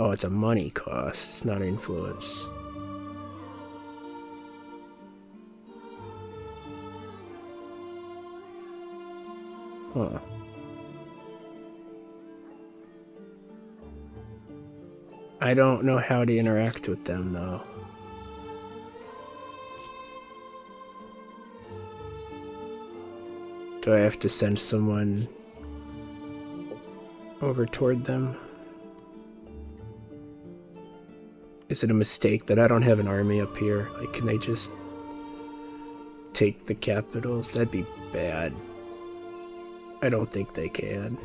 Oh, it's a money cost, it's not influence. Huh. I don't know how to interact with them, though. Do I have to send someone over toward them? Is it a mistake that I don't have an army up here? Like, can they just take the capitals? That'd be bad. I don't think they can.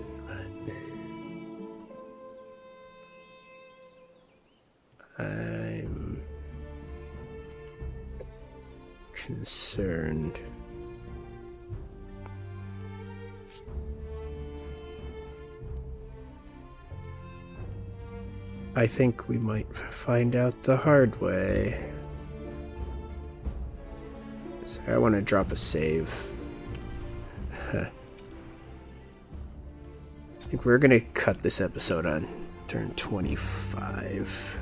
I'm concerned. I think we might find out the hard way. So I want to drop a save. I think we're gonna cut this episode on turn 25.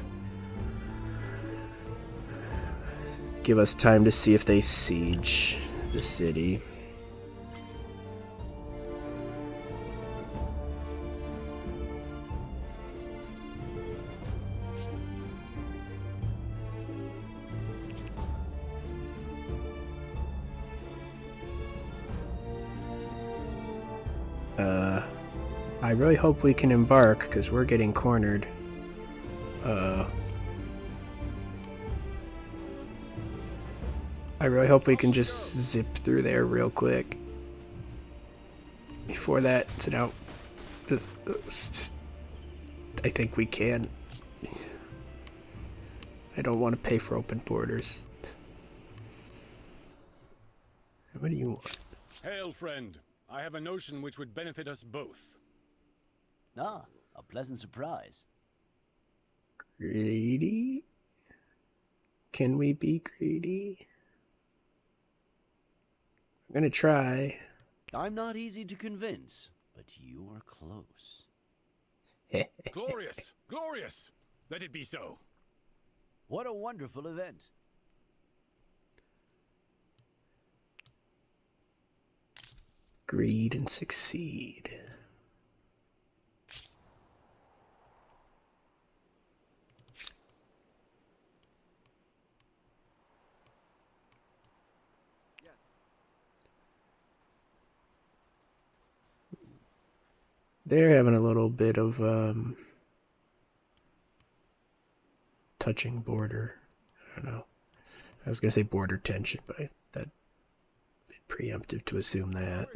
Give us time to see if they siege the city. I really hope we can embark, because we're getting cornered. I really hope we can just zip through there real quick. Before that's an out. I think we can. I don't want to pay for open borders. What do you want? Hail, friend. I have a notion which would benefit us both. Ah, a pleasant surprise. Greedy? Can we be greedy? I'm gonna try. I'm not easy to convince, but you are close. Glorious! Glorious! Let it be so. What a wonderful event. Greed and succeed. They're having a little bit of touching border. I don't know. I was gonna say border tension, but that's preemptive to assume that.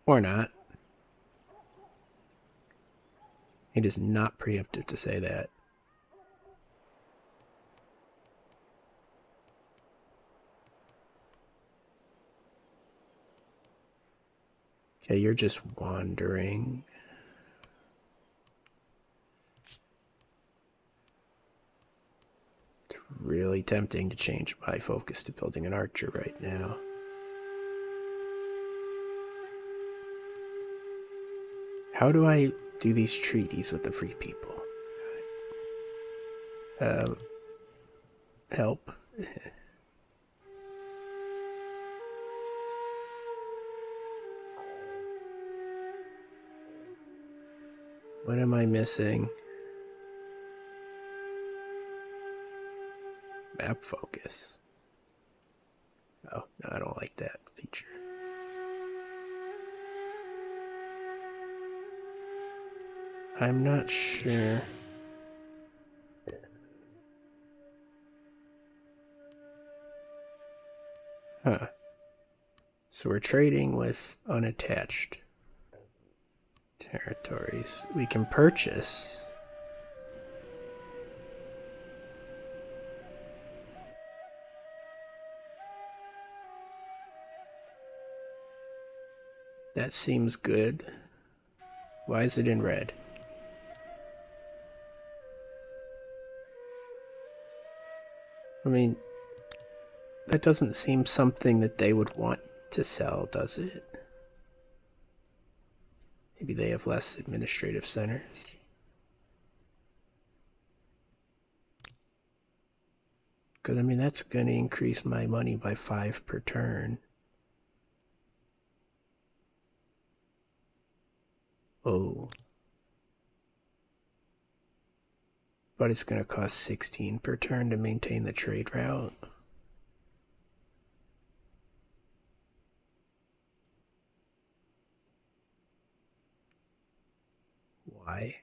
Or not. It is not preemptive to say that. Okay, you're just wandering. It's really tempting to change my focus to building an archer right now. How do I do these treaties with the free people? Help. What am I missing? Map focus. Oh, no, I don't like that feature. I'm not sure. Huh. So we're trading with unattached territories. We can purchase. That seems good. Why is it in red? I mean, that doesn't seem something that they would want to sell, does it? Maybe they have less administrative centers. Because, I mean, that's going to increase my money by 5 per turn. Oh. But it's going to cost 16 per turn to maintain the trade route. Why?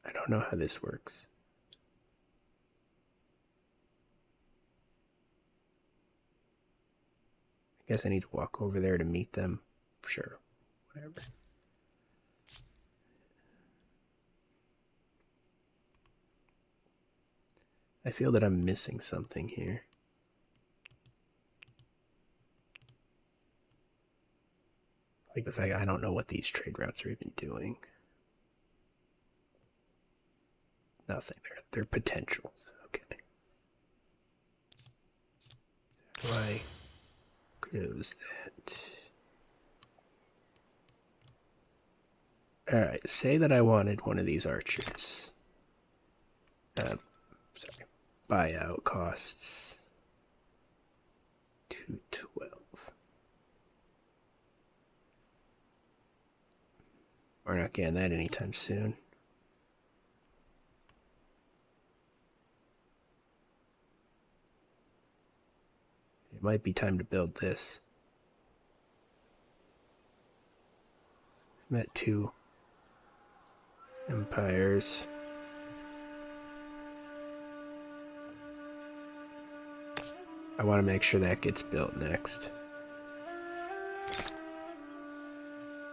I don't know how this works. I guess I need to walk over there to meet them. Sure. Whatever. I feel that I'm missing something here. Like the fact I don't know what these trade routes are even doing. Nothing. They're potentials. Okay. How do I close that? Alright, say that I wanted one of these archers. Sorry. Buyout costs 212. We're not getting that anytime soon. It might be time to build this. Met 2 empires. I want to make sure that gets built next.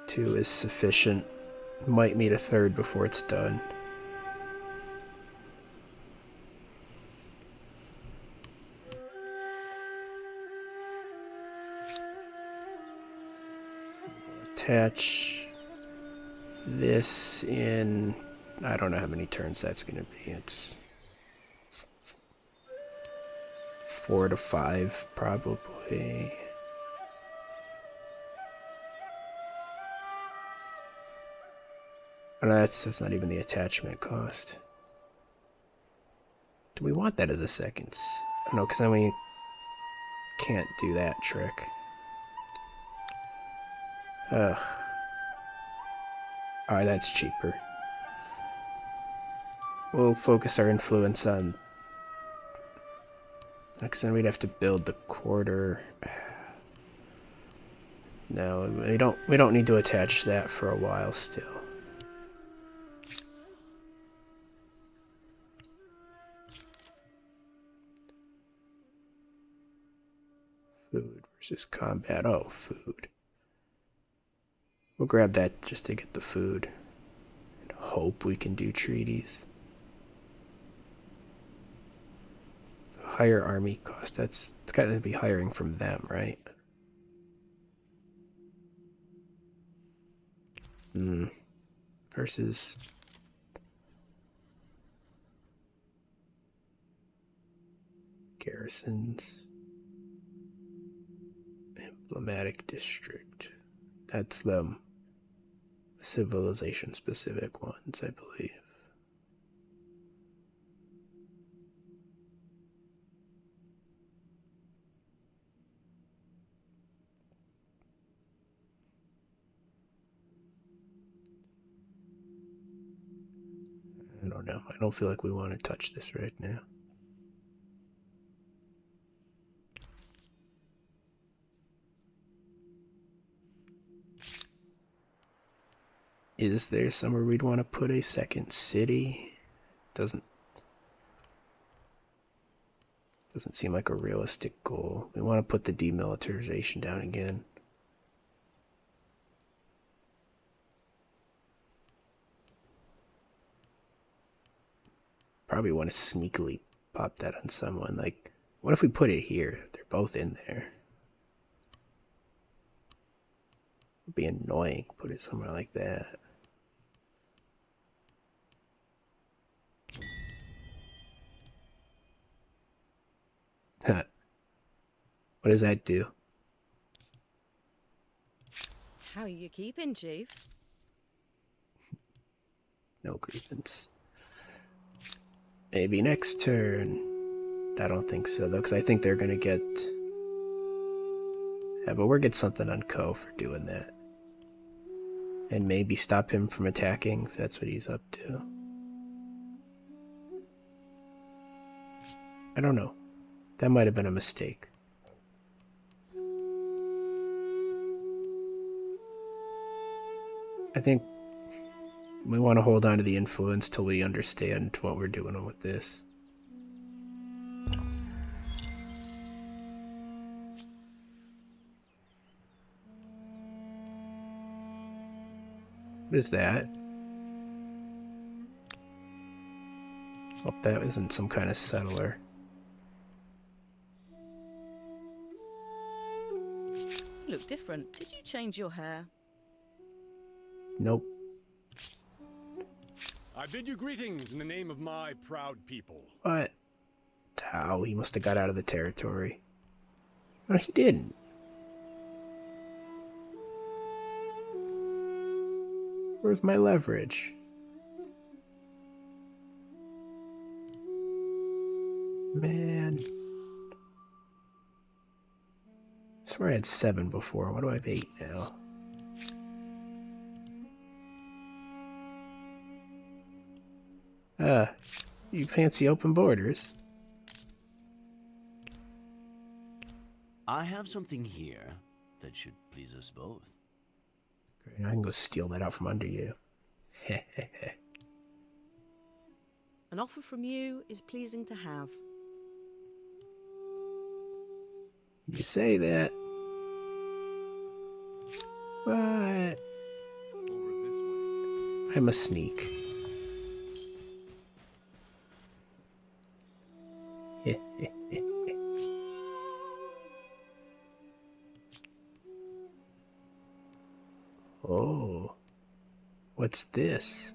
2 is sufficient. Might need a 3rd before it's done. Attach this in... I don't know how many turns that's going to be. It's 4 to 5 probably. Oh, no, that's not even the attachment cost. Do we want that as a second? Oh, no, because then we can't do that trick. Ugh. Alright, that's cheaper. We'll focus our influence on... Because then we'd have to build the quarter. No, we don't need to attach that for a while still. Food Versus combat. Oh, food. We'll grab that just to get the food. And hope we can do treaties. Higher army cost. It's got to be hiring from them, right? Versus garrisons. Emblematic district. That's them. Civilization specific ones, I believe. I don't know. I don't feel like we want to touch this right now. Is there somewhere we'd want to put a second city? Doesn't seem like a realistic goal. We want to put the demilitarization down again. Probably want to sneakily pop that on someone. Like, what if we put it here? They're both in there. It'd be annoying. Put it somewhere like that. Huh. What does that do? How are you keeping, Chief? No grievance. Maybe next turn. I don't think so, though, because I think they're going to get... Yeah, but we'll get something on Ko for doing that. And maybe stop him from attacking, if that's what he's up to. I don't know. That might have been a mistake. I think we want to hold on to the influence till we understand what we're doing with this. What is that? Hope that isn't some kind of settler. You look different. Did you change your hair? Nope. I bid you greetings in the name of my proud people. What? How? He must have got out of the territory. No, he didn't. Where's my leverage? Man. I swear I had 7 before. Why do I have 8 now? You fancy open borders? I have something here that should please us both. Great, I can go steal that out from under you. An offer from you is pleasing to have. You say that. But Over this way. I'm a sneak. Oh, what's this?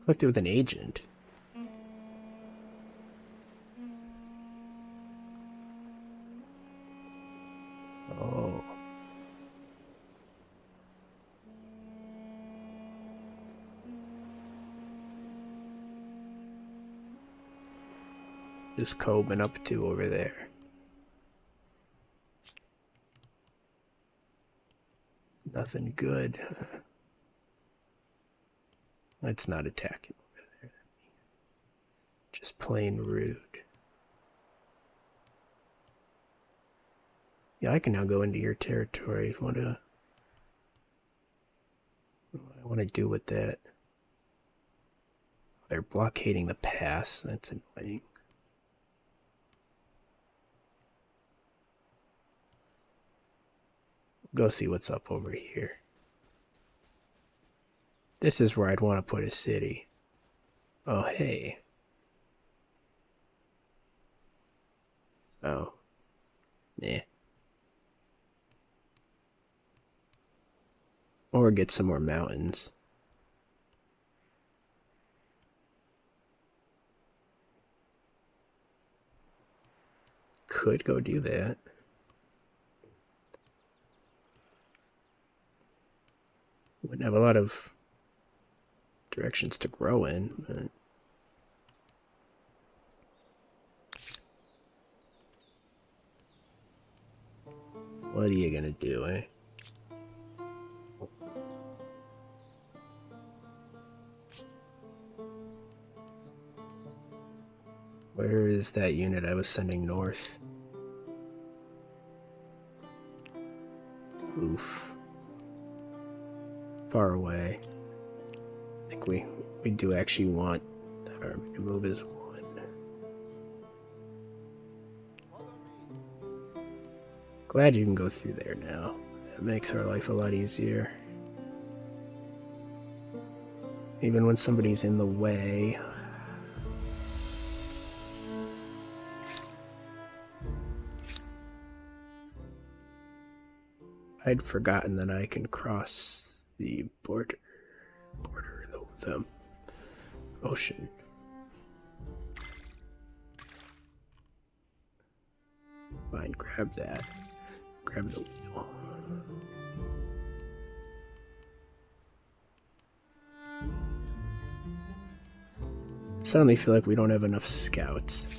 Collected with an agent. Oh. This Ko been up to over there? Nothing good. Let's not attack him over there. Just plain rude. Yeah, I can now go into your territory if you want to. What do I want to do with that? They're blockading the pass. That's annoying. Go see what's up over here. This is where I'd want to put a city. Oh, hey. Oh. Yeah. Or get some more mountains. Could go do that. Wouldn't have a lot of directions to grow in, but what are you gonna do, eh? Where is that unit I was sending north? Oof. Far away. I think we do actually want that army to move as one. Glad you can go through there now. That makes our life a lot easier. Even when somebody's in the way. I'd forgotten that I can cross the border the ocean. Fine, grab that. Grab the wheel. Suddenly feel like we don't have enough scouts.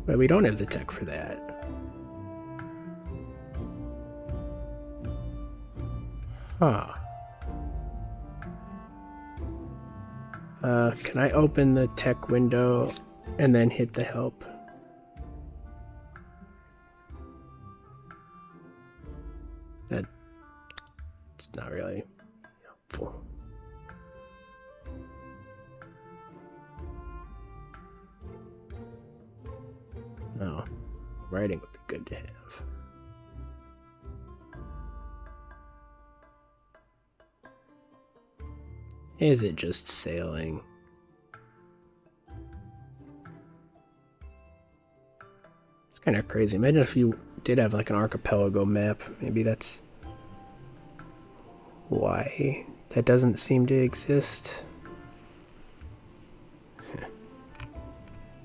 But we don't have the tech for that. Huh. Can I open the tech window and then hit the help? It's not really helpful. No, writing would be good to have. Is it just sailing? It's kind of crazy. Imagine if you did have like an archipelago map. Maybe that's why that doesn't seem to exist.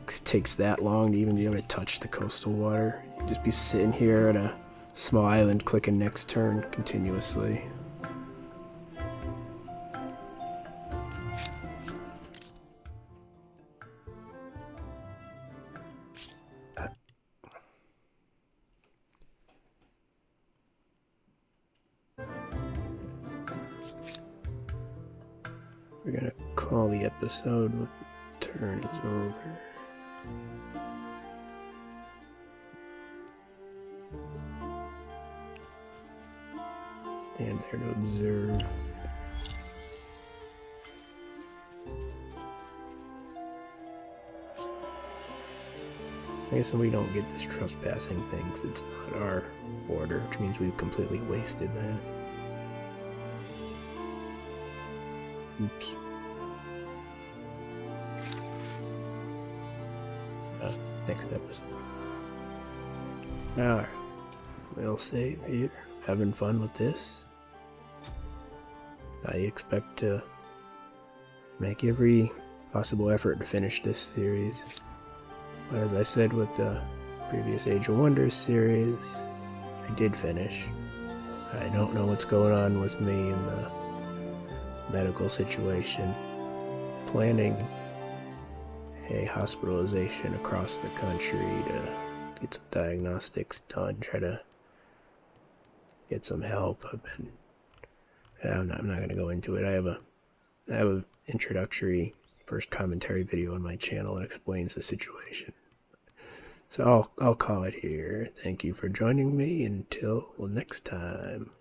It takes that long to even be able to touch the coastal water. You'd just be sitting here at a small island clicking next turn continuously. We're gonna call the episode when the turn is over. Stand there to observe. I guess we don't get this trespassing thing because it's not our border, which means we've completely wasted that. Oops. Next episode. Alright. We'll save here. Having fun with this. I expect to make every possible effort to finish this series. But as I said with the previous Age of Wonders series, I did finish. I don't know what's going on with me in the medical situation. Planning a hospitalization across the country to get some diagnostics done, try to get some help. I'm not going to go into it. I have an introductory first commentary video on my channel that explains the situation. So I'll call it here. Thank you for joining me. Until next time.